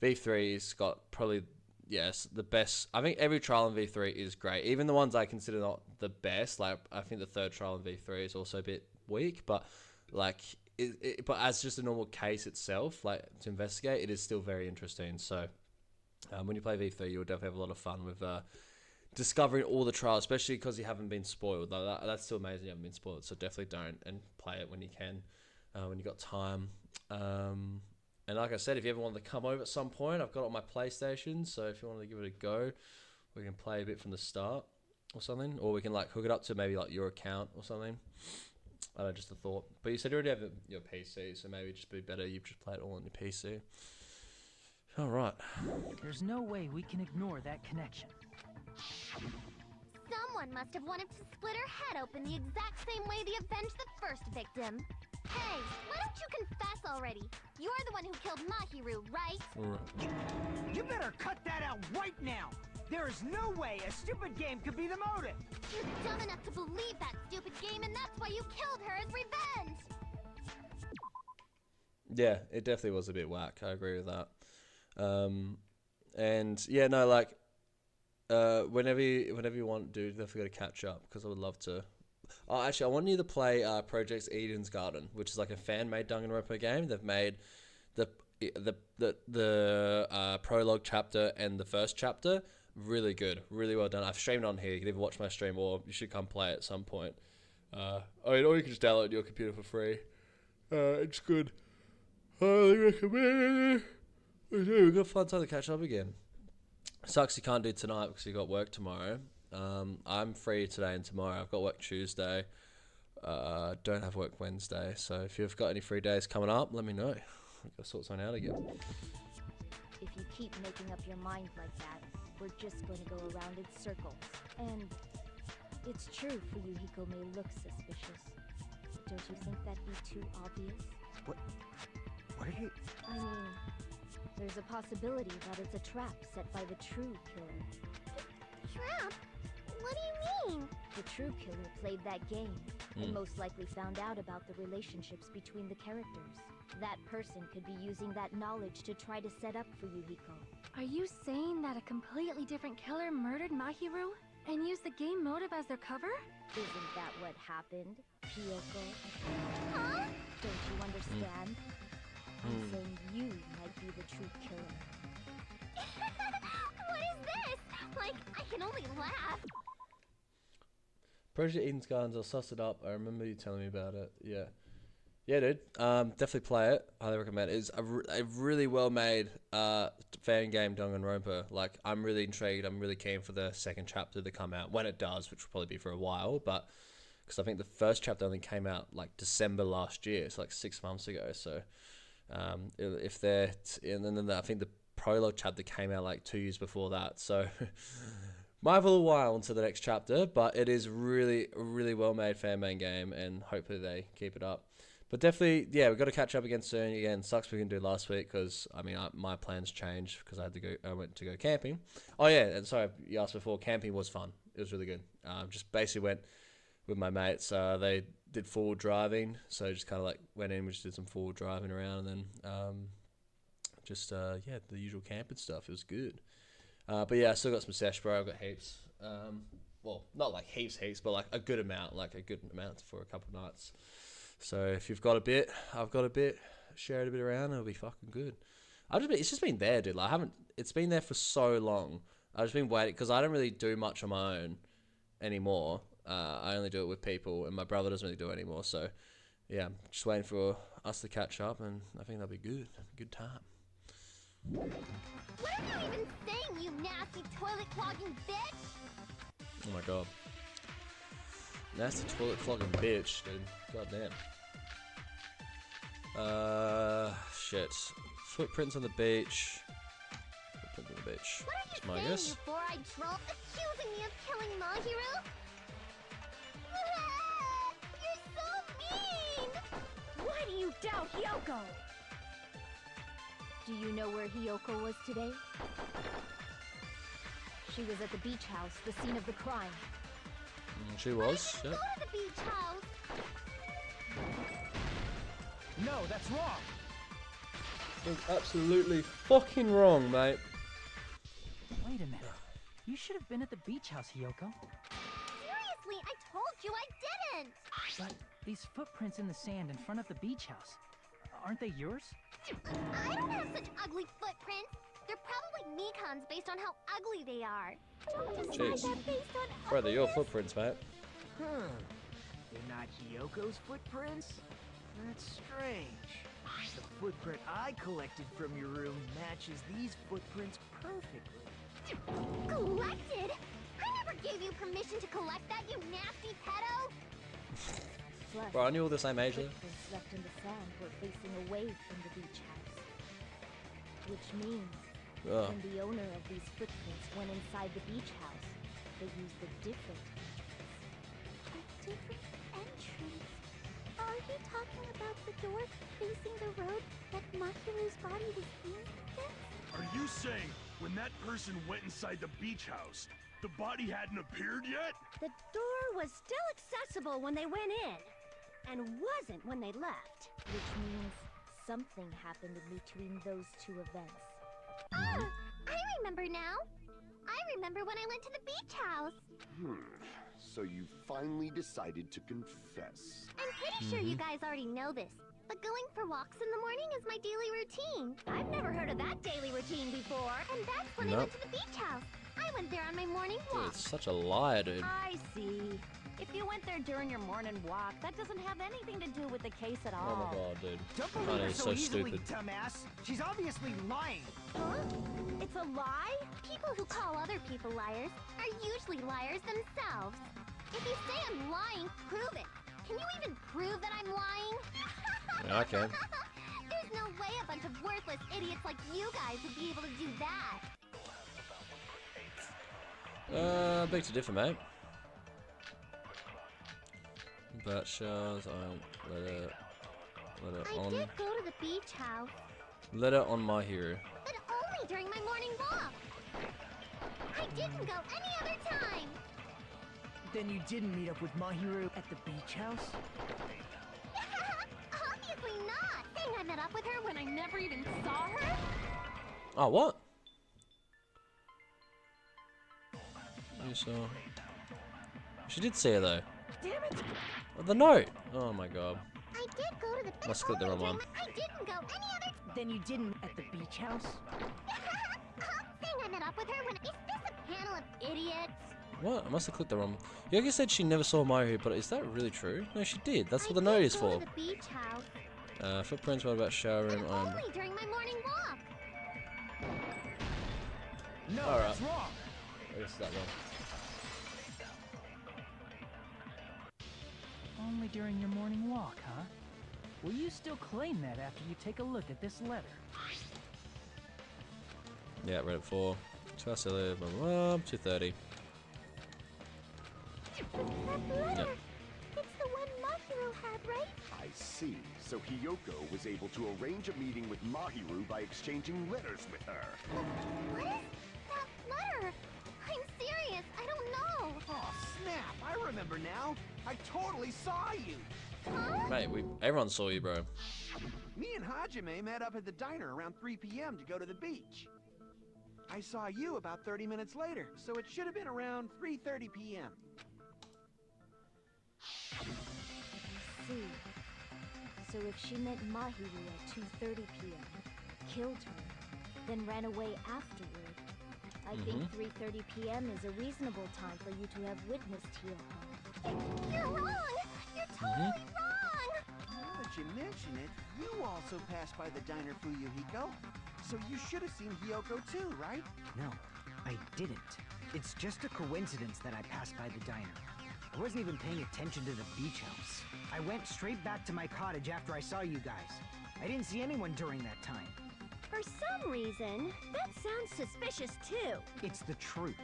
V3's got probably, yes, the best. I think every trial in V3 is great. Even the ones I consider not the best, like I think the third trial in V3 is also a bit weak, but like, but as just a normal case itself, like to investigate, it is still very interesting. So when you play V3, you'll definitely have a lot of fun with discovering all the trials, especially because you haven't been spoiled. Like that's still amazing you haven't been spoiled, so definitely don't, and play it when you can, when you got time. And like I said, if you ever wanted to come over at some point, I've got it on my PlayStation, so if you want to give it a go, we can play a bit from the start or something, or we can like hook it up to maybe like your account or something. I don't know, just a thought. But you said you already have your PC, so maybe it'd just be better you just play it all on your PC. All right. There's no way we can ignore that connection. Someone must have wanted to split her head open the exact same way they avenged the first victim. Hey, why don't you confess already? You're the one who killed Mahiru, right? You better cut that out right now! There is no way a stupid game could be the motive! You're dumb enough to believe that stupid game, and that's why you killed her as revenge! Yeah, it definitely was a bit whack. I agree with that. And yeah, no, like, whenever you want, dude, definitely got to catch up because I would love to. Oh, actually, I want you to play Project Eden's Garden, which is like a fan-made Danganronpa game. They've made the prologue chapter and the first chapter really good, really well done. I've streamed on here. You can either watch my stream or you should come play at some point. I mean, or you can just download it on your computer for free. It's good. Highly recommend. We've got a fun time to catch up again. Sucks you can't do tonight because you got work tomorrow. I'm free today and tomorrow. I've got work Tuesday. Don't have work Wednesday. So if you've got any free days coming up, let me know. I've got to sort something out again. If you keep making up your mind like that, we're just going to go around in circles. And it's true, Fuyuhiko may look suspicious. But don't you think that'd be too obvious? What are you... I mean, there's a possibility that it's a trap set by the true killer. Trap? What do you mean? The true killer played that game and most likely found out about the relationships between the characters. That person could be using that knowledge to try to set up Fuyuhiko. Are you saying that a completely different killer murdered Mahiru and used the game motive as their cover? Isn't that what happened, Kyoko? Huh? Don't you understand? I'm saying you might be the true killer. What is this? Like, I can only laugh. Project Eden's Gardens, I'll suss it up. I remember you telling me about it. Yeah. Yeah, dude. Definitely play it. Highly recommend it. It's a really well-made fan game, Danganronpa. Like, I'm really intrigued. I'm really keen for the second chapter to come out. When it does, which will probably be for a while. But, because I think the first chapter only came out, like, December last year. It's like 6 months ago. So, if they're... And then I think the prologue chapter came out, like, 2 years before that. So... Might have a little while into the next chapter, but it is really, really well-made fan-made game, and hopefully they keep it up. But definitely, yeah, we've got to catch up again soon. Again, sucks we can do last week because, I mean, my plans changed because I went to go camping. Oh, yeah, and sorry, you asked before, camping was fun. It was really good. Just basically went with my mates. They did forward driving, so just kind of like went in, we just did some forward driving around, and then yeah, the usual camping stuff. It was good. But yeah, I still got some sesh, bro. I've got heaps. Well, not like heaps, but like a good amount for a couple of nights. So if you've got a bit, I've got a bit, share it a bit around, it'll be fucking good. It's just been there, dude. Like it's been there for so long. I've just been waiting, because I don't really do much on my own anymore. I only do it with people, and my brother doesn't really do it anymore. So yeah, I'm just waiting for us to catch up, and I think that'll be good. Good time. What are you even saying, you nasty toilet-clogging bitch? Oh my god. Nasty toilet clogging bitch, dude. God damn. Shit. Footprints on the beach. Footprints on the beach. What are you saying, you four-eyed troll? Accusing me of killing Mahiru? You're so mean! Why do you doubt Hyoko? Do you know where Hyoko was today? She was at the beach house, the scene of the crime. She was, Go to the beach house! No, that's wrong! It's absolutely fucking wrong, mate. Wait a minute. You should have been at the beach house, Hyoko. Seriously, I told you I didn't! But these footprints in the sand in front of the beach house, aren't they yours? I don't have such ugly footprints. They're probably Nikons based on how ugly they are. Don't decide Jeez. that based on Bro, they're your ugliness. footprints, mate. Huh. They're not Hiyoko's footprints? That's strange. The footprint I collected from your room matches these footprints perfectly. Collected? I never gave you permission to collect that, you nasty pedo! Plus, Bro, I knew all the same age though. footprints left in the sand were facing away from the beach house. Which means, Ugh. when the owner of these footprints went inside the beach house, they used a different entrance. A different entrance? Are you talking about the door facing the road that Mahiru's body was in? Are you saying when that person went inside the beach house, the body hadn't appeared yet? The door was still accessible when they went in, and wasn't when they left. Which means something happened in between those two events. Ah, I remember now. I remember when I went to the beach house. So you finally decided to confess. I'm pretty sure you guys already know this, but going for walks in the morning is my daily routine. I've never heard of that daily routine before. And that's when I Nope. went to the beach house. I went there on my morning Dude, walk. it's such a liar, dude. I see. If you went there during your morning walk, that doesn't have anything to do with the case at all. Oh my god, dude. Don't That believe her is so so easily, stupid. dumbass. She's obviously lying. Huh? It's a lie? People who call other people liars are usually liars themselves. If you say I'm lying, prove it. Can you even prove that I'm lying? Yeah, I can. There's no way a bunch of worthless idiots like you guys would be able to do that. Beg to differ, mate. But shows I let it I on. did go to the beach house, Let it on my hero. but only during my morning walk. I didn't go any other time. Then you didn't meet up with Mahiru at the beach house? Obviously not. Saying I met up with her when I never even saw her? Oh, what? You saw. She did see her though. Damn it. Oh, the note. Oh my god. I did go to the Must click the wrong one. I didn't go any other Then you didn't at the beach house? Saying I met up with her when is this a panel of idiots? What? I must have clicked the wrong. Yogi said she never saw Mario, but is that really true? No, she did. That's what the note is I for. did go to the beach house, Footprints. What about shower room? but only during my morning walk. No, All that's right. wrong. I guess that one. Only during your morning walk, huh? Will you still claim that after you take a look at this letter? Yeah, read it for 2:30, blah, blah, blah, 2:30. That letter. It's the one Mahiru had, right? I see. So Hiyoko was able to arrange a meeting with Mahiru by exchanging letters with her. What is that letter? I'm serious. I don't know. Oh, snap. I remember now. I totally saw you. Huh? Mate, everyone saw you, bro. Me and Hajime met up at the diner around 3 p.m. to go to the beach. I saw you about 30 minutes later, so it should have been around 3:30 p.m. See. So if she met Mahiru at 2:30 p.m., killed her, then ran away afterward, I think 3:30 p.m. is a reasonable time for you to have witnessed Hiyoko. You're wrong. You're totally wrong. Now that you mention it, you also passed by the diner, Fuyuhiko. So you should have seen Hiyoko too, right? No, I didn't. It's just a coincidence that I passed by the diner. I wasn't even paying attention to the beach house. I went straight back to my cottage after I saw you guys. I didn't see anyone during that time. For some reason, that sounds suspicious too. It's the truth.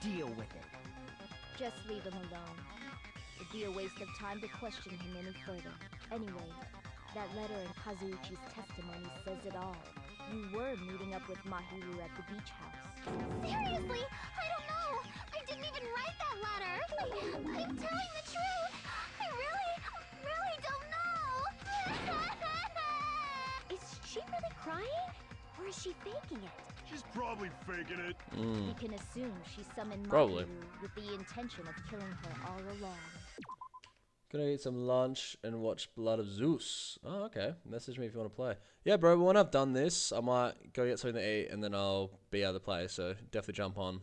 Deal with it. Just leave him alone. It'd be a waste of time to question him any further. Anyway, that letter in Kazuichi's testimony says it all. You were meeting up with Mahiru at the beach house. Seriously, I don't know. I didn't even write that letter. I'm telling the truth. I really don't know. Is she really crying? Or is she faking it? She's probably faking it. We can assume she summoned Probably. Mahiru with the intention of killing her all along. Gonna eat some lunch and watch Blood of Zeus. Oh, okay. Message me if you want to play. Yeah, bro, when I've done this, I might go get something to eat and then I'll be out of the play. So definitely jump on.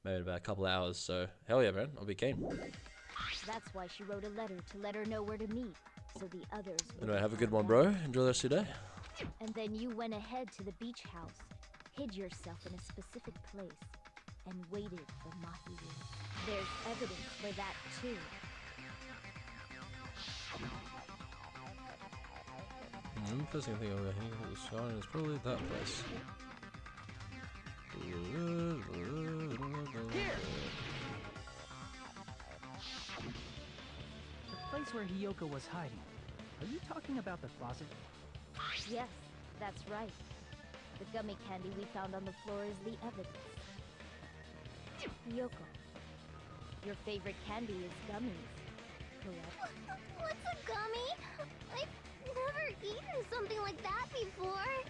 Maybe in about a couple hours. So hell yeah, man. I'll be keen. That's why she wrote a letter to let her know where to meet, so the others would Anyway, have a good find one, out. bro. Enjoy the rest of your day. And then you went ahead to the beach house, hid yourself in a specific place, and waited for Mahiru. There's evidence for that too. First thing I think over here was starting is probably that place. The place where Hiyoko was hiding. Are you talking about the closet? Yes, that's right. The gummy candy we found on the floor is the evidence. Yoko, your favorite candy is gummies, correct? What's a gummy? I've never eaten something like that before.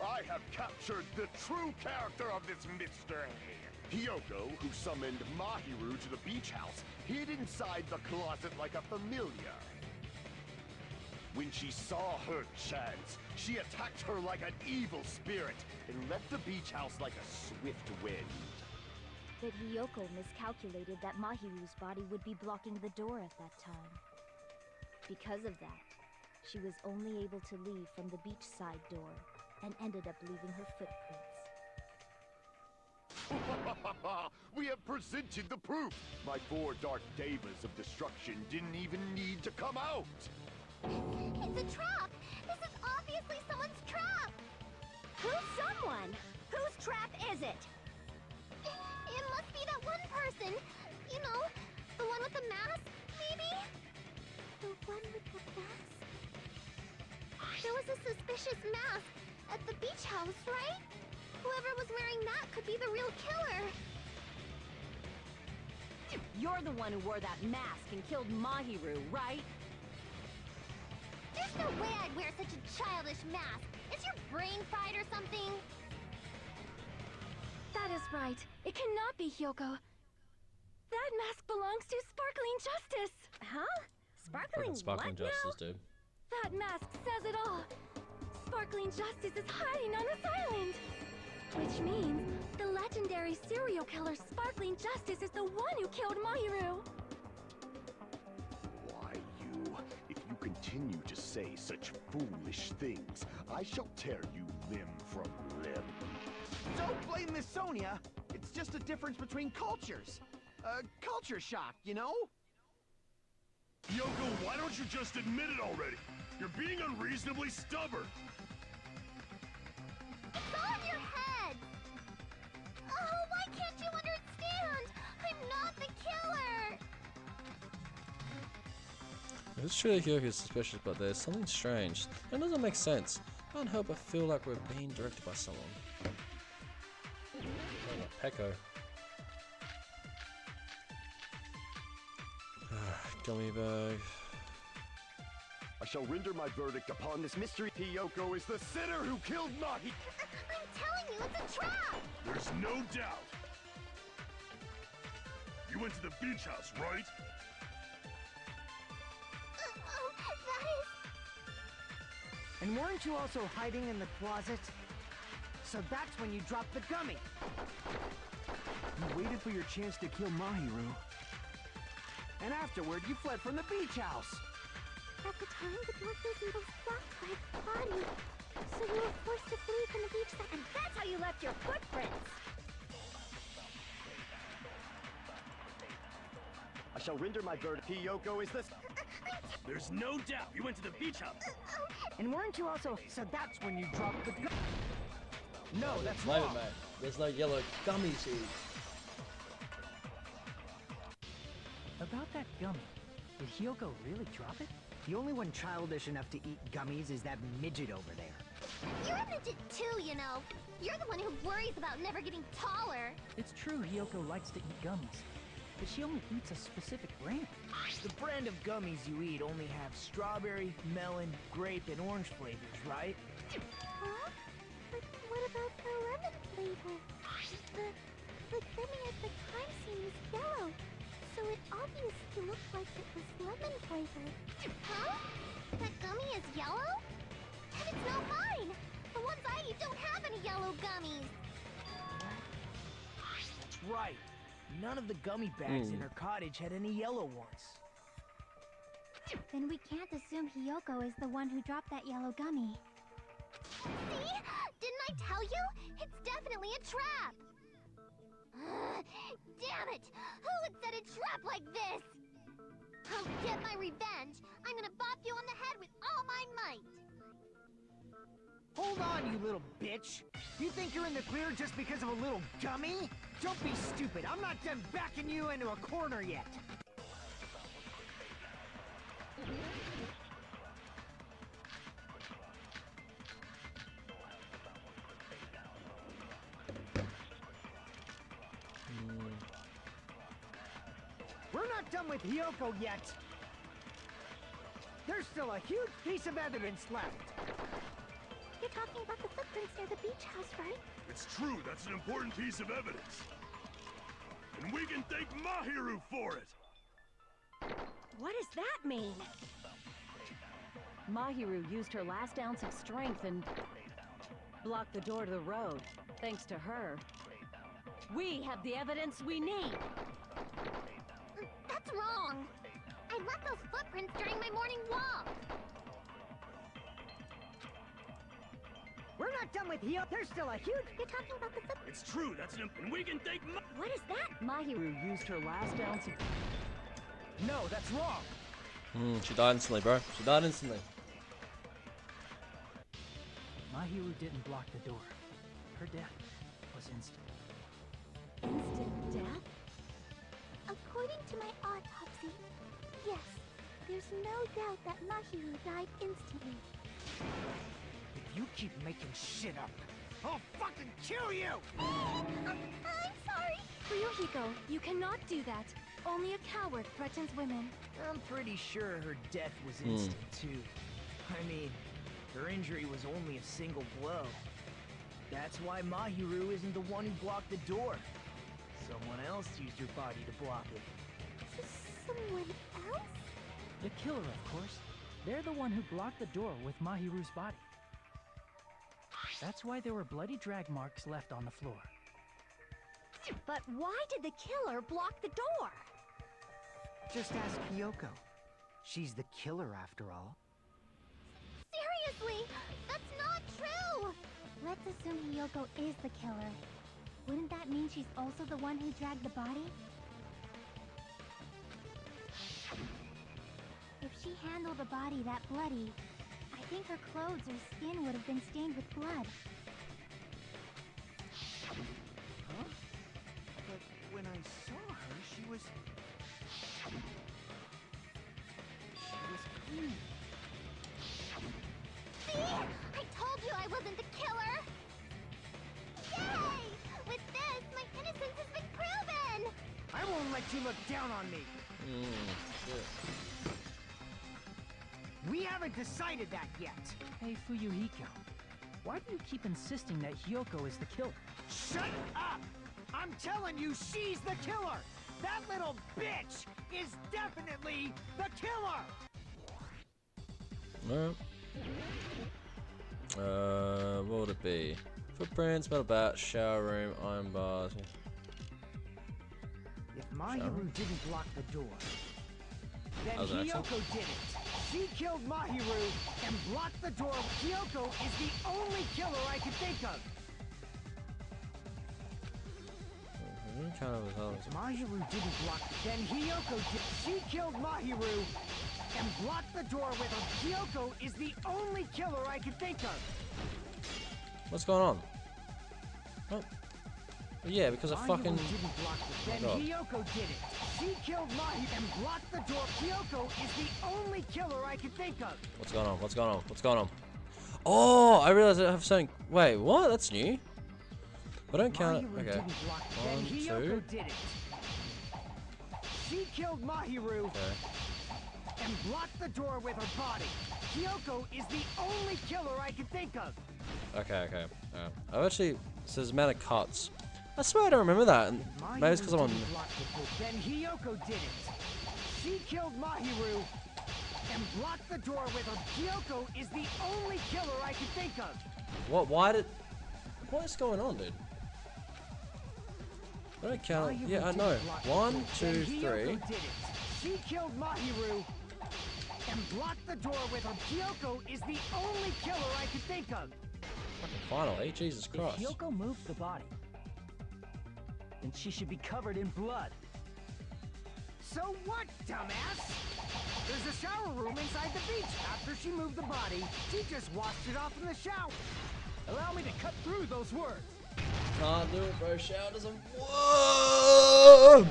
I have captured the true character of this mystery. Hiyoko, who summoned Mahiru to the beach house, hid inside the closet like a familiar. When she saw her chance, she attacked her like an evil spirit and left the beach house like a swift wind. But Hiyoko miscalculated that Mahiru's body would be blocking the door at that time. Because of that, she was only able to leave from the beachside door and ended up leaving her footprints. We have presented the proof! My 4 dark devas of destruction didn't even need to come out! It's a trap! This is obviously someone's trap! Who's someone? Whose trap is it? It must be that one person! You know, the one with the mask, maybe? The one with the mask? There was a suspicious mask at the beach house, right? Whoever was wearing that could be the real killer! You're the one who wore that mask and killed Mahiru, right? There's no way I'd wear such a childish mask! Is your brain fried or something? That is right. It cannot be Hyoko. That mask belongs to Sparkling Justice! Huh? Fucking Sparkling Justice, dude. That mask says it all! Sparkling Justice is hiding on this island! Which means the legendary serial killer Sparkling Justice is the one who killed Mahiru! Why, you? If you continue to say such foolish things, I shall tear you limb from limb. Don't blame Miss Sonia. It's just a difference between cultures. Culture shock, you know? Yoko, why don't you just admit it already? You're being unreasonably stubborn. It's all in your head! Oh, why can't you understand? I'm not the killer! It's true that Hyoko's suspicious, but there's something strange. That doesn't make sense. I can't help but feel like we're being directed by someone. Oh, Pecco. Gummy bag. I shall render my verdict upon this mystery. Hiyoko is the sinner who killed Mahi. I'm telling you, it's a trap! There's no doubt. You went to the beach house, right? That is... And weren't you also hiding in the closet? So that's when you dropped the gummy. You waited for your chance to kill Mahiru. And afterward, you fled from the beach house. At the time, the door facing was blocked by a body. So you were forced to flee from the beach side. And that's how you left your footprints! I shall render my verdict. Hiyoko is the... There's no doubt. You went to the beach house. And weren't you also... So that's when you dropped the gummy. No, that's Blame it, wrong. mate. There's no yellow gummies here. About that gummy, did Hyoko really drop it? The only one childish enough to eat gummies is that midget over there. You're a midget too, you know. You're the one who worries about never getting taller. It's true Hyoko likes to eat gummies, but she only eats a specific brand. The brand of gummies you eat only have strawberry, melon, grape, and orange flavors, right? Huh? But what about the lemon flavor? The gummy at the crime scene is yellow, so it obviously It looked like it was lemon flavored. Huh? That gummy is yellow? And it's not mine! The ones I eat don't have any yellow gummies! That's right. None of the gummy bags in her cottage had any yellow ones. Then we can't assume Hiyoko is the one who dropped that yellow gummy. See? Didn't I tell you? It's definitely a trap! Damn it! Who would set a trap like this? I'll get my revenge! I'm gonna bop you on the head with all my might! Hold on, you little bitch! You think you're in the clear just because of a little gummy? Don't be stupid! I'm not done backing you into a corner yet! We're not done with Hiyoko yet! There's still a huge piece of evidence left! You're talking about the footprints near the beach house, right? It's true, that's an important piece of evidence. And we can thank Mahiru for it! What does that mean? Mahiru used her last ounce of strength and blocked the door to the road. Thanks to her, we have the evidence we need. That's wrong! I left those footprints during my morning walk! We're not done with Hiyoko. There's still a huge... You're talking about the footprints. It's true, that's an... And we can thank What is that? Mahiru used her last ounce of... No, that's wrong! She died instantly, bro. She died instantly. Mahiru didn't block the door. Her death was instant. Instant death? According to my autopsy, yes, there's no doubt that Mahiru died instantly. If you keep making shit up, I'll fucking kill you! I'm sorry! Ryuhiko, you cannot do that. Only a coward threatens women. I'm pretty sure her death was instant, too. I mean, her injury was only a single blow. That's why Mahiru isn't the one who blocked the door. Someone else used her body to block it. Someone else? The killer, of course. They're the one who blocked the door with Mahiru's body. That's why there were bloody drag marks left on the floor. But why did the killer block the door? Just ask Hiyoko. She's the killer, after all. Seriously! That's not true! Let's assume Hiyoko is the killer. Wouldn't that mean she's also the one who dragged the body? If she handled a body that bloody, I think her clothes or skin would have been stained with blood. Huh? But when I saw her, she was clean. See? I told you I wasn't the killer! Yay! With this, my innocence has been proven! I won't let you look down on me! We haven't decided that yet! Hey, Fuyuhiko. Why do you keep insisting that Hiyoko is the killer? Shut up! I'm telling you, she's the killer! That little bitch is definitely the killer! What would it be? Footprints, metal bat, shower room, iron bars. If Mahiru didn't block the door, then That was an Hiyoko did it. She killed Mahiru and blocked the door. Hiyoko is the only killer I could think of. If Mahiru didn't block, then Hiyoko did. She killed Mahiru and blocked the door with her. Hiyoko is the only killer I could think of. What's going on? What? Yeah, because I fucking... Didn't block the then Hiyoko did it. She killed Mahiru and blocked the door. Hiyoko is the only killer I could think of. What's going on? What's going on? What's going on? Oh, I realized I have something... Wait, what? That's new. I don't count it. Okay. Then Hiyoko did it. She killed Mahiru and blocked the door with her body. Hiyoko is the only killer I can think of. Okay. I've actually... It says amount of cuts. I swear I don't remember that. And maybe it's because I'm on... Then Hiyoko did it. She killed Mahiru and blocked the door with her. Kyoko is the only killer I can think of. What? What is going on, dude? I don't count. Mahiru Yeah, I didn't know. block the 1, door, 2, then 3. Kyoko did it. She killed Mahiru and blocked the door with her. Kyoko is the only killer I can think of. Finally, Jesus Christ. If Kyoko moved the body, then she should be covered in blood. So what, dumbass? There's a shower room inside the beach. After she moved the body, she just washed it off in the shower. Allow me to cut through those words. Can't do it, bro. Shower doesn't. Whoa!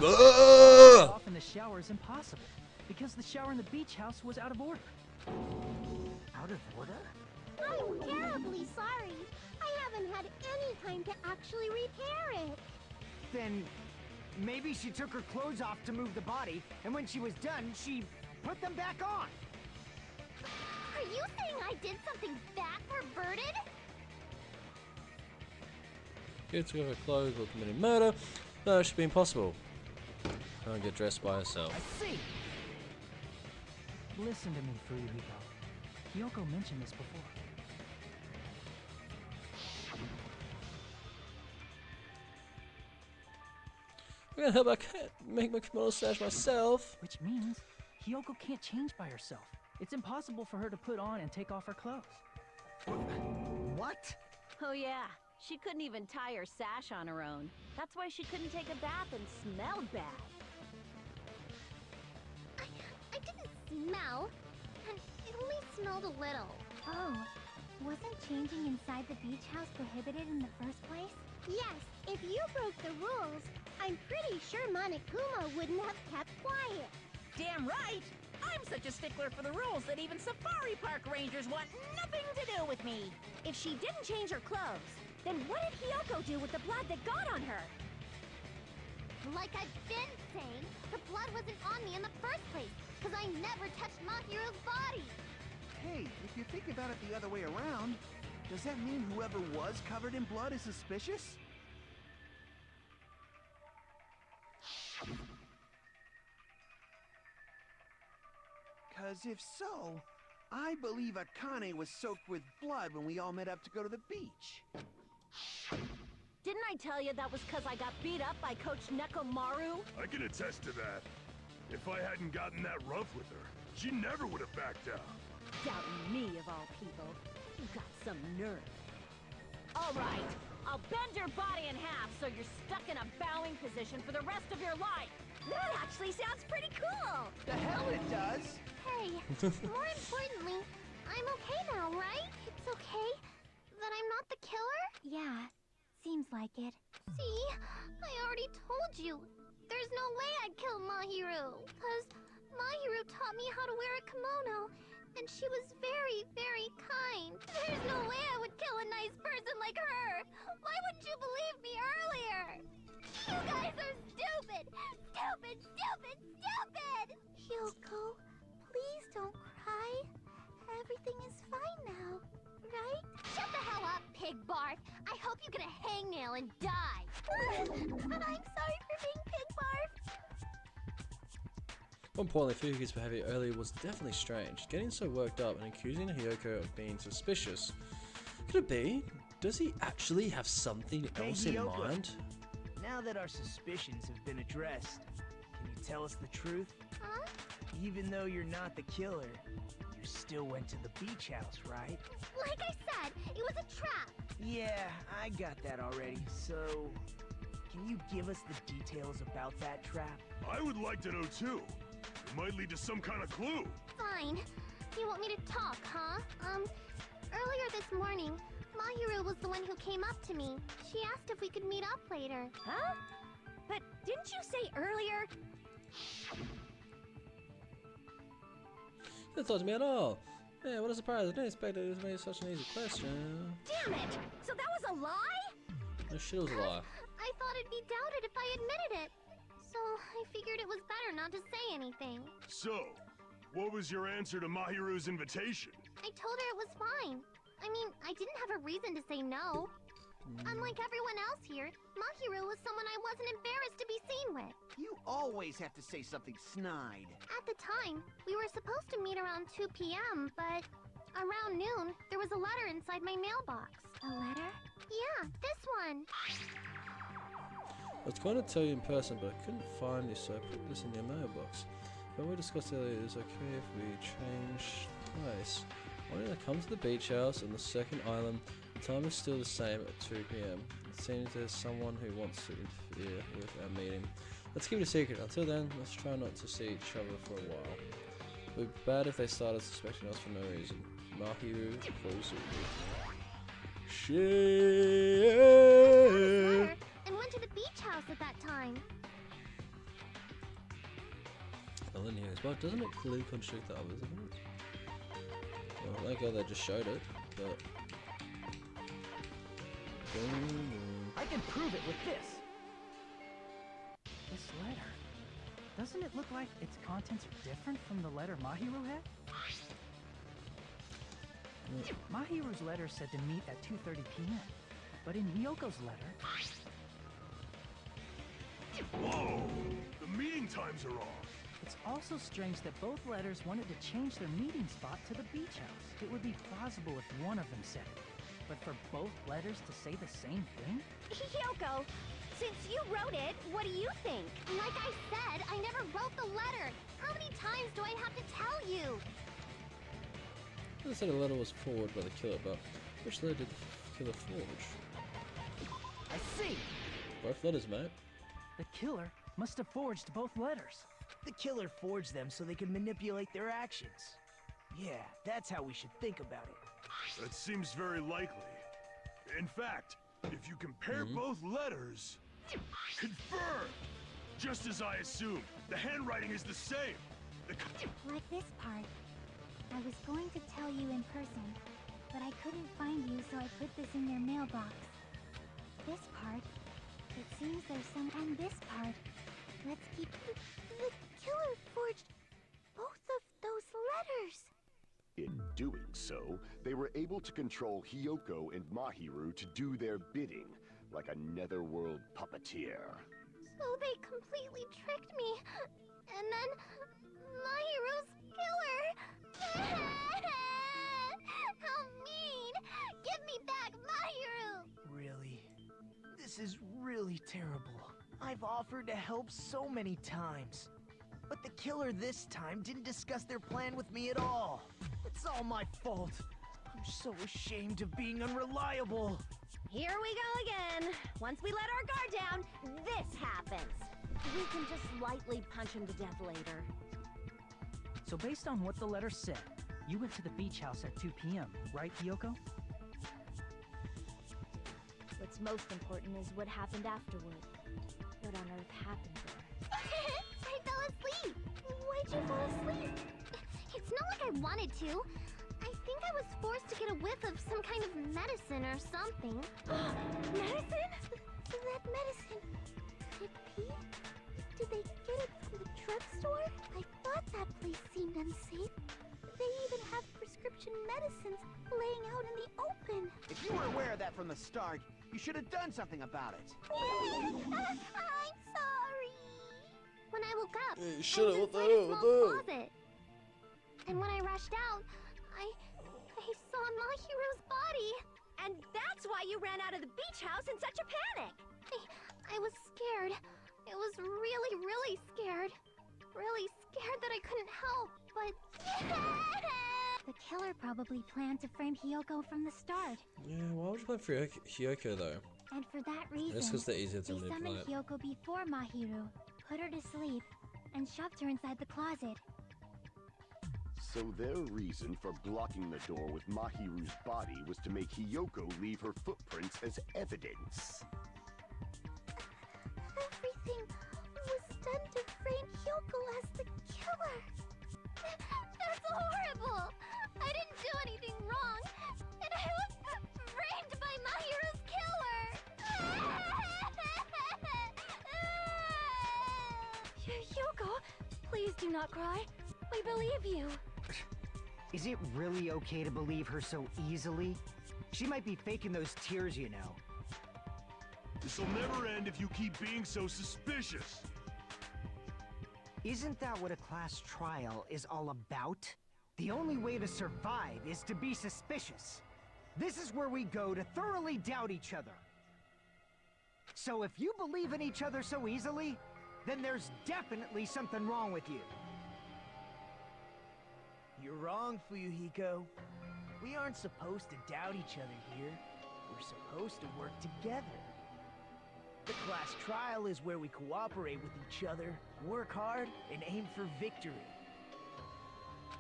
Off in the shower is impossible because the shower in the beach house was out of order. Out of order? I'm terribly sorry. I haven't had any time to actually repair it. Then maybe she took her clothes off to move the body, and when she was done, she put them back on. Are you saying I did something that perverted? Kids with her clothes while committing murder. No, it should be impossible. Can't get dressed by herself. I see. Listen to me, Fuyuhiko. Kyoko mentioned this before. I can't help. I can't make my kimono stash myself. Which means Kyoko can't change by herself. It's impossible for her to put on and take off her clothes. What? Oh yeah, she couldn't even tie her sash on her own. That's why she couldn't take a bath and smelled bad. I didn't smell, and it only smelled a little. Oh, wasn't changing inside the beach house prohibited in the first place? Yes, if you broke the rules, I'm pretty sure Monokuma wouldn't have kept quiet. Damn right! I'm such a stickler for the rules that even safari park rangers want nothing to do with me. If she didn't change her clothes, then what did Hiyoko do with the blood that got on her? Like I've been saying, the blood wasn't on me in the first place, because I never touched Mahiru's body. Hey, if you think about it the other way around, does that mean whoever was covered in blood is suspicious? Cause if so, I believe Akane was soaked with blood when we all met up to go to the beach. Didn't I tell you that was because I got beat up by Coach Nekomaru? I can attest to that. If I hadn't gotten that rough with her, she never would have backed out. Doubting me, of all people. You got some nerve. All right, I'll bend your body in half so you're stuck in a bowing position for the rest of your life. That actually sounds pretty cool. The hell it does! Hey, more importantly, I'm okay now, right? It's okay that I'm not the killer? Yeah, seems like it. See, I already told you. There's no way I'd kill Mahiru, because Mahiru taught me how to wear a kimono, and she was very, very kind. There's no way I would kill a nice person like her. Why wouldn't you believe me earlier? You guys are stupid! Stupid, stupid, stupid! Hyoko, please don't cry. Everything is fine now, right? Shut the hell up, pig barf! I hope you get a hangnail and die! But I'm sorry for being pig barf! More importantly, Fuyuhiko's behavior earlier was definitely strange. Getting so worked up and accusing Hiyoko of being suspicious. Could it be? Does he actually have something else in Hiyoko. mind? Now that our suspicions have been addressed, can you tell us the truth? Huh? Even though you're not the killer, you still went to the beach house, right? Like I said, it was a trap! Yeah, I got that already. So, can you give us the details about that trap? I would like to know too. It might lead to some kind of clue. Fine. You want me to talk, huh? Earlier this morning, Mahiru was the one who came up to me. She asked if we could meet up later. Huh? But didn't you say earlier? Didn't talk to me at all. Yeah, what a surprise. I didn't expect it was made such an easy question. Damn it! So that was a lie? No shit, it was a lie. I thought it'd be doubted if I admitted it. So I figured it was better not to say anything. So, what was your answer to Mahiru's invitation? I told her it was fine. I mean, I didn't have a reason to say no. Unlike everyone else here, Mahiru was someone I wasn't embarrassed to be seen with. You always have to say something snide. At the time, we were supposed to meet around 2 p.m., but around noon, there was a letter inside my mailbox. A letter? Yeah, this one. I was going to tell you in person, but I couldn't find you, so I put this in your mailbox. But we discussed earlier, it is okay if we change place. I want to come to the beach house on the second island. The time is still the same at 2 p.m. It seems there's someone who wants to interfere with our meeting. Let's keep it a secret. Until then, let's try not to see each other for a while. It would be bad if they started suspecting us for no reason. Mahiru Kozuru. Shit! And went to the beach house at that time. Well, then yes, well, doesn't it clearly contradict the others, isn't it? Well, thank God they just showed it, but... I can prove it with this. This letter. Doesn't it look like its contents are different from the letter Mahiru had? Mahiru's letter said to meet at 2:30 p.m. But in Hyoko's letter... Whoa! The meeting times are off. It's also strange that both letters wanted to change their meeting spot to the beach house. It would be plausible if one of them said it. But for both letters to say the same thing? Hyoko, since you wrote it, what do you think? Like I said, I never wrote the letter. How many times do I have to tell you? They said a letter was forwarded by the killer, but which letter did the killer forge? I see. Both letters, mate. The killer must have forged both letters. The killer forged them so they could manipulate their actions. Yeah, that's how we should think about it. That seems very likely. In fact, if you compare both letters... Confirmed! Just as I assumed, the handwriting is the same. Like this part. I was going to tell you in person, but I couldn't find you, so I put this in your mailbox. This part, it seems there's some... And this part, let's keep... The killer forged both of those letters! In doing so, they were able to control Hyoko and Mahiru to do their bidding, like a netherworld puppeteer. So they completely tricked me. And then... Mahiru's killer! How mean! Give me back Mahiru! Really? This is really terrible. I've offered to help so many times. But the killer this time didn't discuss their plan with me at all. It's all my fault. I'm so ashamed of being unreliable. Here we go again. Once we let our guard down, this happens. We can just lightly punch him to death later. So based on what the letter said, you went to the beach house at 2 p.m., right, Hyoko? What's most important is what happened afterward. What on earth happened there? I fell asleep. Why'd you fall asleep? It's not like I wanted to. I think I was forced to get a whiff of some kind of medicine or something. Medicine? That medicine. Could it be? Did they get it from the drugstore? I thought that place seemed unsafe. They even have prescription medicines laying out in the open. If you were aware of that from the start, you should have done something about it. I'm sorry. When I woke up, I was should've, what the inside a hell, small closet. And when I rushed out, I saw Mahiru's body. And that's why you ran out of the beach house in such a panic. I was scared. I was really, really scared. Really scared that I couldn't help, but... The killer probably planned to frame Hyoko from the start. Yeah, why would you play for Hyoko though? And for that reason, That's because they're easier to they summoned manipulate. Hyoko before Mahiru, put her to sleep, and shoved her inside the closet. So their reason for blocking the door with Mahiru's body was to make Hyoko leave her footprints as evidence. Everything was done to frame Hyoko as the killer. That's horrible! I didn't do anything wrong, and I was framed by Mahiru's killer! Hyoko, please do not cry. We believe you. Is it really okay to believe her so easily? She might be faking those tears, you know. This'll never end if you keep being so suspicious. Isn't that what a class trial is all about? The only way to survive is to be suspicious. This is where we go to thoroughly doubt each other. So if you believe in each other so easily, then there's definitely something wrong with you. You're wrong, Fuyuhiko. We aren't supposed to doubt each other here. We're supposed to work together. The class trial is where we cooperate with each other, work hard, and aim for victory.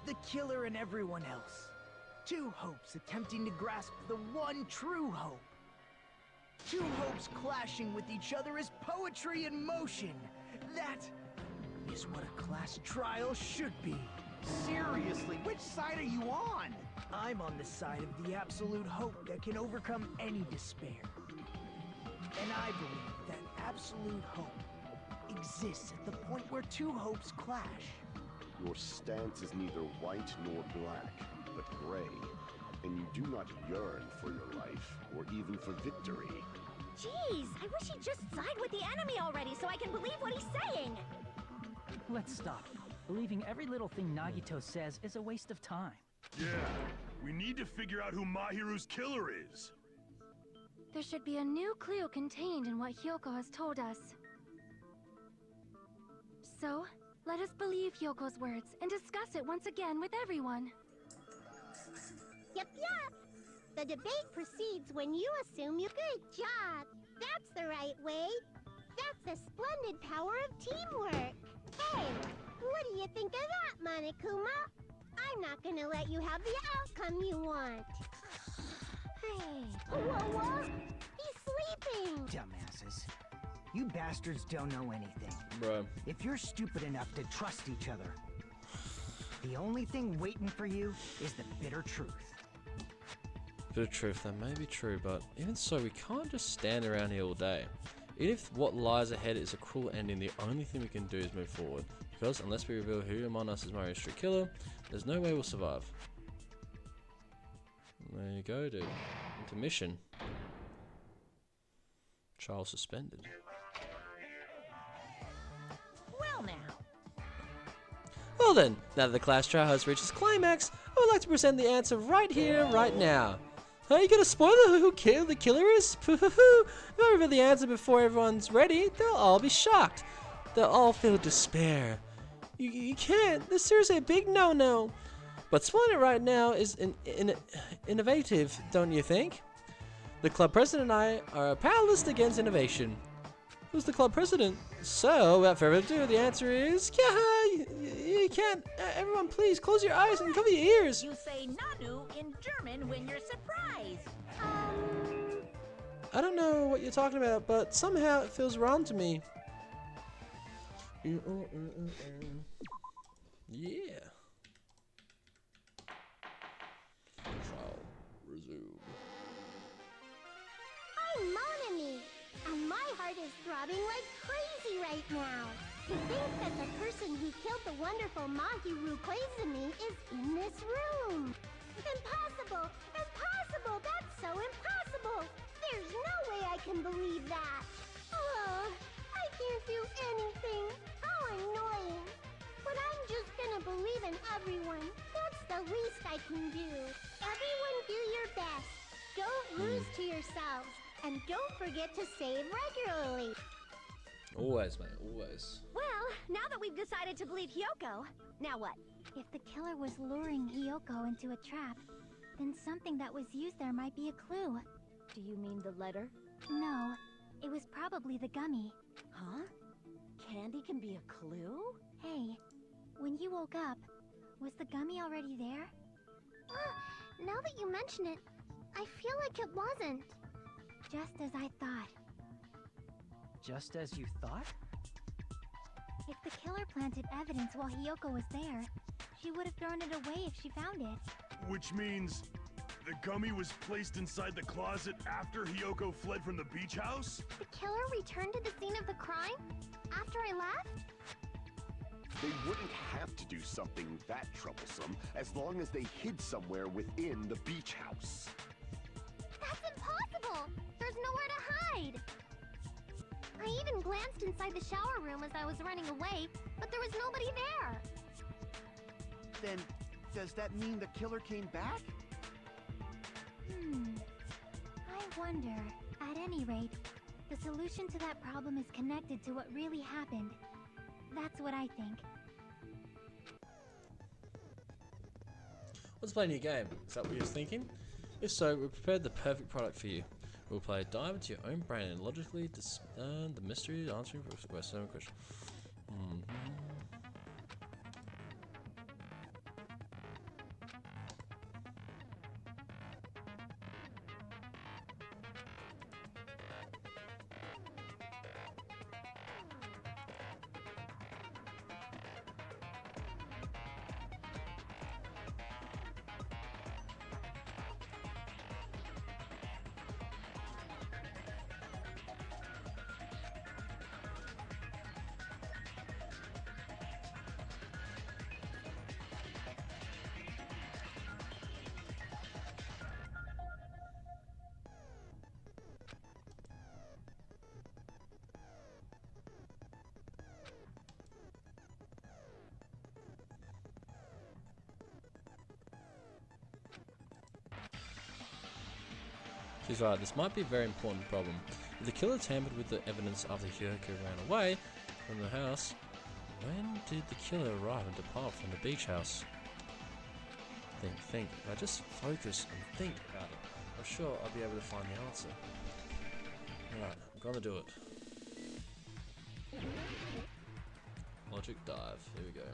The killer and everyone else. Two hopes attempting to grasp the one true hope. Two hopes clashing with each other is poetry in motion. That is what a class trial should be. Seriously, which side are you on? I'm on the side of the absolute hope that can overcome any despair. And I believe that absolute hope exists at the point where two hopes clash. Your stance is neither white nor black, but gray. And you do not yearn for your life, or even for victory. Jeez, I wish he'd just side with the enemy already so I can believe what he's saying. Let's stop. Believing every little thing Nagito says is a waste of time. Yeah, we need to figure out who Mahiru's killer is. There should be a new clue contained in what Hyoko has told us. So, let us believe Hyoko's words and discuss it once again with everyone. Yep. The debate proceeds when you assume you... Good job! That's the right way! That's the splendid power of teamwork! Hey, what do you think of that, Monokuma? I'm not gonna let you have the outcome you want! Hey... What? He's sleeping! Dumbasses. You bastards don't know anything. Bro. If you're stupid enough to trust each other, the only thing waiting for you is the bitter truth. Bit of truth, that may be true, but even so, we can't just stand around here all day. Even if what lies ahead is a cruel ending, the only thing we can do is move forward. Because unless we reveal who among us is Mario's true killer, there's no way we'll survive. There you go, dude. Intermission. Trial suspended. Well now. Well then, now that the class trial has reached its climax, I would like to present the answer right here, right now. Are you gonna spoil who the killer is? If I reveal the answer before everyone's ready, they'll all be shocked. They'll all feel despair. You can't. This is seriously a big no-no. But spoiling it right now is innovative, don't you think? The club president and I are powerless against innovation. Who's the club president? So, without further ado, the answer is... You can't... everyone, please, close your eyes and cover your ears. You say Nanu in German when you're surprised. I don't know what you're talking about, but somehow it feels wrong to me. Yeah. Trial resume. I'm Monami, and my heart is throbbing like crazy right now. To think that the person who killed the wonderful Mahiru Koizumi is in this room. Impossible! Impossible! That's so impossible! There's no way I can believe that. Oh, I can't do anything. How annoying. But I'm just gonna believe in everyone. That's the least I can do. Everyone do your best. Don't lose to yourselves. And don't forget to save regularly. Always, mate, always. Well, now that we've decided to believe Hyoko, now what? If the killer was luring Hyoko into a trap, then something that was used there might be a clue. Do you mean the letter? No, it was probably the gummy. Huh? Candy can be a clue? Hey, when you woke up, was the gummy already there? Now that you mention it, I feel like it wasn't. Just as I thought. Just as you thought? If the killer planted evidence while Hyoko was there, she would have thrown it away if she found it. Which means the gummy was placed inside the closet after Hyoko fled from the beach house? The killer returned to the scene of the crime? After I left? They wouldn't have to do something that troublesome as long as they hid somewhere within the beach house. That's impossible! There's nowhere to hide! I even glanced inside the shower room as I was running away, but there was nobody there. Then, does that mean the killer came back? I wonder. At any rate, the solution to that problem is connected to what really happened. That's what I think. Let's play a new game. Is that what you're thinking? If so, we've prepared the perfect product for you. We'll play dive into your own brain and logically discern the mystery answering for question. She's right, this might be a very important problem. If the killer tampered with the evidence after Hyoko ran away from the house, when did the killer arrive and depart from the beach house? Think. If I just focus and think about it, I'm sure I'll be able to find the answer. Alright, I'm gonna do it. Logic dive, here we go.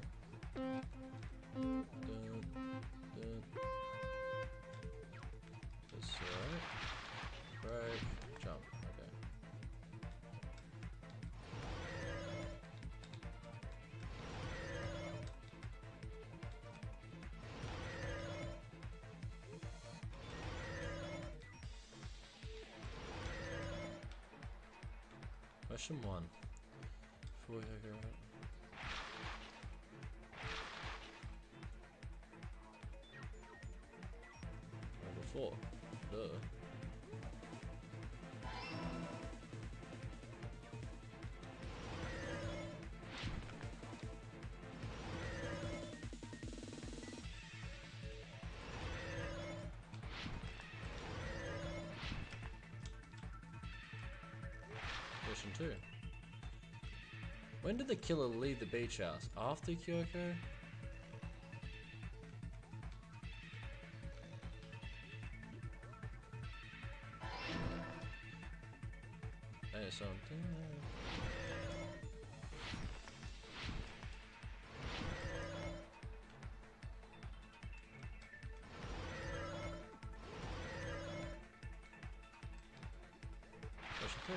Dun, dun. This break, jump, okay. Question 1. Before we go right. Number 4. Duh. Question 2. When did the killer leave the beach house? After Kyoko? Hey, something. Question 3.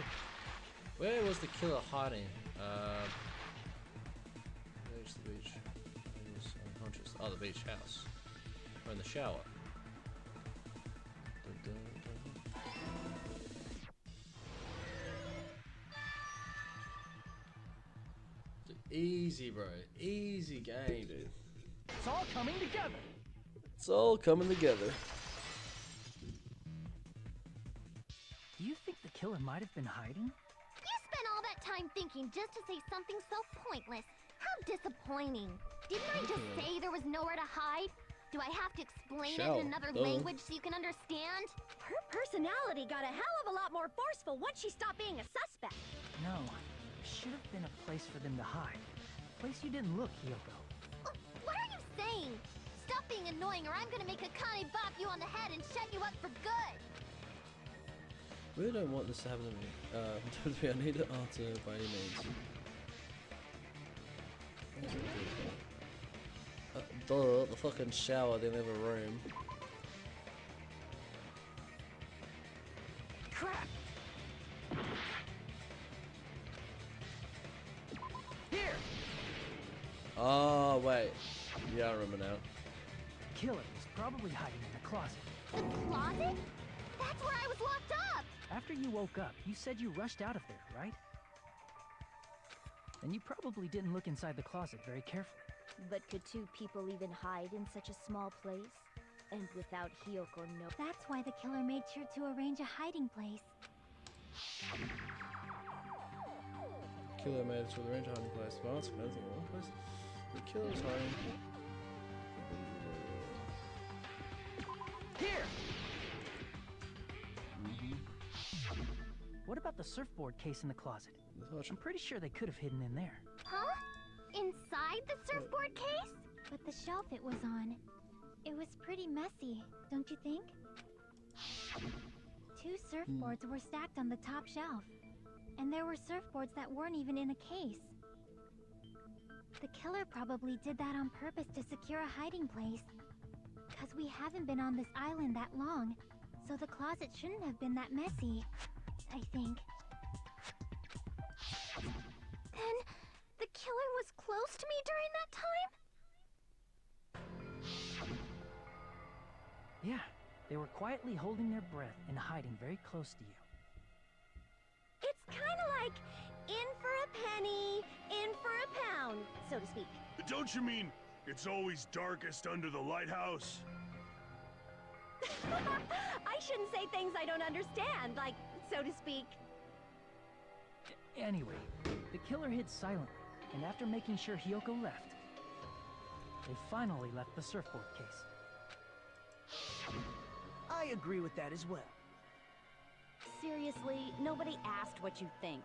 Where was the killer hiding? There's the beach. He was unconscious. Oh, the beach house. Or in the shower. Dun, dun, dun. Easy, bro. Easy game, dude. It's all coming together. It's all coming together. Do you think the killer might have been hiding? You spent all that time thinking just to say something so pointless. How disappointing. Didn't I just say there was nowhere to hide? Do I have to explain it in another language so you can understand? Her personality got a hell of a lot more forceful once she stopped being a suspect. No. There should have been a place for them to hide. A place you didn't look, Hyoko. Oh, what are you saying? Stop being annoying or I'm gonna make Akane bop you on the head and shut you up for good. Really don't want this to happen to me. I need to answer by any means. Duh, the fucking shower, they have a room. Crap! Here! Oh, wait. Yeah, I remember now. The killer was probably hiding in the closet. The closet? That's where I was locked up! After you woke up, you said you rushed out of there, right? And you probably didn't look inside the closet very carefully. But could two people even hide in such a small place? And without Hyoko know? That's why the killer made sure to arrange a hiding place. killer made it to the range hiding place. Violence, anything in one place. The killer is hiding. Here! What about the surfboard case in the closet? I'm pretty sure they could have hidden in there. Huh? Inside the surfboard case? But the shelf it was on, it was pretty messy, don't you think? 2 surfboards were stacked on the top shelf, and there were surfboards that weren't even in a case. The killer probably did that on purpose to secure a hiding place. 'Cause we haven't been on this island that long, so the closet shouldn't have been that messy, I think. Then, the killer was close to me during that time? Yeah, they were quietly holding their breath and hiding very close to you. It's kind of like in for a penny, in for a pound, so to speak. Don't you mean it's always darkest under the lighthouse? I shouldn't say things I don't understand, like, so to speak. Anyway, the killer hid silently, and after making sure Hiyoko left, they finally left the surfboard case. I agree with that as well. Seriously, nobody asked what you think.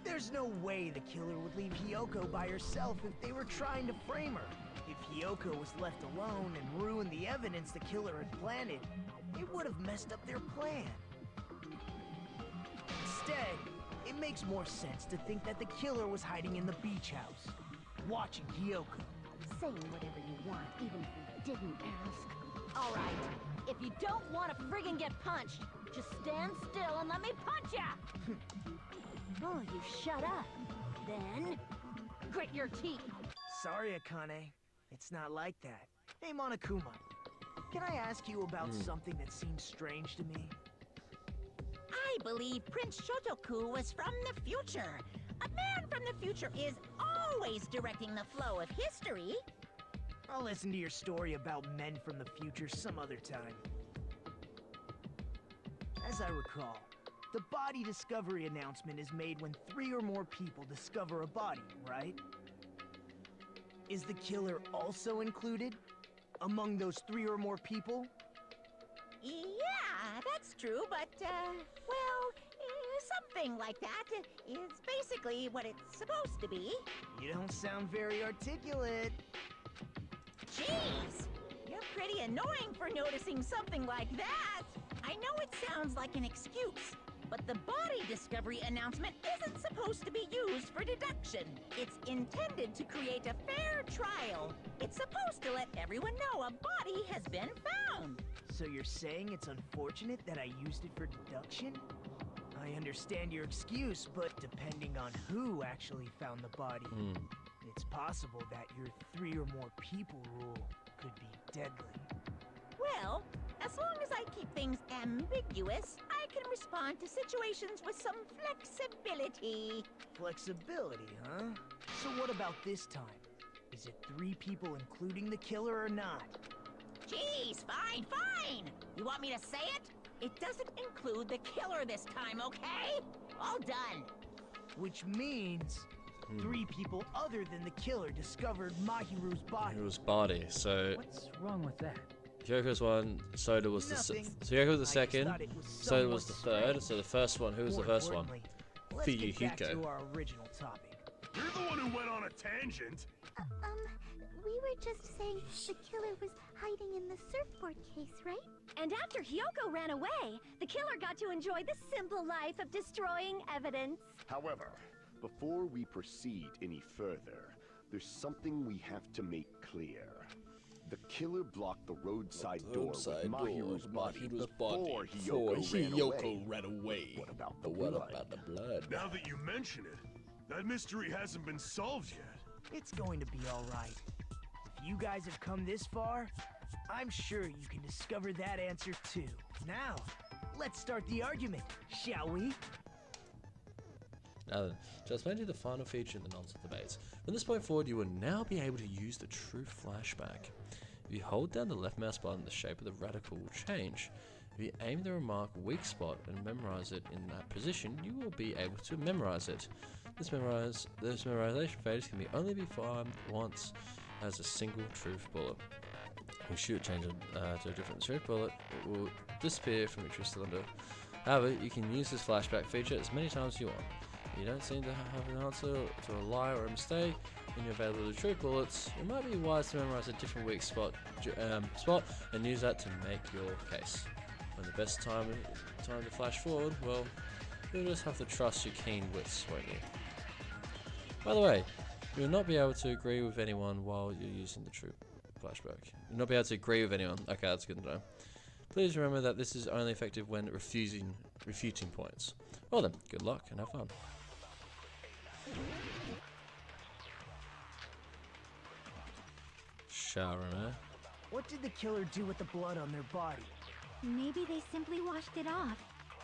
There's no way the killer would leave Hiyoko by herself if they were trying to frame her. If Hiyoko was left alone and ruined the evidence the killer had planted, it would have messed up their plan. Instead, it makes more sense to think that the killer was hiding in the beach house, watching Hiyoko. Saying whatever you want, even if you didn't ask. All right, if you don't want to friggin' get punched, just stand still and let me punch ya! Oh, you shut up. Then, grit your teeth. Sorry, Akane. It's not like that. Hey, Monokuma. Can I ask you about something that seems strange to me? I believe Prince Shotoku was from the future. A man from the future is always directing the flow of history. I'll listen to your story about men from the future some other time. As I recall, the body discovery announcement is made when 3 or more people discover a body, right? Is the killer also included among those 3 or more people? Yeah, that's true, but, well, something like that is basically what it's supposed to be. You don't sound very articulate. Jeez! You're pretty annoying for noticing something like that! I know it sounds like an excuse, but the body discovery announcement isn't supposed to be used for deduction. It's intended to create a fair trial. It's supposed to let everyone know a body has been found. So you're saying it's unfortunate that I used it for deduction? I understand your excuse, but depending on who actually found the body, it's possible that your 3 or more people rule could be deadly. Well, as long as I keep things ambiguous, I can respond to situations with some flexibility. Flexibility, huh? So what about this time? Is it 3 people including the killer or not? Jeez, fine, fine! You want me to say it? It doesn't include the killer this time, okay? All done. Which means 3 people other than the killer discovered Mahiru's body. Mahiru's body, so... What's wrong with that? Hyoko's one, Soda was the so Hyoko was the second, Soda was the third, so the first one, who was the first one? Let's get back to our original topic. You're the one who went on a tangent. We were just saying the killer was hiding in the surfboard case, right? And after Hiyoko ran away, the killer got to enjoy the simple life of destroying evidence. However, before we proceed any further, there's something we have to make clear. The killer blocked the roadside door with Mahiru's body before Hiyoko ran away. What about the blood? Now that you mention it, that mystery hasn't been solved yet. It's going to be all right. If you guys have come this far, I'm sure you can discover that answer too. Now, let's start the argument, shall we? Now then, to explain to you the final feature of the nonsense debates. From this point forward, you will now be able to use the true flashback. If you hold down the left mouse button, the shape of the radical will change. If you aim the remark weak spot and memorize it in that position, you will be able to memorize it. This memorization phase can only be fired once as a single truth bullet. When you shoot change it to a different truth bullet, it will disappear from your truth cylinder. However, you can use this flashback feature as many times as you want. If you don't seem to have an answer to a lie or a mistake in your available truth bullets, it might be wise to memorize a different weak spot and use that to make your case. When the best time to flash forward, well, you'll just have to trust your keen wits, won't you? By the way, you will not be able to agree with anyone while you're using the true flashback. You'll not be able to agree with anyone. Okay, that's good to know. Please remember that this is only effective when refuting points. Well then, good luck and have fun. Shower, eh? What did the killer do with the blood on their body? Maybe they simply washed it off.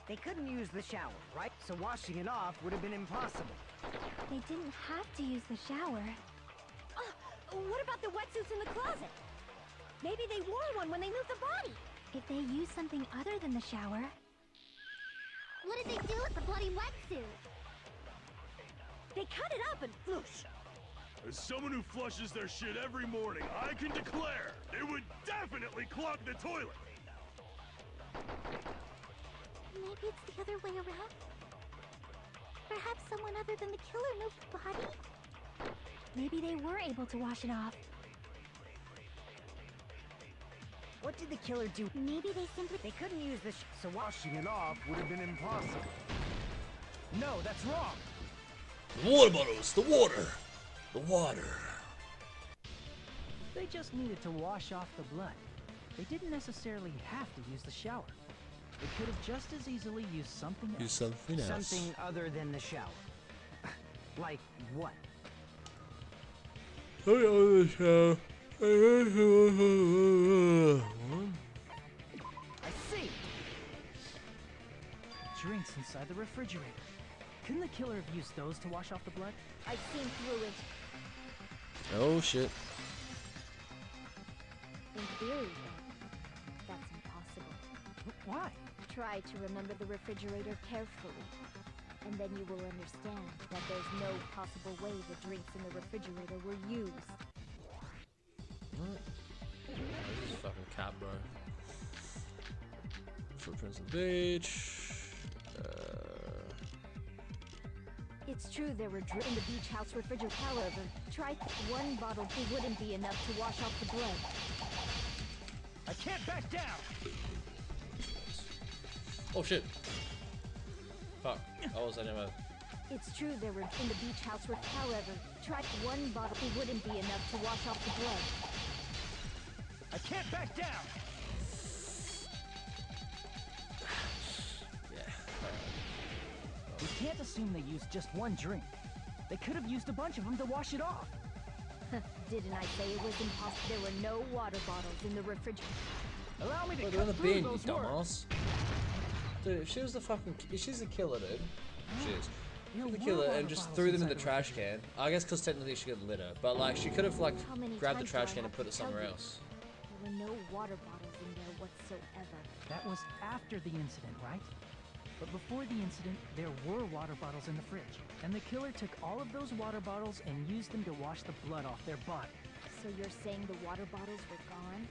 They couldn't use the shower, right? So washing it off would have been impossible. They didn't have to use the shower. What about the wetsuits in the closet? Maybe they wore one when they moved the body. If they used something other than the shower... What did they do with the bloody wetsuit? They cut it up and floosh. As someone who flushes their shit every morning, I can declare it would definitely clog the toilet. Maybe it's the other way around? Perhaps someone other than the killer moved the body? Maybe they were able to wash it off. What did the killer do? Maybe they simply... They couldn't use the so washing it off would have been impossible. No, that's wrong. The water bottles! The water! The water! They just needed to wash off the blood. They didn't necessarily have to use the shower. They could have just as easily used something else. Use something else. Something other than the shower. Like what? I see! Drinks inside the refrigerator. Couldn't the killer have used those to wash off the blood? I've seen through it. Oh shit. In theory, that's impossible. Why? Try to remember the refrigerator carefully, and then you will understand that there's no possible way the drinks in the refrigerator were used. What? This is fucking cat, bro. Footprints on the beach. It's true there were drinks in the beach house refrigerator. However, try one bottle wouldn't be enough to wash off the blood. I can't back down! Oh shit. Fuck. I was anyway. It's true there were in the beach house however, try one bottle wouldn't be enough to wash off the blood. I can't back down! Yeah. We can't assume they used just one drink. They could have used a bunch of them to wash it off. Didn't I say it was impossible? There were no water bottles in the refrigerator. Allow me to They're cut in the through bin, you those words. dumbass. Dude, if she was the fucking... If she's the killer, dude. She is. There The were killer water and just bottles threw them in inside the trash can. I guess because technically she got litter. But like, she could have like How many grabbed the times trash do I can and have put to it tell somewhere you? else. There were no water bottles in there whatsoever. That was after the incident, right? But before the incident, there were water bottles in the fridge. And the killer took all of those water bottles and used them to wash the blood off their body. So you're saying the water bottles were gone?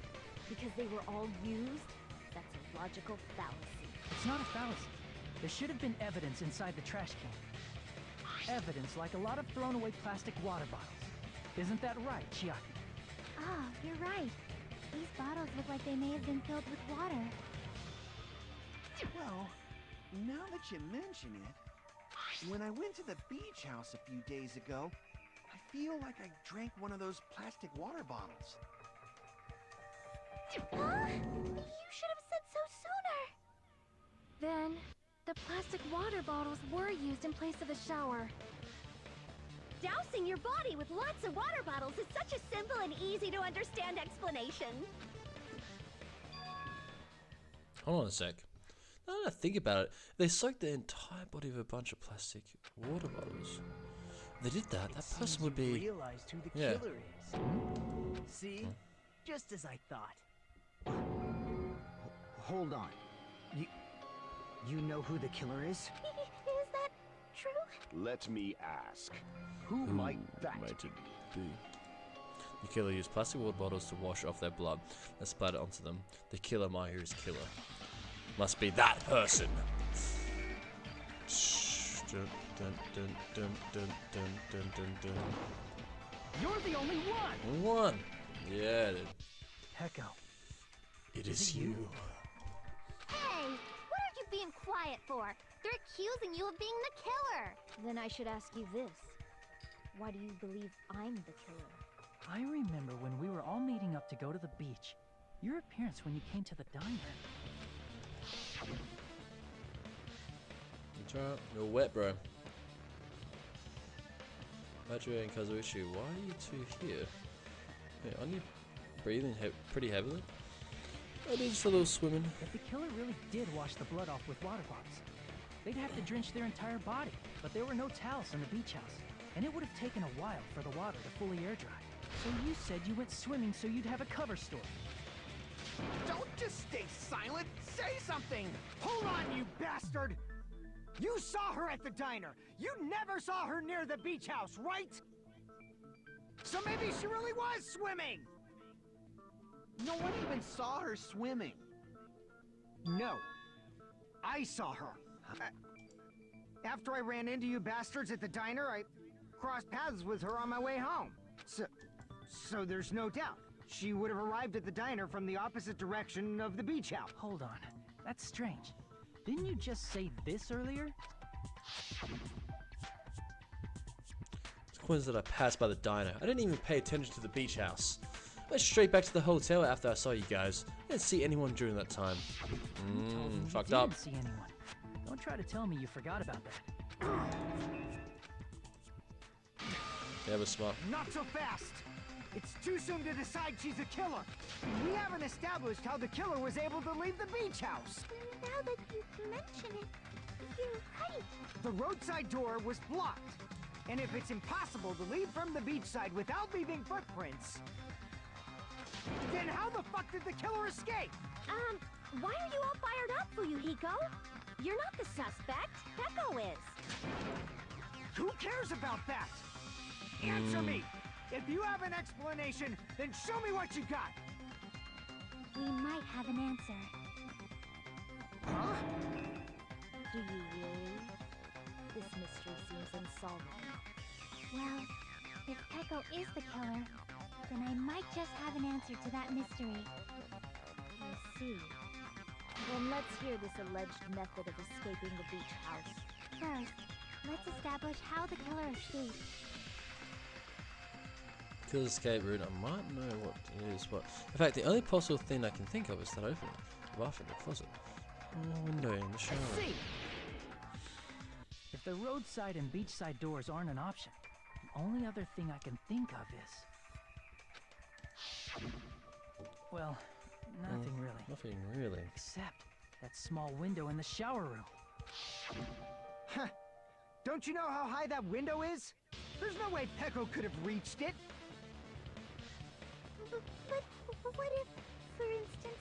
Because they were all used? That's a logical fallacy. It's not a fallacy. There should have been evidence inside the trash can. Evidence like a lot of thrown away plastic water bottles. Isn't that right, Chiaki? Ah, you're right. These bottles look like they may have been filled with water. Well, now that you mention it, when I went to the beach house a few days ago, I feel like I drank one of those plastic water bottles. You should have said so sooner! Then, the plastic water bottles were used in place of the shower. Dousing your body with lots of water bottles is such a simple and easy to understand explanation. Hold on a sec. Now that I think about it, they soaked the entire body of a bunch of plastic water bottles. If they did that, that person would be... Realized who the Yeah. killer is. See? Just as I thought. Hold on. You know who the killer is? Is that true? Let me ask. Who might that Might it be? The killer used plastic water bottles to wash off their blood and splatter onto them. The killer, Mahiru's killer. Must be that person. Dun, dun, dun, dun, dun, dun, dun, dun, dun. You're the only one! One. Yeah, dude. Heko. It is you. Hey, what are you being quiet for? They're accusing you of being the killer. Then I should ask you this. Why do you believe I'm the killer? I remember when we were all meeting up to go to the beach. Your appearance when you came to the diner. It's alright. You're wet, bro. Machi and Kazuichi, why are you two here? Hey, aren't you breathing pretty heavily? I did just a little swimming. If the killer really did wash the blood off with water bombs, they'd have to drench their entire body. But there were no towels in the beach house, and it would have taken a while for the water to fully air dry. So you said you went swimming so you'd have a cover story. Don't just stay silent! Say something! Hold on, you bastard! You saw her at the diner! You never saw her near the beach house, right? So maybe she really was swimming! No one even saw her swimming. No. I saw her. After I ran into you bastards at the diner, I crossed paths with her on my way home. So there's no doubt. She would have arrived at the diner from the opposite direction of the beach house. Hold on. That's strange. Didn't you just say this earlier? It's coincidence that I passed by the diner. I didn't even pay attention to the beach house. I went straight back to the hotel after I saw you guys. I didn't see anyone during that time. You told me you Fucked didn't up. see anyone. Don't try to tell me you forgot about that. Yeah, but smart. Not so fast! It's too soon to decide she's a killer. We haven't established how the killer was able to leave the beach house. Now that you mention it, you're right. The roadside door was blocked. And if it's impossible to leave from the beachside without leaving footprints, then how the fuck did the killer escape? Why are you all fired up, Fuyuhiko? You're not the suspect. Heko is. Who cares about that? Answer me! If you have an explanation, then show me what you got! We might have an answer. Huh? Do you really? This mystery seems unsolvable. Well, if Peko is the killer, then I might just have an answer to that mystery. I see. Then let's hear this alleged method of escaping the beach house. First, let's establish how the killer escaped. Killer's escape route. I might know what it is. What? In fact, the only possible thing I can think of is that opening the bathroom, the closet, window in the shower. I see. If the roadside and beachside doors aren't an option, the only other thing I can think of is... Well, nothing really. Nothing really. Except that small window in the shower room. Huh. Don't you know how high that window is? There's no way Peko could have reached it. But what if, for instance,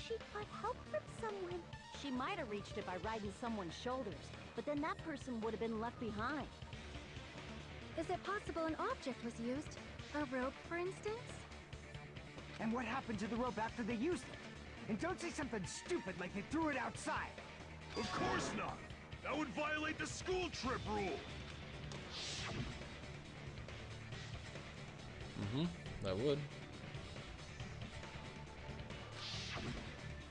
she got help from someone? She might have reached it by riding someone's shoulders, but then that person would have been left behind. Is it possible an object was used? A rope, for instance? And what happened to the rope after they used it? And don't say something stupid like they threw it outside. Of course not! That would violate the school trip rule! That would.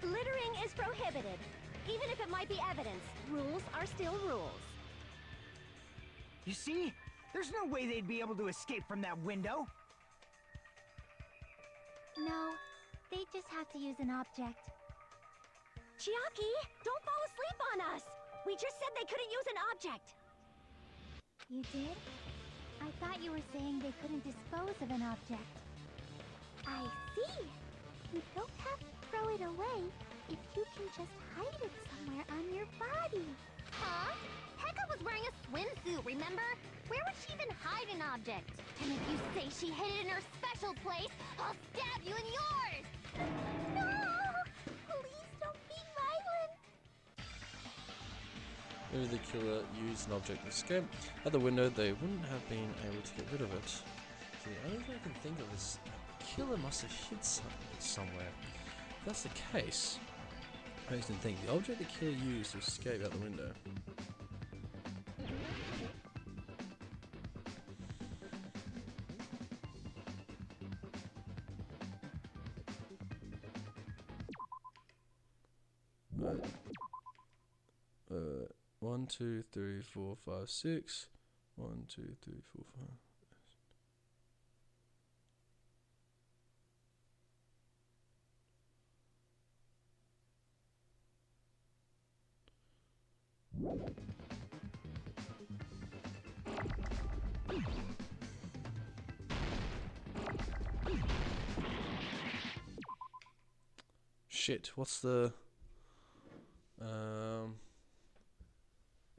Littering is prohibited. Even if it might be evidence, rules are still rules. You see? There's no way they'd be able to escape from that window. No, they just have to use an object. Chiaki, don't fall asleep on us! We just said they couldn't use an object! You did? I thought you were saying they couldn't dispose of an object. I see! You don't have to throw it away if you can just hide it somewhere on your body. Huh? Heka was wearing a swimsuit, remember? Where would she even hide an object? And if you say she hid it in her special place, I'll stab you in yours! No! Please don't be violent! Maybe the killer used an object to escape. At the window, they wouldn't have been able to get rid of it. So the only thing I can think of is the killer must have hid something somewhere. If that's the case, I used to think the object the killer used to escape out the window. Uh, 1, 2, 3, 4, 5, 6. 1, 2, 3, 4, 5. Shit, what's the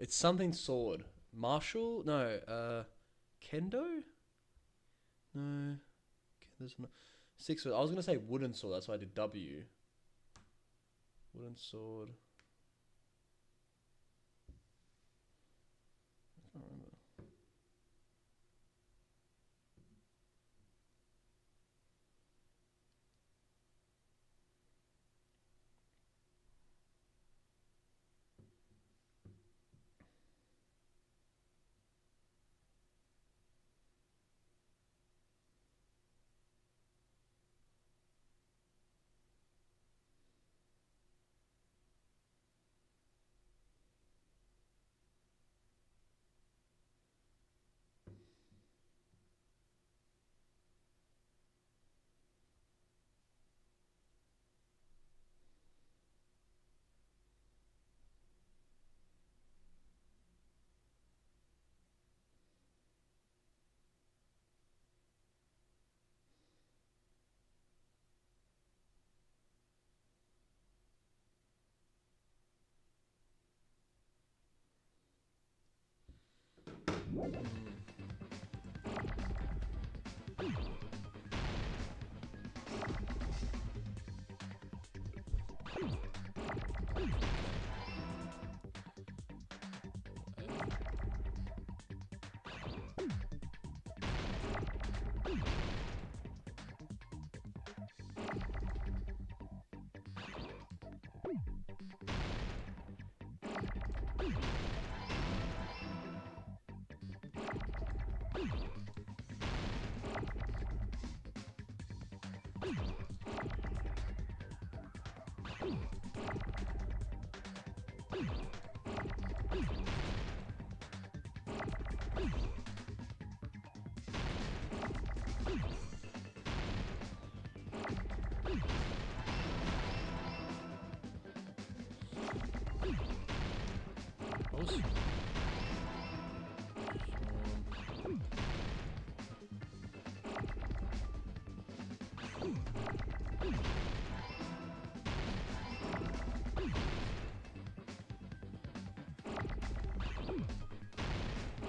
it's something sword. Martial? No, kendo? No. There's no 6. I was gonna say wooden sword, that's why I did W. Wooden sword. I can't remember.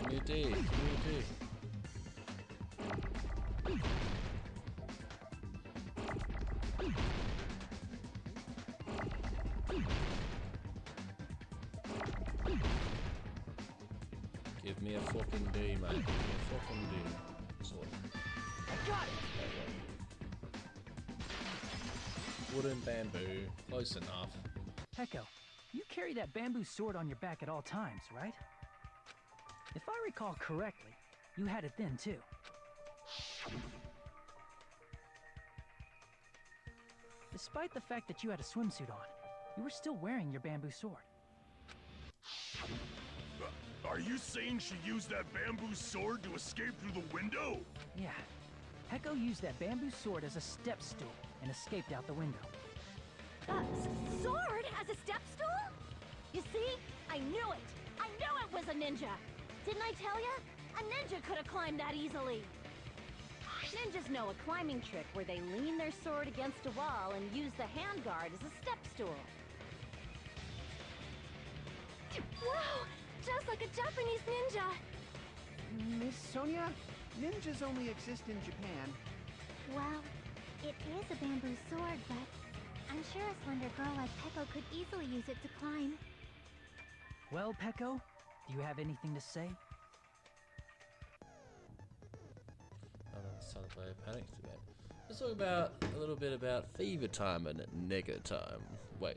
Give me a D. Give me a fucking D, mate. Give me a fucking D. Sword. I got it! Wooden bamboo. Close enough. Peko, you carry that bamboo sword on your back at all times, right? If I recall correctly, you had it then too. Despite the fact that you had a swimsuit on, you were still wearing your bamboo sword. Are you saying she used that bamboo sword to escape through the window? Yeah. Peko used that bamboo sword as a step stool and escaped out the window. Sword as a step stool? You see? I knew it! I knew it was a ninja! Didn't I tell ya? A ninja could have climbed that easily! Ninjas know a climbing trick where they lean their sword against a wall and use the handguard as a step stool. Wow! Just like a Japanese ninja! Miss Sonia, ninjas only exist in Japan. Well, it is a bamboo sword, but I'm sure a slender girl like Peko could easily use it to climb. Well, Pecco, do you have anything to say? I don't know, it's time to play Panic Debate. Let's talk about a little bit about fever time and nigger time. Wait,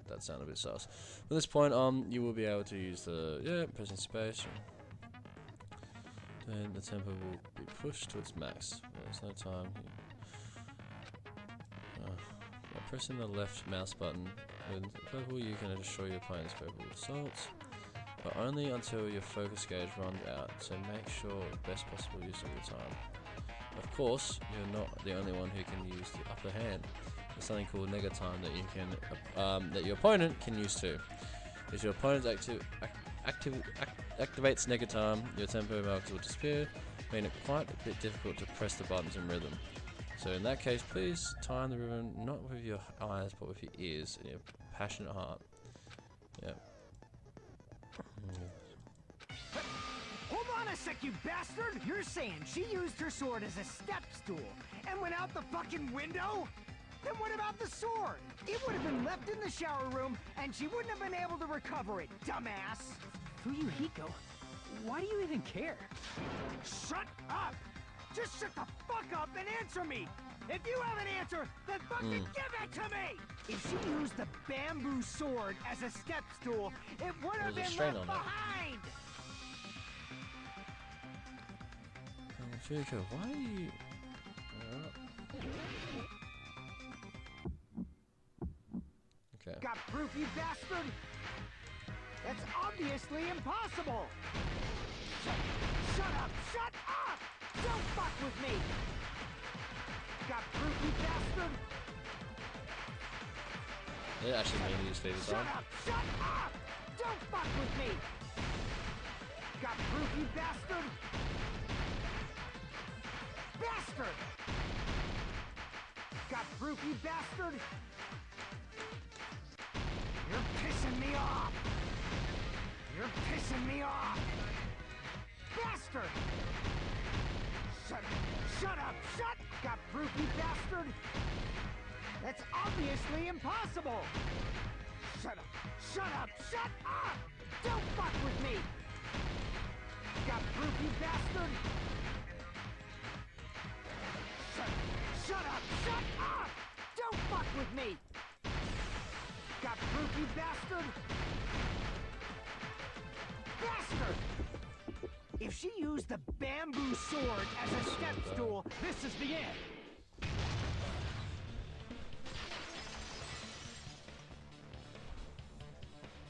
that sounded a bit sus. At this point, you will be able to use the pressing space. Then the tempo will be pushed to its max. There's no time here. By pressing the left mouse button with purple, you can destroy your opponent's favorable assaults, but only until your focus gauge runs out. So make sure best possible use of your time. Of course, you're not the only one who can use the upper hand. There's something called nigger time that you can that your opponent can use too. If your opponent activates nigger time, your tempo markers will disappear, making it quite a bit difficult to press the buttons in rhythm. So in that case, please time the rhythm not with your eyes but with your ears and your passionate heart. Yep. Hold on a sec, you bastard! You're saying she used her sword as a step stool and went out the fucking window? Then what about the sword? It would have been left in the shower room and she wouldn't have been able to recover it, dumbass! Fuyuhiko, why do you even care? Shut up! Just shut the fuck up and answer me! If you have an answer, then fucking give it to me! If she used the bamboo sword as a step stool, it would have been left behind! Fuyuhiko, why are you... Okay. Got proof, you bastard? That's obviously impossible! Shut up! Shut up! Don't fuck with me! Got proof, you bastard? It actually made me use favor Shut time. up! Shut up! Don't fuck with me! Got proof, you bastard? Bastard! Got proof, you bastard? You're pissing me off! You're pissing me off! Bastard! Shut up! Shut! Got proof, you bastard? That's obviously impossible! Shut up! Shut up! Shut up! Don't fuck with me! Got proof, you bastard? Shut up! Shut up! Don't fuck with me! Got proof, you bastard? Bastard! If she used the bamboo sword as a step stool, this is the end!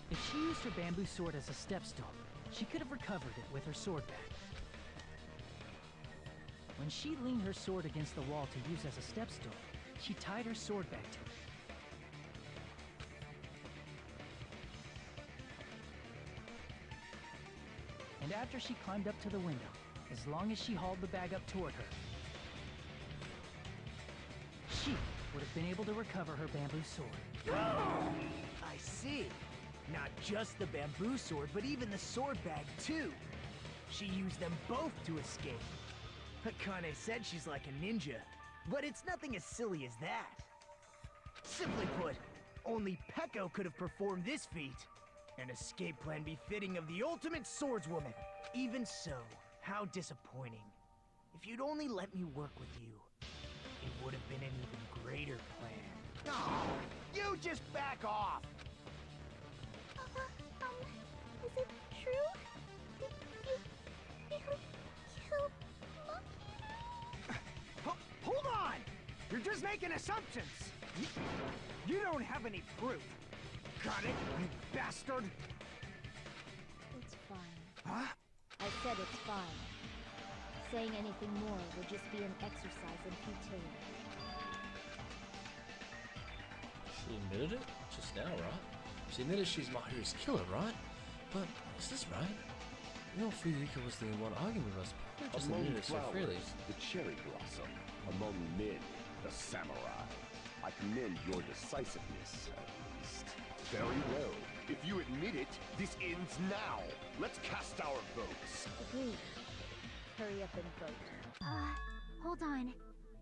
If she used her bamboo sword as a step stool, she could have recovered it with her sword bag. When she leaned her sword against the wall to use as a step stool, she tied her sword back to it. And after she climbed up to the window, as long as she hauled the bag up toward her, she would have been able to recover her bamboo sword. I see. Not just the bamboo sword, but even the sword bag, too. She used them both to escape. Akane said she's like a ninja, but it's nothing as silly as that. Simply put, only Pecco could have performed this feat. An escape plan befitting of the ultimate swordswoman. Even so, how disappointing. If you'd only let me work with you, it would have been an even greater plan. No, you just back off! Is it true? You killed Monkey? Hold on! You're just making assumptions! You don't have any proof. Got it, you bastard? It's fine. Huh? I said it's fine. Saying anything more would just be an exercise in futility. She admitted it just now, right? She admitted she's Mahiru's killer, right? But is this right? You know, Fuyuhiko was the one arguing with us. But just Among admitted it so freely. flowers, the cherry blossom. Among men, the samurai. I commend your decisiveness, at least. Very well. If you admit it, this ends now. Let's cast our votes. Agreed. Hurry up and vote. Hold on.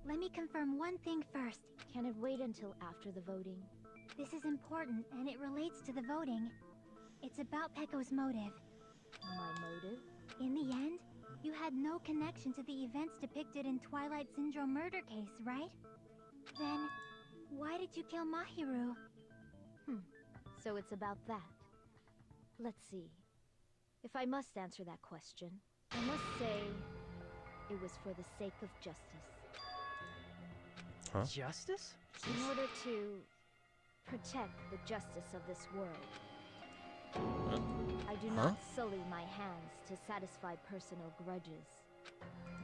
Let me confirm one thing first. Can it wait until after the voting? This is important, and it relates to the voting. It's about Pecco's motive. My motive? In the end, you had no connection to the events depicted in Twilight Syndrome murder case, right? Then, why did you kill Mahiru? So it's about that. Let's see. If I must answer that question, I must say it was for the sake of justice. Huh? Justice? In order to protect the justice of this world. I do not sully my hands to satisfy personal grudges.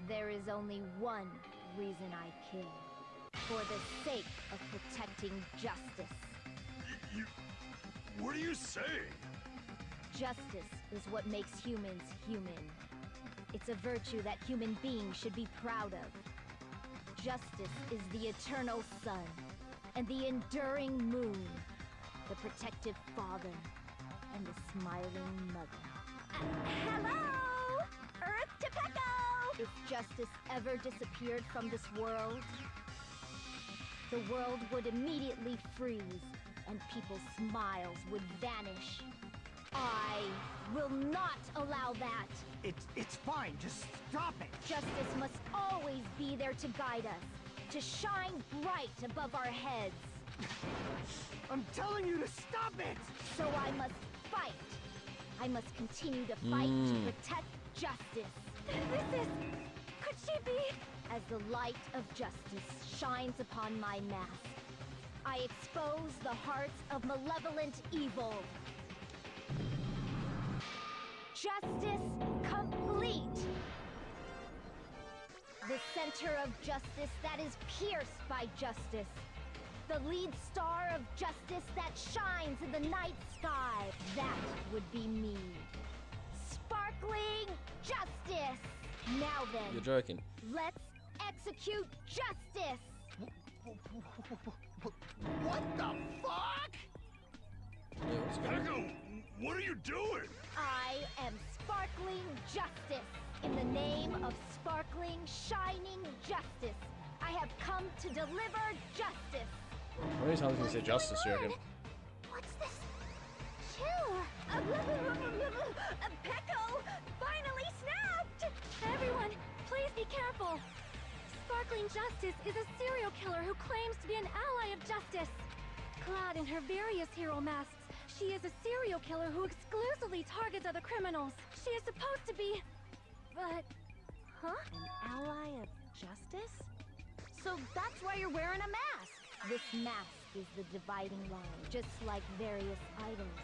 There is only one reason I kill. For the sake of protecting justice. What are you saying? Justice is what makes humans human. It's a virtue that human beings should be proud of. Justice is the eternal sun, and the enduring moon, the protective father, and the smiling mother. Hello! Earth to Pecco! If justice ever disappeared from this world, the world would immediately freeze, and people's smiles would vanish. I will not allow that! It's fine, just stop it! Justice must always be there to guide us, to shine bright above our heads. I'm telling you to stop it! So I must fight. I must continue to fight to protect justice. This is... Could she be... As the light of justice shines upon my mask, I expose the hearts of malevolent evil. Justice complete! The center of justice that is pierced by justice. The lead star of justice that shines in the night sky. That would be me. Sparkling justice! Now then, You're joking. let's execute justice! What the fuck? Yeah, what's going on? Pecco, what are you doing? I am sparkling justice. In the name of sparkling, shining justice, I have come to deliver justice. How many times can you say justice, you reckon? What's this? Chill! Pecco finally snapped! Everyone, please be careful. Sparkling Justice is a serial killer who claims to be an ally of justice. Clad in her various hero masks, she is a serial killer who exclusively targets other criminals. She is supposed to be... But... Huh? An ally of justice? So that's why you're wearing a mask! This mask is the dividing line, just like various idols.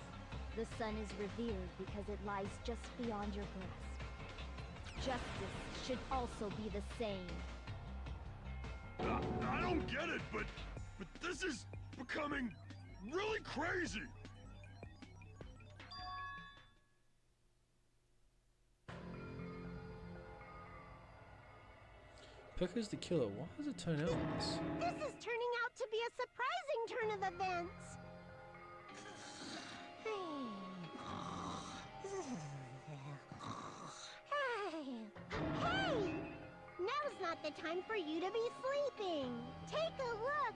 The sun is revered because it lies just beyond your grasp. Justice should also be the same. I don't get it, but this is becoming really crazy. Pecco's the killer. Why does it turn out like this? This is turning out to be a surprising turn of events. Hey! Now's not the time for you to be sleeping. Take a look.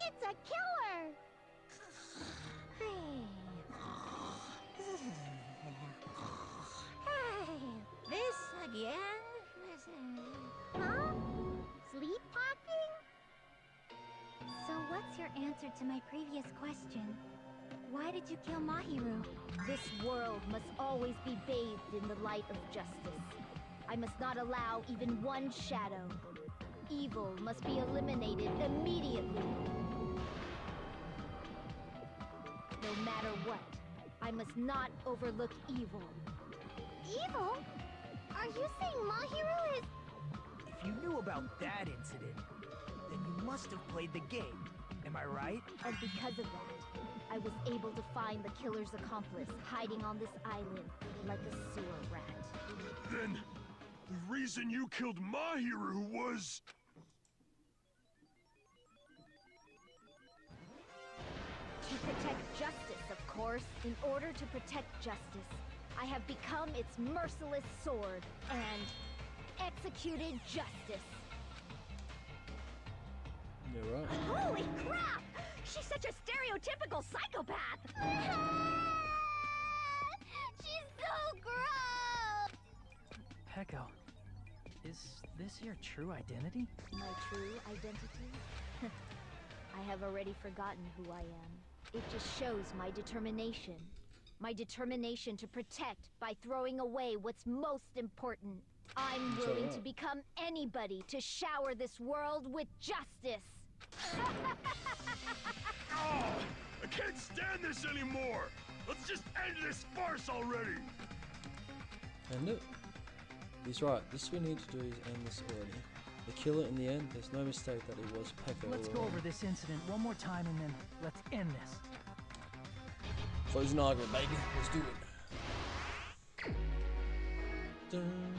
It's a killer. This again? Huh? Sleepwalking? So what's your answer to my previous question? Why did you kill Mahiru? This world must always be bathed in the light of justice. I must not allow even one shadow. Evil must be eliminated immediately. No matter what, I must not overlook evil. Evil? Are you saying Mahiru is... If you knew about that incident, then you must have played the game. Am I right? And because of that, I was able to find the killer's accomplice hiding on this island like a sewer rat. Then the reason you killed Mahiru was... To protect justice, of course. In order to protect justice, I have become its merciless sword and executed justice. Yeah, right. Holy crap! She's such a stereotypical psychopath! Heko, is this your true identity? My true identity? I have already forgotten who I am. It just shows my determination. My determination to protect by throwing away what's most important. I'm willing to become anybody to shower this world with justice. Oh, I can't stand this anymore! Let's just end this farce already! End it? He's right. This we need to do is end this already. The killer in the end, there's no mistake that it was Pekka. Let's go over this incident one more time and then let's end this. Close an argument, baby. Let's do it. Dun.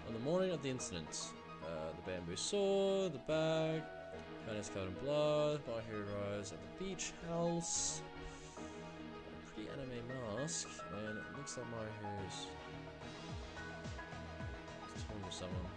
On the morning of the incident, the bamboo saw, the bag, Fanny's covered in blood, my heroes at the beach house. A pretty anime mask, and it looks like my heroes talking to someone.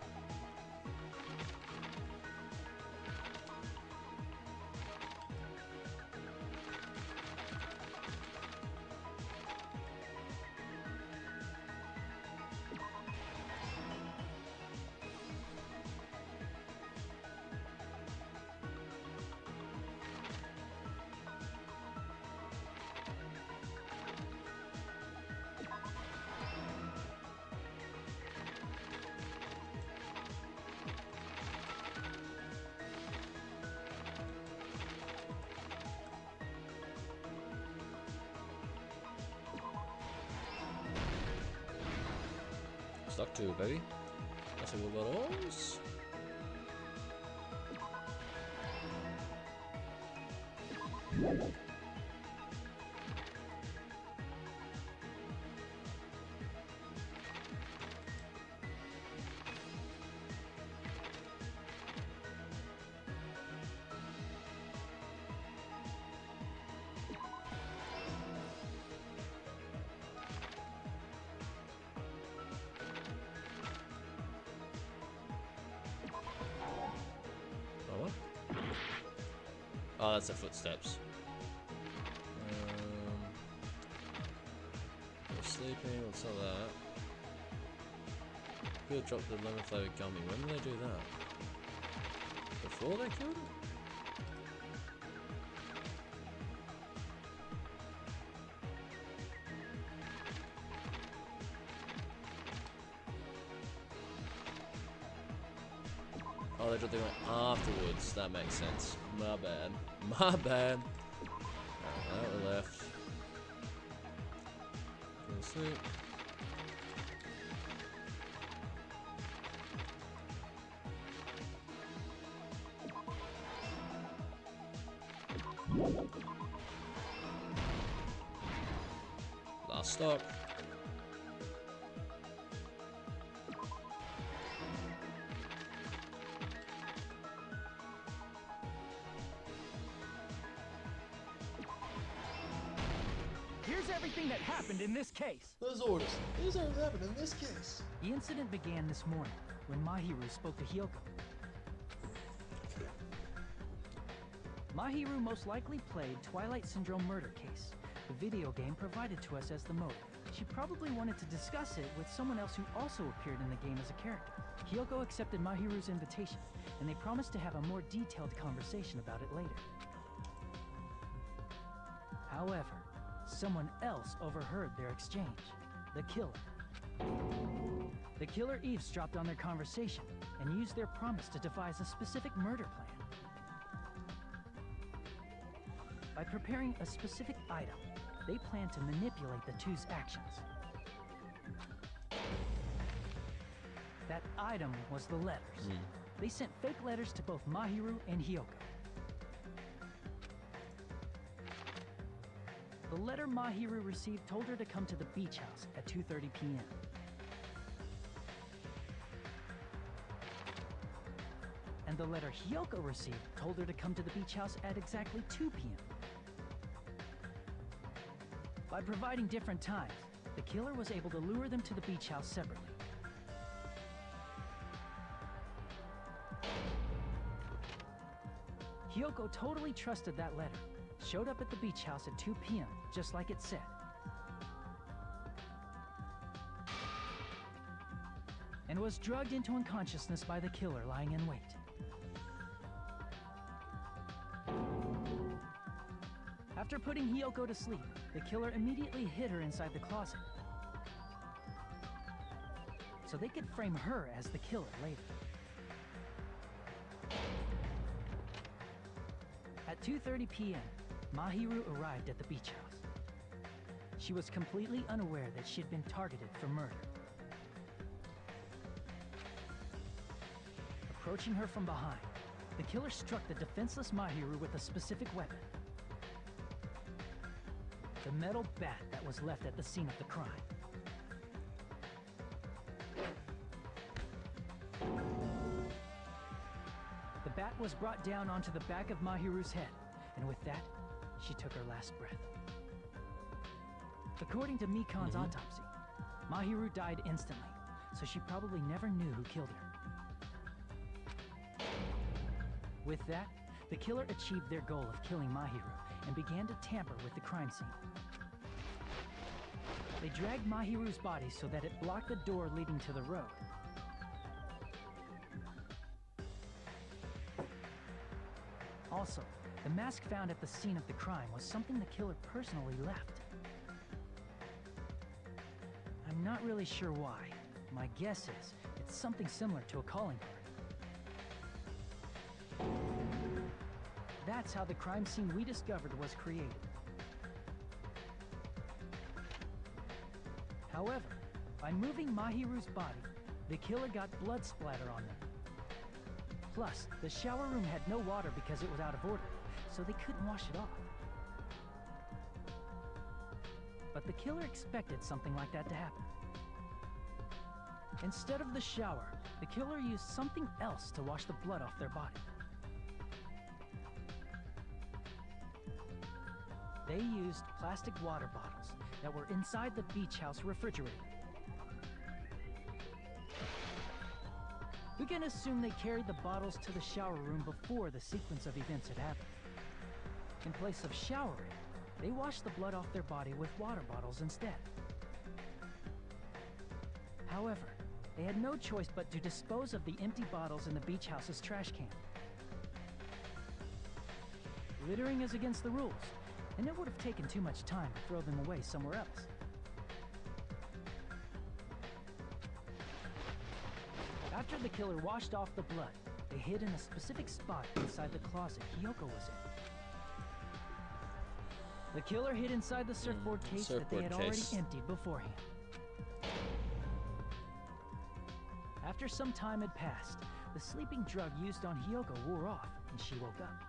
Stuck to it, baby. That's a little bit of those. Oh, that's the footsteps. They're sleeping, what's all that? Could have dropped the lemon flavored gummy. When did they do that? Before they killed him? Oh, they dropped the gummy afterwards. That makes sense. My bad. My bad. Alright, we're left. Go to sleep. Last stop. Here's everything that happened in this case. Those orders. Here's everything that happened in this case. The incident began this morning when Mahiru spoke to Hyoko. Mahiru most likely played Twilight Syndrome murder case, the video game provided to us as the motive. She probably wanted to discuss it with someone else who also appeared in the game as a character. Hyoko accepted Mahiru's invitation, and they promised to have a more detailed conversation about it later. However, someone else overheard their exchange. The killer. The killer eavesdropped on their conversation and used their promise to devise a specific murder plan. By preparing a specific item, they planned to manipulate the two's actions. That item was the letters. They sent fake letters to both Mahiru and Hyoko. The letter Mahiru received told her to come to the beach house at 2:30 p.m. And the letter Hyoko received told her to come to the beach house at exactly 2 p.m. By providing different times, the killer was able to lure them to the beach house separately. Hyoko totally trusted that letter, showed up at the beach house at 2 p.m., just like it said. was drugged into unconsciousness by the killer lying in wait. After putting Hiyoko to sleep, the killer immediately hid her inside the closet, so they could frame her as the killer later. At 2:30 p.m., Mahiru arrived at the beach house. She was completely unaware that she had been targeted for murder. Approaching her from behind, the killer struck the defenseless Mahiru with a specific weapon. The metal bat that was left at the scene of the crime. The bat was brought down onto the back of Mahiru's head, and with that, she took her last breath. According to Mikan's autopsy, Mahiru died instantly, so she probably never knew who killed her. With that, the killer achieved their goal of killing Mahiru and began to tamper with the crime scene. They dragged Mahiru's body so that it blocked the door leading to the road. Also, the mask found at the scene of the crime was something the killer personally left. I'm not really sure why. My guess is it's something similar to a calling card. That's how the crime scene we discovered was created. However, by moving Mahiru's body, the killer got blood splatter on them. Plus, the shower room had no water because it was out of order, so they couldn't wash it off. But the killer expected something like that to happen. Instead of the shower, the killer used something else to wash the blood off their body. They used plastic water bottles that were inside the beach house refrigerator. We can assume they carried the bottles to the shower room before the sequence of events had happened. In place of showering, they washed the blood off their body with water bottles instead. However, they had no choice but to dispose of the empty bottles in the beach house's trash can. Littering is against the rules, and it would have taken too much time to throw them away somewhere else. After the killer washed off the blood, they hid in a specific spot inside the closet Hiyoko was in. The killer hid inside the surfboard case that they had already emptied beforehand. After some time had passed, the sleeping drug used on Hiyoko wore off, and she woke up.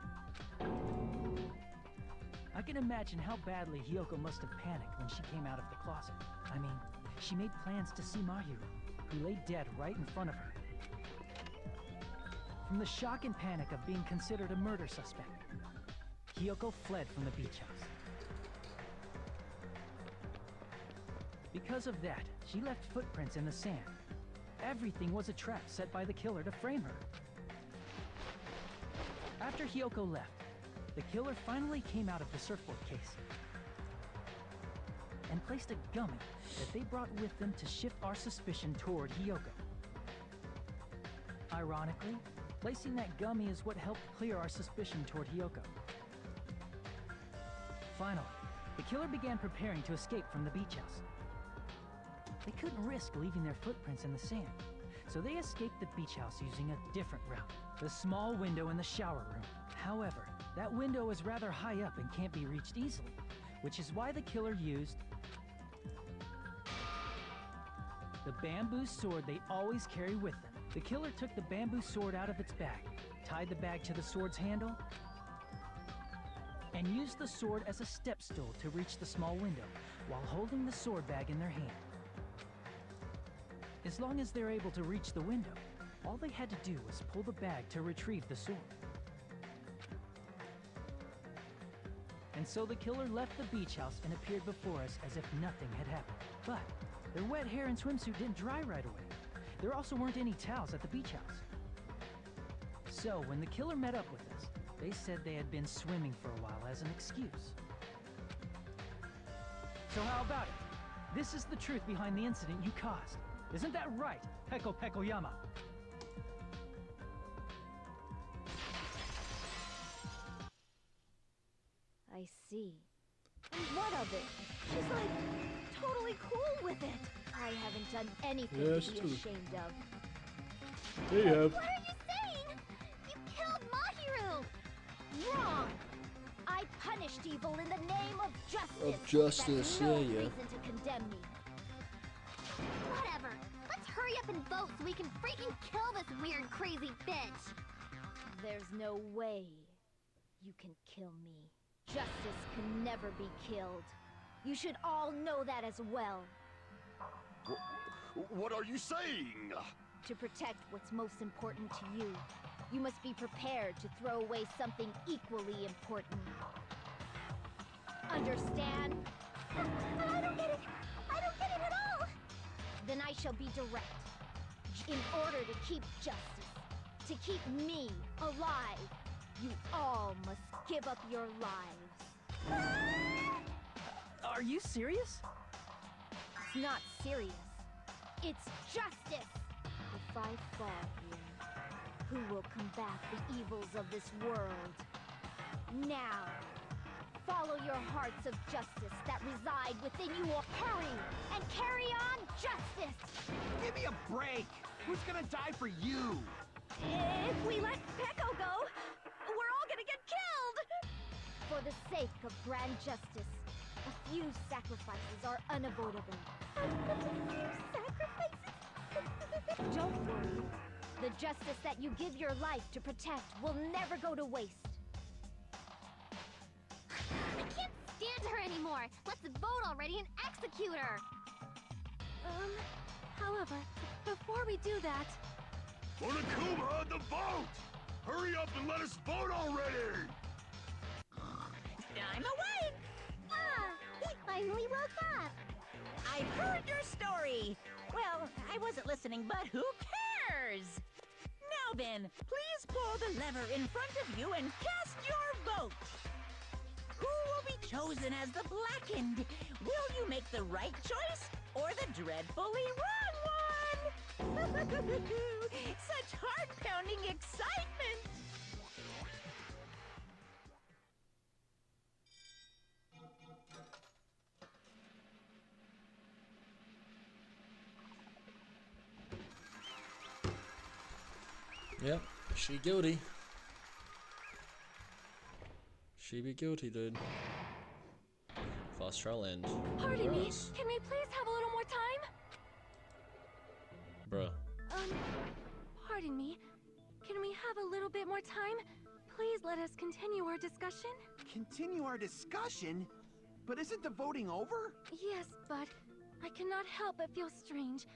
I can imagine how badly Hiyoko must have panicked when she came out of the closet. I mean, she made plans to see Mahiru, who lay dead right in front of her. From the shock and panic of being considered a murder suspect, Hiyoko fled from the beach house. Because of that, she left footprints in the sand. Everything was a trap set by the killer to frame her. After Hiyoko left, the killer finally came out of the surfboard case and placed a gummy that they brought with them to shift our suspicion toward Hiyoko. Ironically, placing that gummy is what helped clear our suspicion toward Hiyoko. Finally, the killer began preparing to escape from the beach house. They couldn't risk leaving their footprints in the sand, so they escaped the beach house using a different route, the small window in the shower room. However, that window is rather high up and can't be reached easily, which is why the killer used the bamboo sword they always carry with them. The killer took the bamboo sword out of its bag, tied the bag to the sword's handle, and used the sword as a step stool to reach the small window while holding the sword bag in their hand. As long as they're able to reach the window, all they had to do was pull the bag to retrieve the sword. And so the killer left the beach house and appeared before us as if nothing had happened. But their wet hair and swimsuit didn't dry right away. There also weren't any towels at the beach house. So when the killer met up with us, they said they had been swimming for a while as an excuse. So how about it? This is the truth behind the incident you caused. Isn't that right, Peko Pekoyama? I see. And what of it? She's like totally cool with it. I haven't done anything to be ashamed of. There you have. What are you saying? You killed Mahiru! Wrong! I punished evil in the name of justice. Of justice, That's no yeah. reason to condemn me. Whatever. Let's hurry up and vote so we can freaking kill this weird, crazy bitch. There's no way you can kill me. Justice can never be killed. You should all know that as well. What are you saying? To protect what's most important to you, you must be prepared to throw away something equally important. Understand? I don't get it. I don't get it at all. Then I shall be direct. In order to keep justice, to keep me alive, you all must give up your lives. Are you serious? It's not serious. It's justice. If I fall here, who will combat the evils of this world? Now, follow your hearts of justice that reside within you. Hurry and carry on justice. Give me a break! Who's gonna die for you? If we let Peko go, we're all gonna get killed! For the sake of grand justice, a few sacrifices are unavoidable. Don't worry. The justice that you give your life to protect will never go to waste. I can't stand her anymore. Let's vote already and execute her. However, before we do that, Onokuma, the vote! Hurry up and let us vote already! I'm awake! He finally woke up. I've heard your story! Well, I wasn't listening, but who cares? Now then, please pull the lever in front of you and cast your vote! Who will be chosen as the Blackened? Will you make the right choice or the dreadfully wrong one? Such heart-pounding excitement! Yep, she guilty. She be guilty, dude. Fast trial end. pardon me, Congrats. can we please have a little more time? Bruh. Pardon me, can we have a little bit more time? Please let us continue our discussion. Continue our discussion? But isn't the voting over? Yes, but I cannot help but feel strange.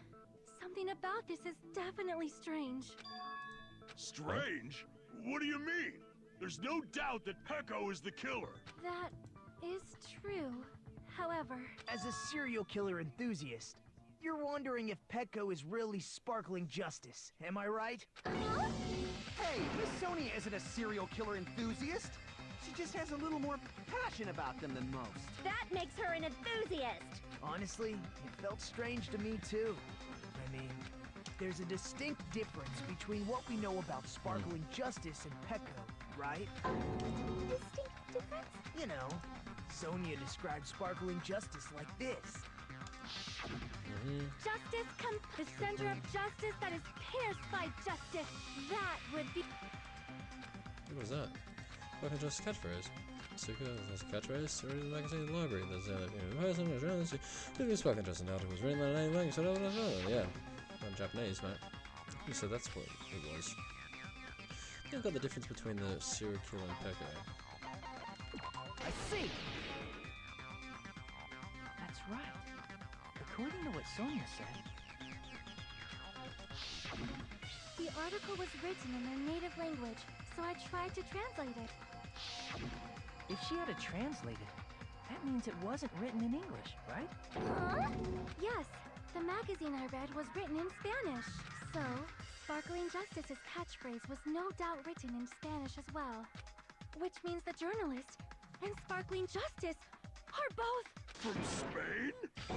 Something about this is definitely strange. Strange? What do you mean? There's no doubt that Peko is the killer. That is true. However, As a serial killer enthusiast, you're wondering if Peko is really sparkling justice, am I right? Hey, Miss Sonia isn't a serial killer enthusiast. She just has a little more passion about them than most. That makes her an enthusiast. Honestly, it felt strange to me too. I mean, there's a distinct difference between what we know about sparkling justice and Peko, right? Distinct difference? You know, Sonia described sparkling justice like this. justice the center of justice that is pierced by justice. That would be. What was that? Fucking just catchphrase. Suka has a catchphrase. Read the magazine in the library. There's fucking just an article was written in the language. Yeah. Not Japanese, mate. You said that's what it was. You've got the difference between the serial killer and Peko. I see! That's right. According to what Sonia said, The article was written in their native language, so I tried to translate it. if she had to translate it, that means it wasn't written in English, right? Huh? Yes, the magazine I read was written in Spanish. So, Sparkling Justice's catchphrase was no doubt written in Spanish as well. Which means the journalist and Sparkling Justice are both... From Spain?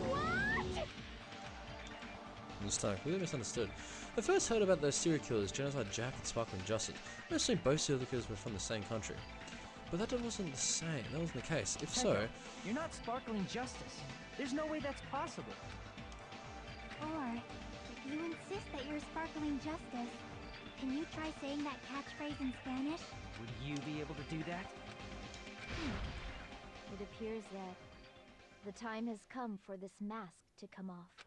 What? in this time. Completely misunderstood. I first heard about those serial killers, Genocide Jack and Sparkling Justice. I assumed both serial killers were from the same country. But that wasn't the same. That wasn't the case. If so... You're not Sparkling Justice. There's no way that's possible. Or, if you insist that you're Sparkling Justice, can you try saying that catchphrase in Spanish? Would you be able to do that? It appears that the time has come for this mask to come off.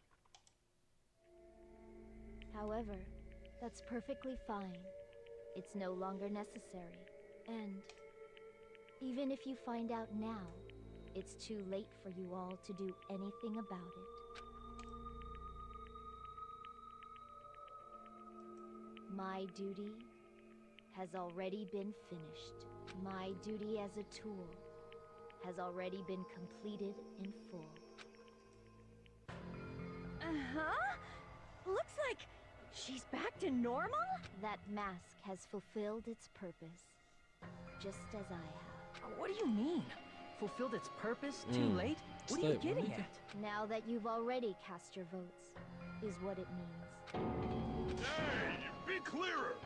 However, that's perfectly fine. It's no longer necessary. And even if you find out now, it's too late for you all to do anything about it. My duty has already been finished. My duty as a tool has already been completed in full. Uh-huh? Looks like she's back to normal? That mask has fulfilled its purpose, just as I have. What do you mean? Fulfilled its purpose? Too late? What are you getting at? Now that you've already cast your votes, is what it means. Hey, be clearer!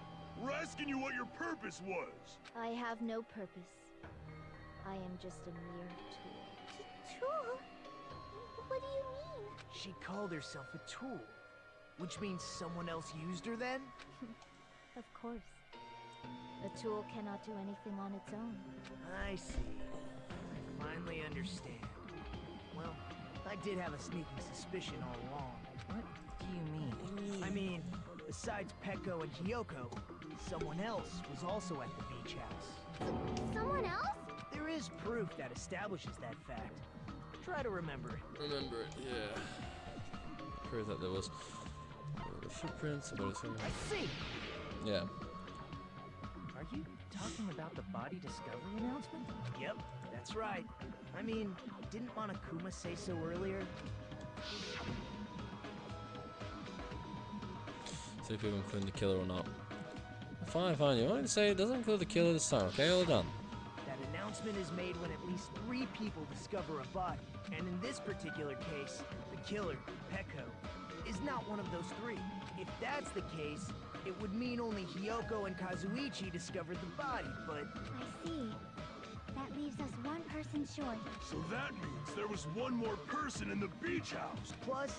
We're asking you what your purpose was. I have no purpose. I am just a mere tool. Tool? What do you mean? She called herself a tool. Which means someone else used her then? Of course. A tool cannot do anything on its own. I see. I finally understand. Well, I did have a sneaking suspicion all along. What do you mean? I mean, besides Peko and Hiyoko, someone else was also at the beach house. Someone else? There is proof that establishes that fact. Try to remember it. Remember it, yeah. Prove that there was footprints about a I see! Yeah. Are you talking about the body discovery announcement? Yep, that's right. I mean, didn't Monokuma say so earlier? See if we can include the killer or not. Fine, you want to say it doesn't include the killer this time, okay? All done. That announcement is made when at least 3 people discover a body. And in this particular case, the killer, Peko, is not one of those 3. If that's the case, it would mean only Hiyoko and Kazuichi discovered the body, but... I see. That leaves us one person short. So that means there was one more person in the beach house. Plus,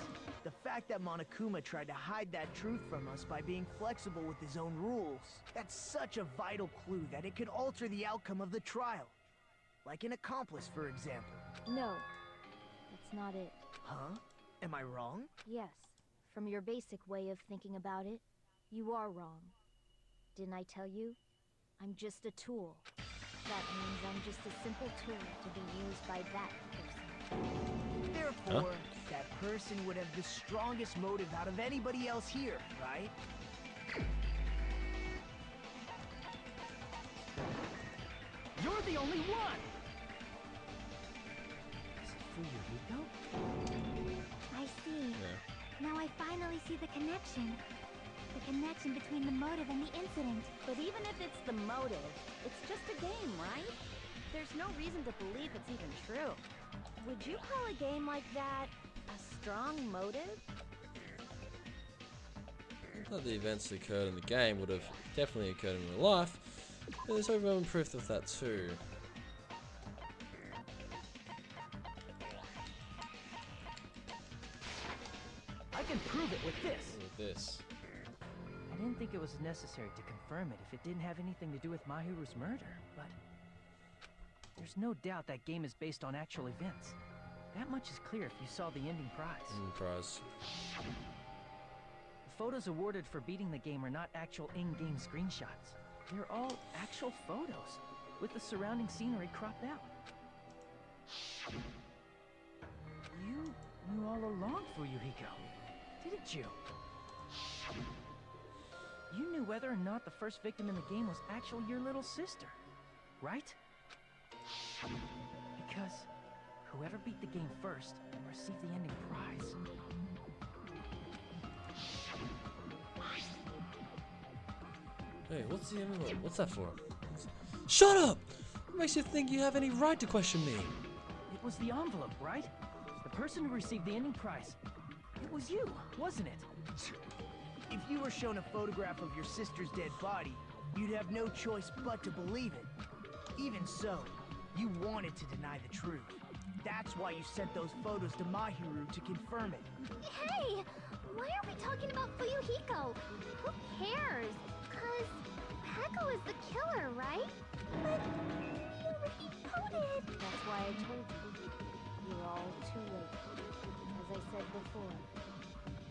the fact that Monokuma tried to hide that truth from us by being flexible with his own rules. That's such a vital clue that it could alter the outcome of the trial. Like an accomplice, for example. No, that's not it. Huh? Am I wrong? Yes, from your basic way of thinking about it, you are wrong. Didn't I tell you? I'm just a tool. That means I'm just a simple tool to be used by that person. Therefore, that person would have the strongest motive out of anybody else here, right? You're the only one! Is it Fuyuhiko? I see. Now I finally see the connection. The connection between the motive and the incident. But even if it's the motive, it's just a game, right? There's no reason to believe it's even true. Would you call a game like that a strong motive? Not the events that occurred in the game would have definitely occurred in real life, but there's overwhelming proof of that too. I can prove it with this! With this. I didn't think it was necessary to confirm it if it didn't have anything to do with Mahiru's murder, but... There's no doubt that game is based on actual events. That much is clear if you saw the ending prize. Ending prize. The photos awarded for beating the game are not actual in-game screenshots. They're all actual photos, with the surrounding scenery cropped out. You knew all along, Fuyuhiko, didn't you? You knew whether or not the first victim in the game was actually your little sister, right? Because whoever beat the game first received the ending prize. Hey, what's the envelope? What's that for? Shut up! What makes you think you have any right to question me? It was the envelope, right? The person who received the ending prize. It was you, wasn't it? If you were shown a photograph of your sister's dead body, you'd have no choice but to believe it. Even so, you wanted to deny the truth. That's why you sent those photos to Mahiru to confirm it. Hey! Why are we talking about Fuyuhiko? Who cares? 'Cause Peko is the killer, right? But we already voted. That's why I told you. You're all too late. As I said before,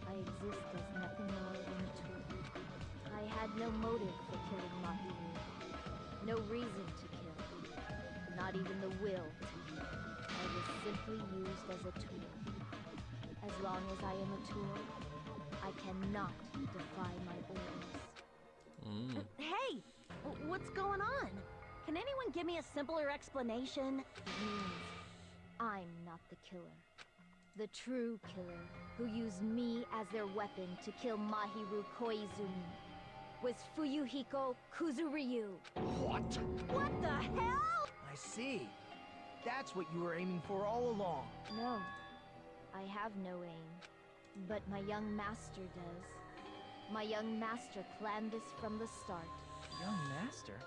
I exist as nothing more than a tool. I had no motive for killing Mahiru. No reason to kill. Not even the will to kill. I was simply used as a tool. As long as I am a tool, I cannot defy my orders. Hey! What's going on? Can anyone give me a simpler explanation? It means I'm not the killer. The true killer, who used me as their weapon to kill Mahiru Koizumi, was Fuyuhiko Kuzuryu. What? What the hell? I see. That's what you were aiming for all along. No, I have no aim. But my young master does. My young master planned this from the start. Young master?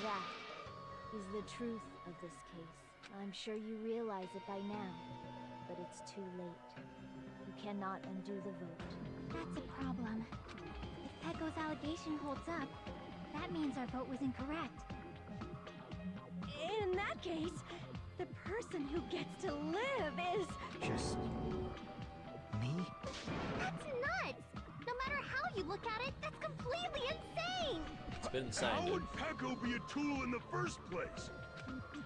That is the truth of this case. I'm sure you realize it by now, but it's too late. You cannot undo the vote. That's a problem. If Peko's allegation holds up, that means our vote was incorrect. In that case, the person who gets to live is... Just... me? That's nuts! No matter how you look at it, that's completely insane! It's been insane, How dude. would Peko be a tool in the first place?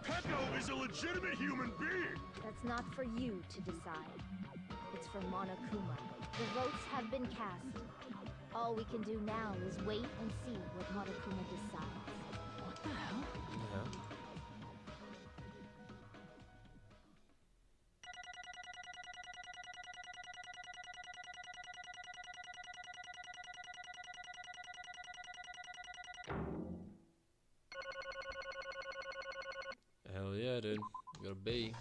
Peko is a legitimate human being! That's not for you to decide. It's for Monokuma. The votes have been cast. All we can do now is wait and see what Monokuma decides. What the hell? Yeah. Hell yeah, dude. You got a B.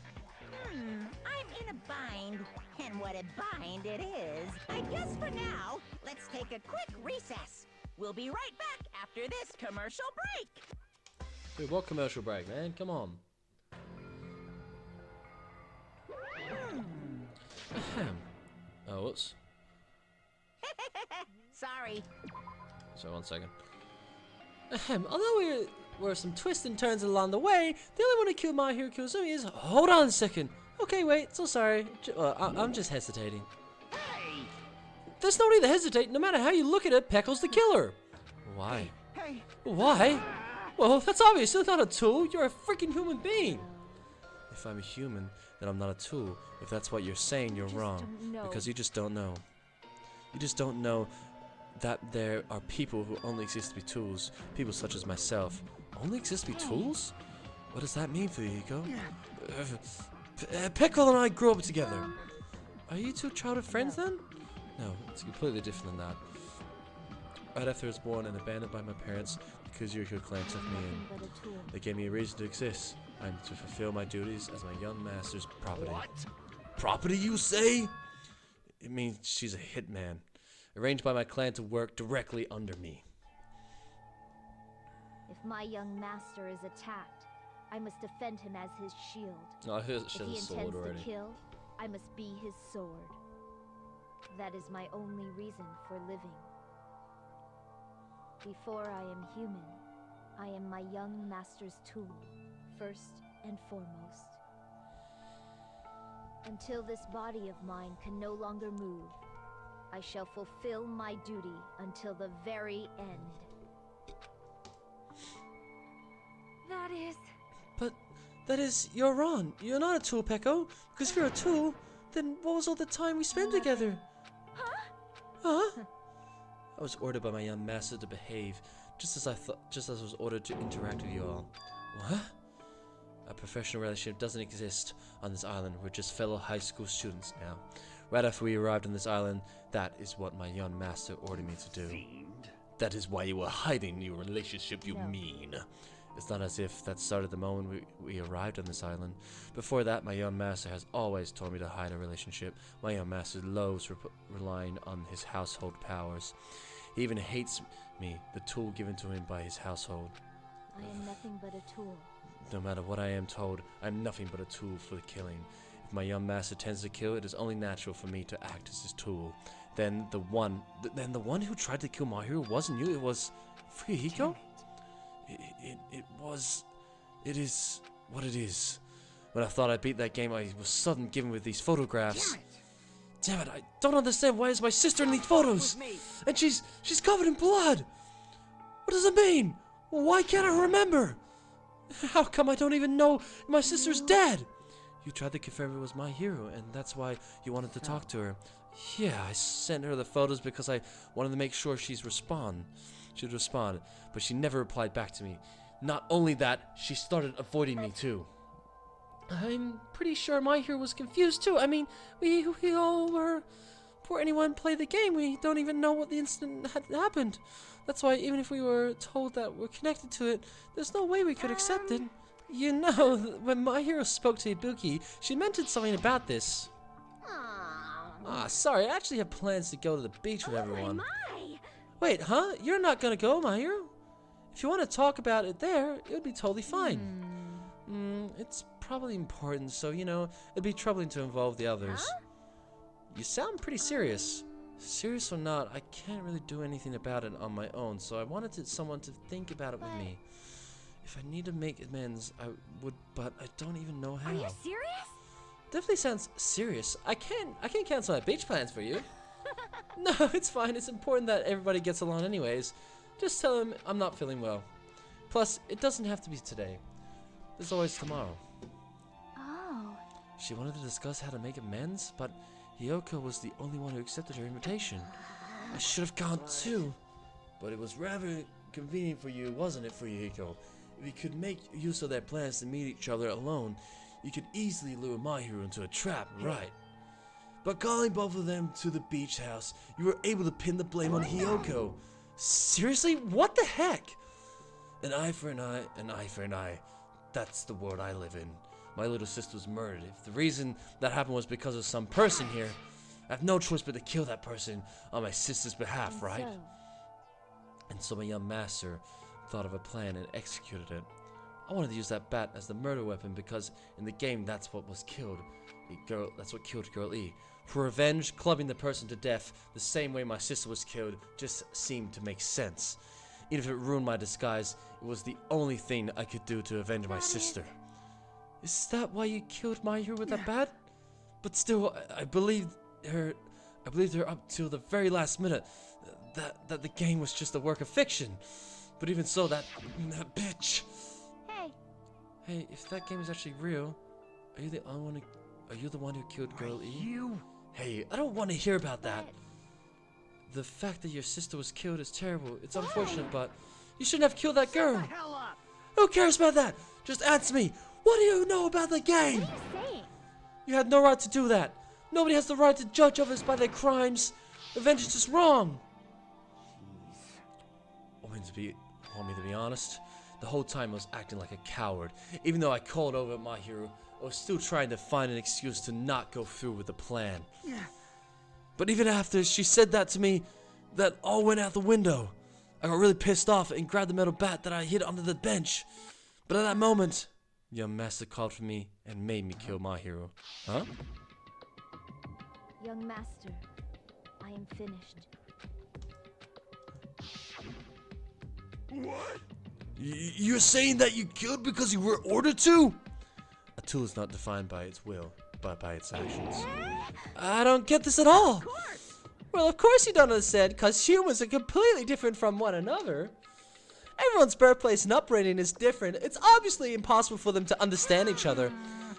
I'm in a bind, and what a bind it is. I guess for now, let's take a quick recess. We'll be right back after this commercial break. Dude, what commercial break, man? Come on. Ahem. Oh, whoops. Sorry. Sorry, 1 second. Ahem. Although we were some twists and turns along the way, the only one who killed Mahiru Koizumi is... Hold on a second. Okay, wait. So sorry. I'm just hesitating. Hey! There's no need to hesitate. No matter how you look at it, Peko's the killer. Why? Hey! Why? Well, that's obvious. You're not a tool. You're a freaking human being. If I'm a human, then I'm not a tool. If that's what you're saying, you're wrong. don't know. Because you just don't know. You just don't know that there are people who only exist to be tools. People such as myself. Only exist to be tools? What does that mean for you, Hiko? Peko and I grew up together. Are you two childhood friends then? No, it's completely different than that. Right after I was born and abandoned by my parents, the Kuzuriko clan took me in. But a tool. They gave me a reason to exist. I'm to fulfill my duties as my young master's property. What? Property, you say? It means she's a hitman, arranged by my clan to work directly under me. If my young master is attacked, I must defend him as his shield. Oh, she If has he a sword intends already. to kill, I must be his sword. That is my only reason for living. Before I am human, I am my young master's tool, first and foremost. Until this body of mine can no longer move, I shall fulfill my duty until the very end. That is... But that is, you're wrong. You're not a tool, Peko. Because if you're a tool, then what was all the time we spent together? Huh? I was ordered by my young master to behave, just as I was ordered to interact with you all. What? A professional relationship doesn't exist on this island. We're just fellow high school students now. Right after we arrived on this island, that is what my young master ordered me to do. Fiend. That is why you were hiding your relationship, you No. mean. It's not as if that started the moment we arrived on this island. Before that, my young master has always told me to hide our relationship. My young master loathes relying on his household powers. He even hates me, the tool given to him by his household. I am nothing but a tool. No matter what I am told, I am nothing but a tool for the killing. If my young master tends to kill, it is only natural for me to act as his tool. Then the one who tried to kill Mahiru wasn't you, it was Fuyuhiko? It is what it is. When I thought I beat that game, I was suddenly given with these photographs. Damn it, I don't understand. Why is my sister in these photos? And she's covered in blood. What does it mean? Why can't I remember? How come I don't even know my sister's dead? You tried to confirm it was my hero, and that's why you wanted to talk to her. Yeah, I sent her the photos because I wanted to make sure she'd respond, but she never replied back to me. Not only that, she started avoiding me too. I'm pretty sure my hero was confused too. I mean, we all were... Before anyone played the game, we don't even know what the incident had happened. That's why even if we were told that we're connected to it, there's no way we could accept it. You know, when my hero spoke to Ibuki, she mentioned something about this. Sorry, I actually have plans to go to the beach with everyone. Wait, huh? You're not gonna go, my hero? If you want to talk about it there, it would be totally fine. It's probably important, so, you know, it'd be troubling to involve the others. You sound pretty serious. Serious or not, I can't really do anything about it on my own, so I wanted someone to think about it with me. If I need to make amends, I would, but I don't even know how. Are you serious? Definitely sounds serious. I can't cancel my beach plans for you. No, it's fine. It's important that everybody gets along anyways. Just tell him I'm not feeling well. Plus, it doesn't have to be today. There's always tomorrow. Oh. She wanted to discuss how to make amends, but Hiyoko was the only one who accepted her invitation. I should have gone too. But it was rather convenient for you, wasn't it, for Hiyoko? If you could make use of their plans to meet each other alone, you could easily lure Mahiru into a trap, right? But calling both of them to the beach house, you were able to pin the blame on Hiyoko. Seriously? What the heck? An eye for an eye, an eye for an eye. That's the world I live in. My little sister was murdered. If the reason that happened was because of some person here, I have no choice but to kill that person on my sister's behalf, right? And so my young master thought of a plan and executed it. I wanted to use that bat as the murder weapon because in the game that's what was killed. That's what killed Girl E. For revenge, clubbing the person to death the same way my sister was killed just seemed to make sense. Even if it ruined my disguise, it was the only thing I could do to avenge my sister. Is that why you killed my hero with that bat? But still, I believed her up till the very last minute. That the game was just a work of fiction. But even so, that bitch. Hey, if that game is actually real, are you the one who killed Girl E? Hey, I don't want to hear about that. The fact that your sister was killed is terrible. It's unfortunate, but you shouldn't have killed that girl. Shut the hell up. Who cares about that? Just answer me. What do you know about the game? What are you saying? You had no right to do that. Nobody has the right to judge others by their crimes. Revenge is just wrong. Want me to be honest? The whole time I was acting like a coward. Even though I called over my hero, I was still trying to find an excuse to not go through with the plan. But even after she said that to me, that all went out the window. I got really pissed off and grabbed the metal bat that I hid under the bench. But at that moment, young master called for me and made me kill my hero. Huh? Young master, I am finished. What? You're saying that you killed because you were ordered to? A tool is not defined by its will, but by its actions. I don't get this at all. Well, of course you don't understand, because humans are completely different from one another. Everyone's birthplace and upbringing is different. It's obviously impossible for them to understand each other.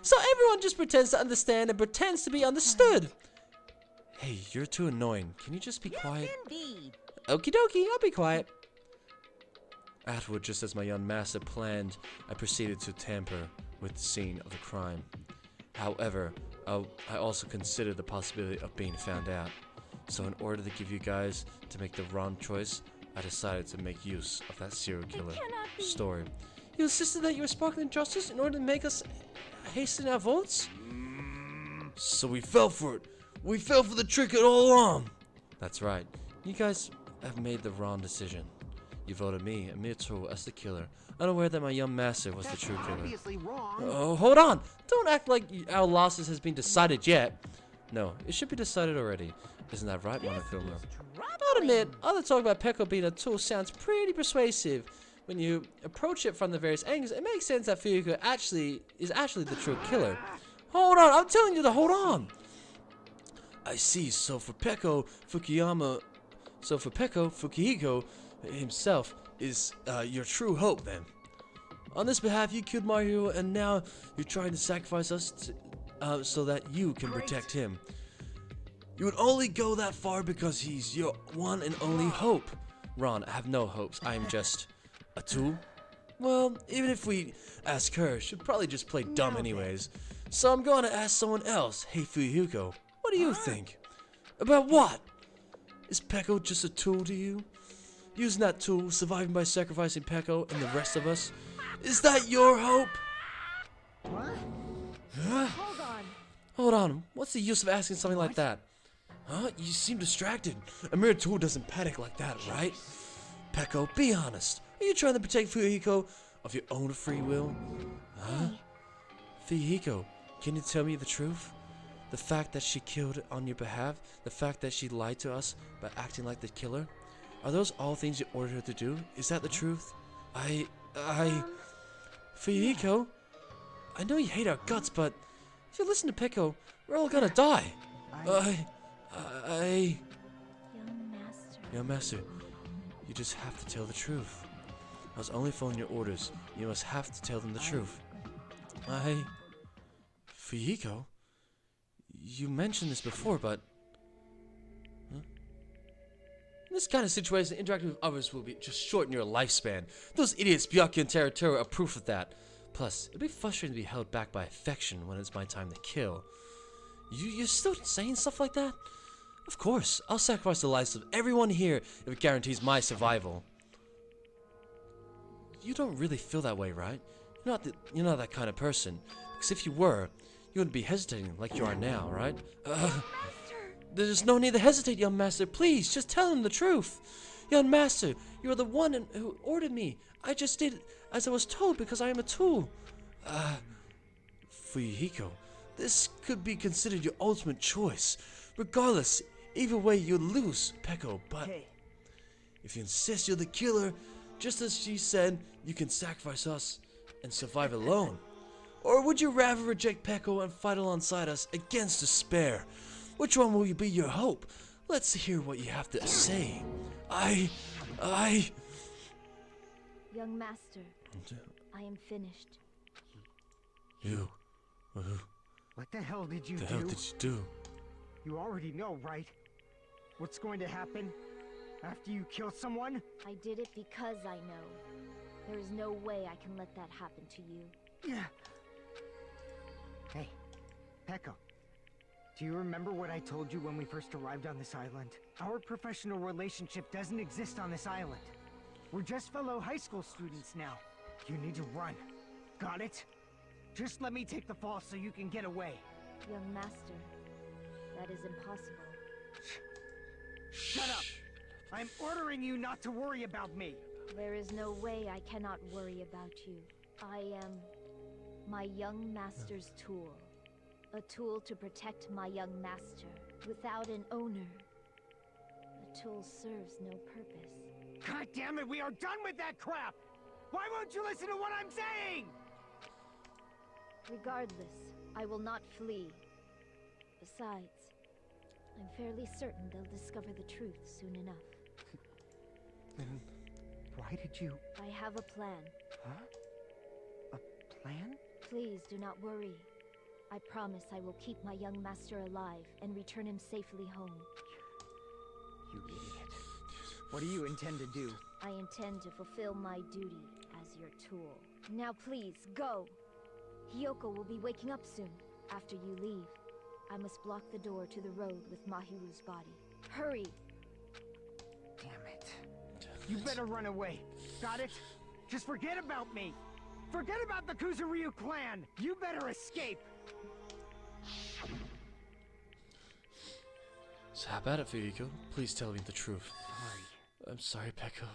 So everyone just pretends to understand and pretends to be understood. Hey, you're too annoying. Can you just be quiet? Indeed. Okie dokie, I'll be quiet. Afterward, just as my young master planned, I proceeded to tamper with the scene of the crime. However, I also considered the possibility of being found out. So in order to give you guys to make the wrong choice, I decided to make use of that serial killer story. You insisted that you were sparkling justice in order to make us hasten our votes? So we fell for it. We fell for the trick all along. That's right. You guys have made the wrong decision. You voted me, a mere tool, as the killer, unaware that my young master was the true killer. Obviously wrong. Oh, hold on! Don't act like our losses has been decided yet. No, it should be decided already. Isn't that right, Monokuma? I'll admit, all the talk about Peko being a tool sounds pretty persuasive. When you approach it from the various angles, it makes sense that Fuyuhiko is actually the true killer. Hold on, I'm telling you to hold on! I see, so for Peko Fukihiko himself is your true hope then. On this behalf, you killed my hero, and now you're trying to sacrifice us so that you can protect him. You would only go that far because he's your one and only hope. Ron, I have no hopes. I am just a tool. Well, even if we ask her, she'd probably just play dumb anyways. So I'm going to ask someone else. Hey, Fuyuhiko, what do you think? About what? Is Peko just a tool to you? Using that tool, surviving by sacrificing Peko and the rest of us? Is that your hope? What? Huh? Hold on. Hold on, what's the use of asking something like that? Huh? You seem distracted. A mere tool doesn't panic like that, right? Peko, be honest. Are you trying to protect Fuyuhiko of your own free will? Huh? Fuyuhiko, can you tell me the truth? The fact that she killed on your behalf? The fact that she lied to us by acting like the killer? Are those all things you ordered her to do? Is that the truth? Fuyuhiko, I know you hate our guts, but if you listen to Peko, we're all gonna die. Young Master, you just have to tell the truth. I was only following your orders. You must have to tell them the truth. Fuyuhiko, you mentioned this before, but... Huh? In this kind of situation, interacting with others will be just shorten your lifespan. Those idiots, Byakuya and Terutoru, are proof of that. Plus, it'd be frustrating to be held back by affection when it's my time to kill. You're still saying stuff like that? Of course, I'll sacrifice the lives of everyone here if it guarantees my survival. You don't really feel that way, right? You're not that kind of person. Because if you were, you wouldn't be hesitating like you are now, right? There's no need to hesitate, young master. Please, just tell him the truth. Young master, you are the one who ordered me. I just did as I was told because I am a tool. Fuyuhiko, this could be considered your ultimate choice. Regardless, either way you lose, Peko, but if you insist you're the killer, just as she said, you can sacrifice us and survive alone. Or would you rather reject Peko and fight alongside us against despair? Which one will be your hope? Let's hear what you have to say. Young master, I am finished. You. What the hell did you do? The hell did you do? You already know, right? What's going to happen after you kill someone? I did it because I know. There is no way I can let that happen to you. Yeah. Hey, Peko. Do you remember what I told you when we first arrived on this island? Our professional relationship doesn't exist on this island. We're just fellow high school students now. You need to run. Got it? Just let me take the fall so you can get away. Young master, that is impossible. Shut up! I'm ordering you not to worry about me. There is no way I cannot worry about you. I am my young master's tool. A tool to protect my young master. Without an owner, the tool serves no purpose. God damn it, we are done with that crap! Why won't you listen to what I'm saying? Regardless, I will not flee. Besides, I'm fairly certain they'll discover the truth soon enough. Then why did you... I have a plan. Huh? A plan? Please do not worry. I promise I will keep my young master alive and return him safely home. You idiot. What do you intend to do? I intend to fulfill my duty as your tool. Now please, go! Hiyoko will be waking up soon. After you leave, I must block the door to the road with Mahiru's body. Hurry! Damn it. You better run away. Got it? Just forget about me! Forget about the Kuzuryu clan! You better escape! So how about it, Fuyuhiko? Please tell me the truth. Sorry. I'm sorry, Peko.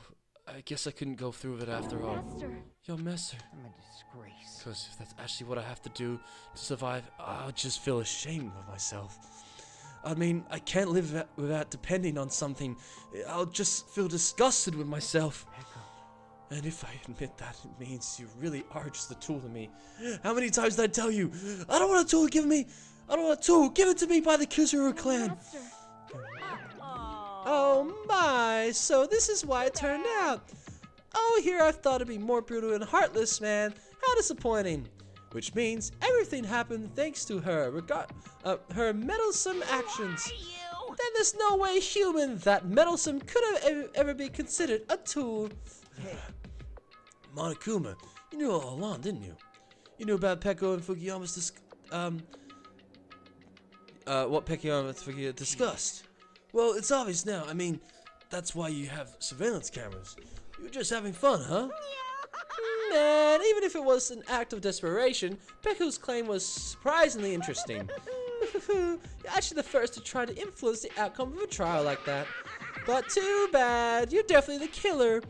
I guess I couldn't go through with it after all. Master. Yo, Master. I'm a disgrace. Because if that's actually what I have to do to survive, I'll just feel ashamed of myself. I mean, I can't live without depending on something. I'll just feel disgusted with myself. And if I admit that, it means you really are just a tool to me. How many times did I tell you? I don't want a tool, give me! I don't want a tool, give it to me by the Kuzuru clan! Master. Oh my, so this is why it turned out. Oh, here I thought it'd be more brutal and heartless, man. How disappointing. Which means everything happened thanks to her, her meddlesome actions. Then there's no way human that meddlesome could have ever be considered a tool. Monokuma, you knew all along, didn't you? You knew about Peko and Fukuyama's what Peko and Fukuyama discussed. Well, it's obvious now. I mean, that's why you have surveillance cameras. You were just having fun, huh? Man, even if it was an act of desperation, Peko's claim was surprisingly interesting. You're actually the first to try to influence the outcome of a trial like that. But too bad, you're definitely the killer.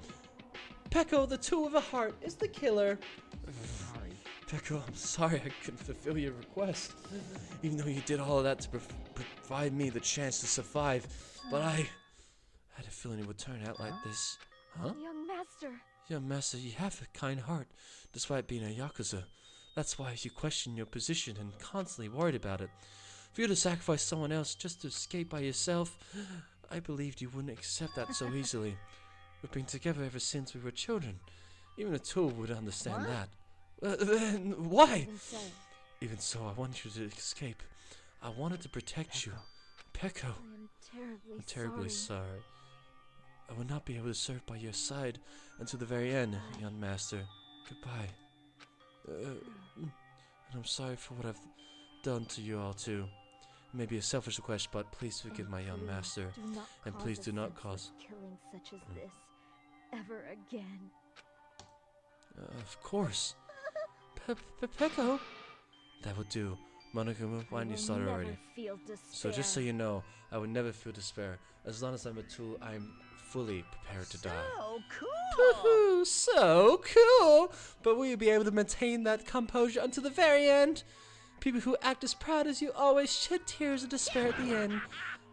Peko, the tool with a heart, is the killer. Sorry. Peko, I'm sorry I couldn't fulfill your request. Even though you did all of that to provide me the chance to survive. But I had a feeling it would turn out like this. Huh? Young Master. Young Master, you have a kind heart, despite being a Yakuza. That's why you question your position and constantly worried about it. For you to sacrifice someone else just to escape by yourself, I believed you wouldn't accept that so easily. We've been together ever since we were children. Even a tool would understand that. Then why? Even so, I wanted you to escape. I wanted to protect you. Peko. I'm terribly sorry. I will not be able to serve by your side until the very end, young master. Goodbye. And I'm sorry for what I've done to you all too. It may be a selfish request, but please forgive my young master. And please do not cause killing such as this ever again. Of course. Peko. That will do. Monokuma, why didn't you start already? So just so you know, I would never feel despair. As long as I'm a tool, I'm fully prepared to die. So cool! Woohoo! So cool! But will you be able to maintain that composure until the very end? People who act as proud as you always shed tears of despair at the end.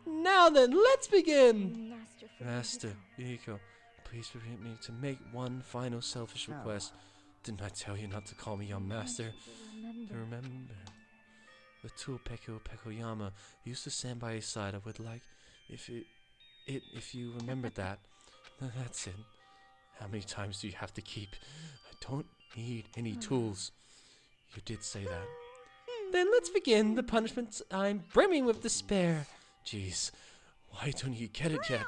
Now then, let's begin! Master, Yuhiko, please permit me to make one final selfish request. Didn't I tell you not to call me your master? To remember. The tool Pekoyama used to stand by his side. I would like if you remembered that. That's it. How many times do you have to keep? I don't need any tools. You did say that. Then let's begin. The punishment I'm brimming with despair. Jeez, why don't you get it yet?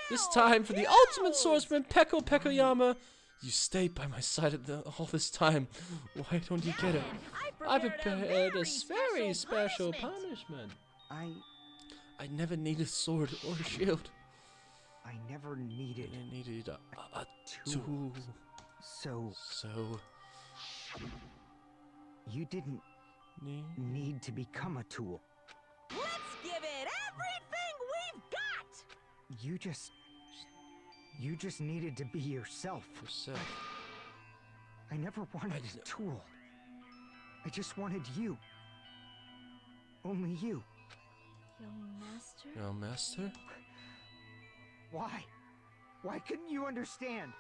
This time for the ultimate swordsman, Pekoyama. You stayed by my side all this time. Why don't you get it? I prepared a very special punishment. I never needed a sword or a shield. I never needed a tool. So you didn't need to become a tool. Let's give it everything we've got! You just needed to be yourself. I never wanted a tool. I just wanted you. Only you. Young Master? Young Master? Why? Why couldn't you understand?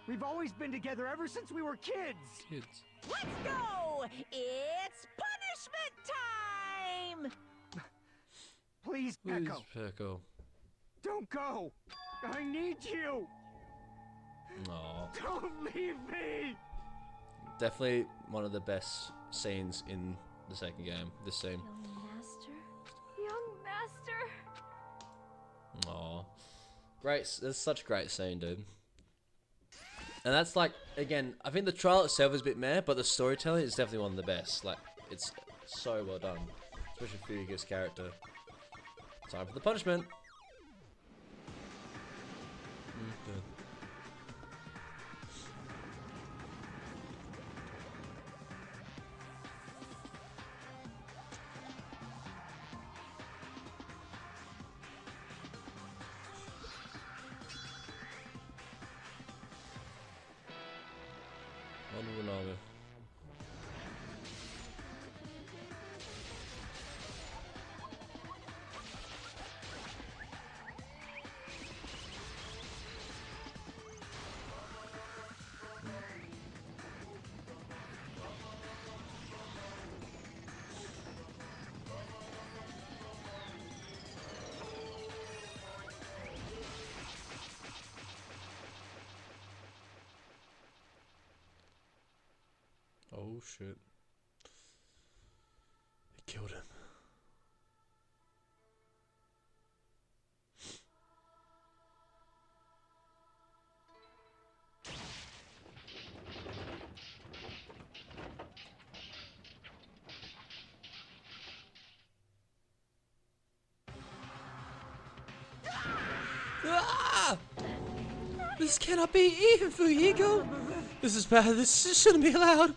We've always been together ever since we were kids. Let's go! It's punishment time! Please, Peko. Peko. Don't go! I need you! Aww. Don't leave me! Definitely one of the best scenes in the second game. This scene. Young Master? Young Master! Aww. Great. That's such a great scene, dude. And that's like, again, I think the trial itself is a bit meh, but the storytelling is definitely one of the best. Like, it's so well done. Especially for Fuyuhiko's character. Time for the punishment. Good. Oh shit. He killed him. Ah! This cannot be even, Fuyiko! This is bad. This shouldn't be allowed.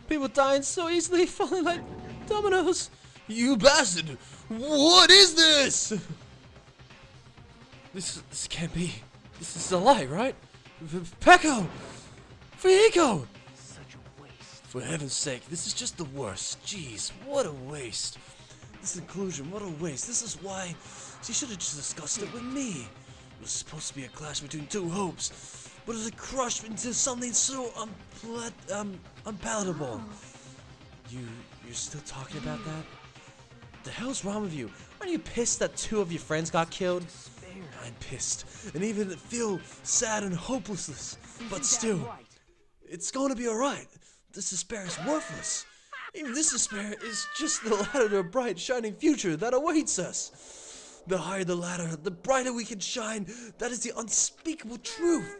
People dying so easily, falling like dominoes. You bastard! What is this? This can't be. This is a lie, right? Peko! Fuyiko! Such a waste. For heaven's sake, this is just the worst. Jeez, what a waste. This inclusion, what a waste. This is why she should have just discussed it with me. It was supposed to be a clash between two hopes, but it was crushed into something so unpalatable. You're still talking about that? The hell's wrong with you? Aren't you pissed that 2 of your friends got killed? I'm pissed, and even feel sad and hopeless. But still, it's going to be alright. This despair is worthless. Even this despair is just the ladder to a bright, shining future that awaits us. The higher the ladder, the brighter we can shine. That is the unspeakable truth.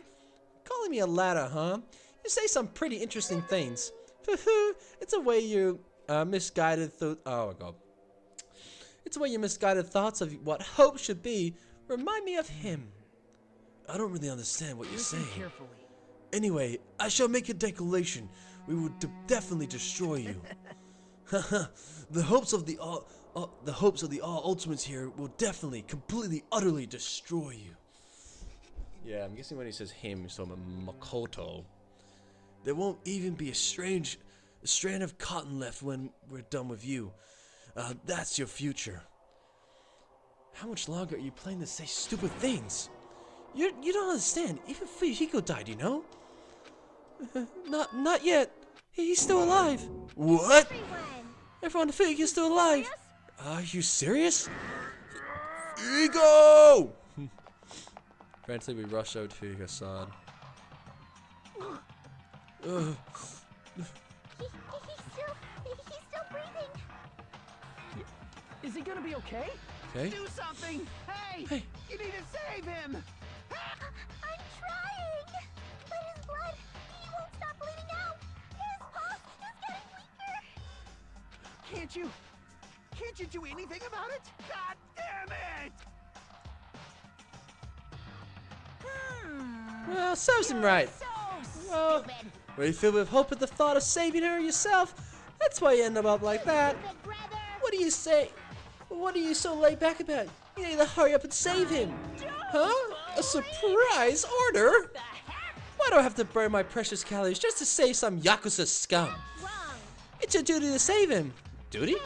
Calling me a ladder, huh? You say some pretty interesting things. It's a way you misguided oh my god. It's a way your misguided thoughts of what hope should be remind me of him. I don't really understand what you're saying. Carefully. Anyway, I shall make a declaration. We will definitely destroy you. The hopes of the all ultimates here will definitely, completely, utterly destroy you. Yeah, I'm guessing when he says him, he's talking about Makoto. There won't even be a strand of cotton left when we're done with you. That's your future. How much longer are you planning to say stupid things? You don't understand. Even Fuyiko died, you know? Not yet. He's still alive. What? Everyone, Fuyiko's still alive. Are you serious? Fuyiko! Frantically, we rush over to Fuyiko's side. He's still breathing. Is he gonna be okay? Okay. Do something! Hey! You need to save him! I'm trying! But his blood, he won't stop bleeding out! His pulse is getting weaker! Can't you do anything about it? God damn it! Well, serves him right. So Well, stupid. were you filled with hope at the thought of saving her yourself? That's why you end up like that. What do you say? What are you so laid back about? You need to hurry up and save him. Huh? A surprise order? Why do I have to burn my precious calories just to save some Yakuza scum? It's your duty to save him. Duty?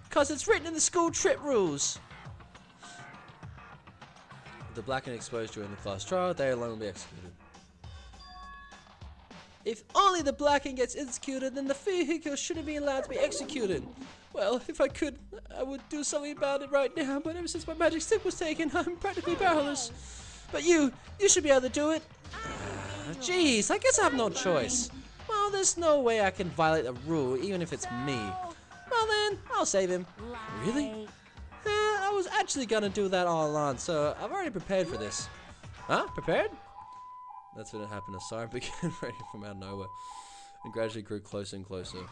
Cause it's written in the school trip rules. If the black and exposed during the class trial, they alone will be executed. If only the Blacking gets executed, then the Fuyiko shouldn't be allowed to be executed. Well, if I could, I would do something about it right now, but ever since my magic stick was taken, I'm practically powerless. But you should be able to do it. Jeez, I guess I have no choice. Well, there's no way I can violate a rule, even if it's me. Well then, I'll save him. Really? I was actually gonna do that all along, so I've already prepared for this. Huh? Prepared? That's when it happened. A siren began raining from out of nowhere, and gradually grew closer and closer.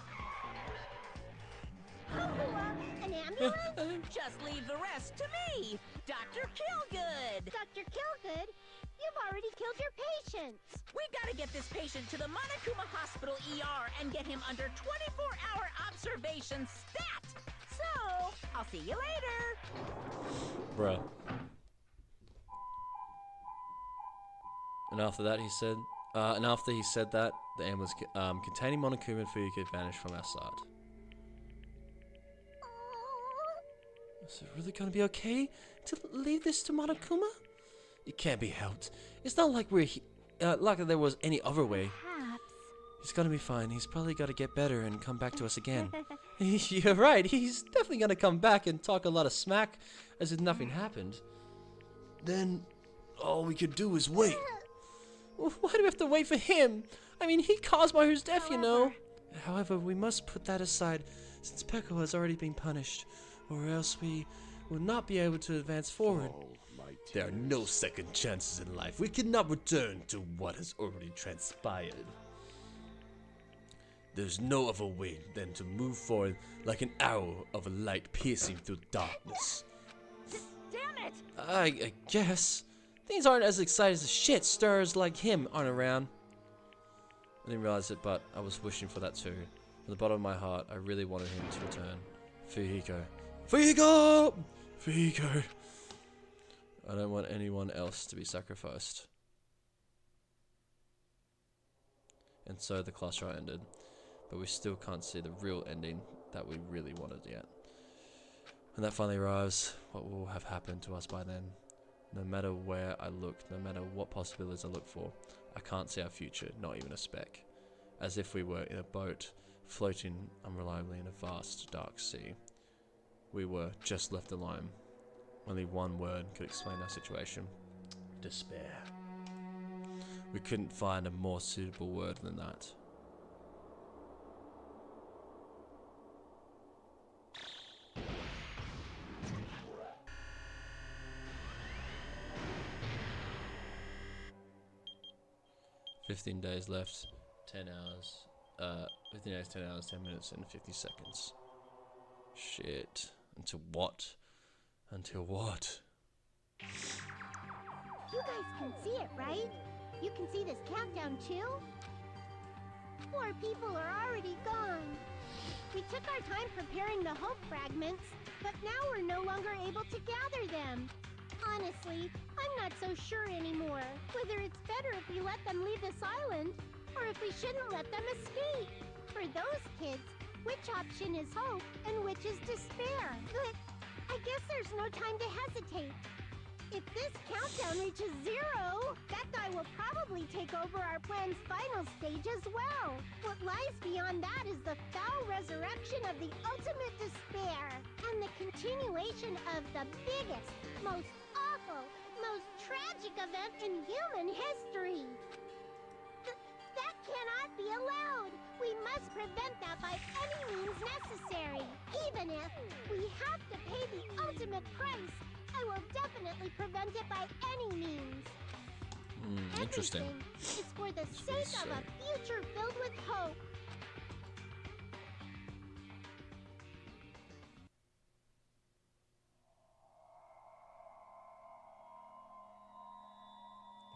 An ambulance? Just leave the rest to me, Dr. Killgood. Dr. Killgood, you've already killed your patients. We gotta get this patient to the Monokuma Hospital ER and get him under 24-hour observation stat. So, I'll see you later. Bruh. And after that, he said, that, the ambulance containing Monokuma and Fuyiko vanished from our side. Is it really gonna be okay to leave this to Monokuma? It can't be helped. It's not like like there was any other way. Perhaps. He's gonna be fine. He's probably gotta get better and come back to us again. You're right. He's definitely gonna come back and talk a lot of smack as if nothing happened. Then all we could do is wait. Why do we have to wait for him? I mean, he caused Maru's death, you know. However, we must put that aside, since Peko has already been punished, or else we will not be able to advance forward. There are no second chances in life. We cannot return to what has already transpired. There's no other way than to move forward like an arrow of a light piercing through darkness. Damn it! I guess. Things aren't as exciting as shit. Stars like him aren't around. I didn't realize it, but I was wishing for that too. From the bottom of my heart, I really wanted him to return. Fuyuhiko. Fuyuhiko! Fuyuhiko. I don't want anyone else to be sacrificed. And so the class trial ended. But we still can't see the real ending that we really wanted yet. When that finally arrives, what will have happened to us by then? No matter where I look, no matter what possibilities I look for, I can't see our future, not even a speck. As if we were in a boat, floating unreliably in a vast, dark sea. We were just left alone. Only one word could explain our situation. Despair. We couldn't find a more suitable word than that. "15 days left, 10 hours, 15 days, 10 hours, 10 minutes, and 50 seconds. Shit. Until what? Until what? You guys can see it, right? You can see this countdown too? 4 people are already gone. We took our time preparing the hope fragments, but now we're no longer able to gather them. Honestly, I'm not so sure anymore whether it's better if we let them leave this island, or if we shouldn't let them escape. For those kids, which option is hope and which is despair? But I guess there's no time to hesitate. If this countdown reaches 0, that guy will probably take over our plan's final stage as well. What lies beyond that is the foul resurrection of the ultimate despair, and the continuation of the biggest, most awful, most tragic event in human history. That cannot be allowed. We must prevent that by any means necessary. Even if we have to pay the ultimate price, I will definitely prevent it by any means. Interesting. Everything is for the sake of a future filled with hope.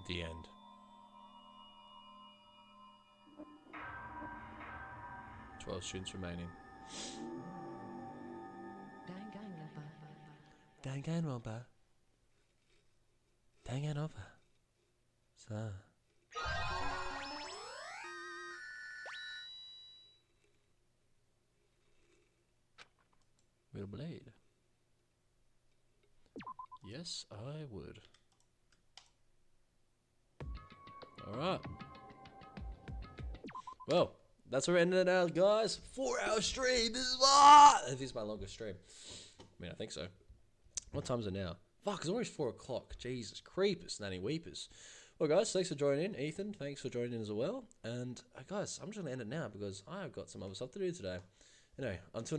The end. Twelve students remaining. Danganronpa. Danganronpa. So. With a blade. Yes, I would. Alright. Well, that's where we're ending it now, guys. 4-hour stream. This is my longest stream. I mean, I think so. What time is it now? Fuck, it's almost 4 o'clock. Jesus, creepers, nanny weepers. Well, guys, thanks for joining in. Ethan, thanks for joining in as well. And, guys, I'm just going to end it now because I've got some other stuff to do today. Anyway, until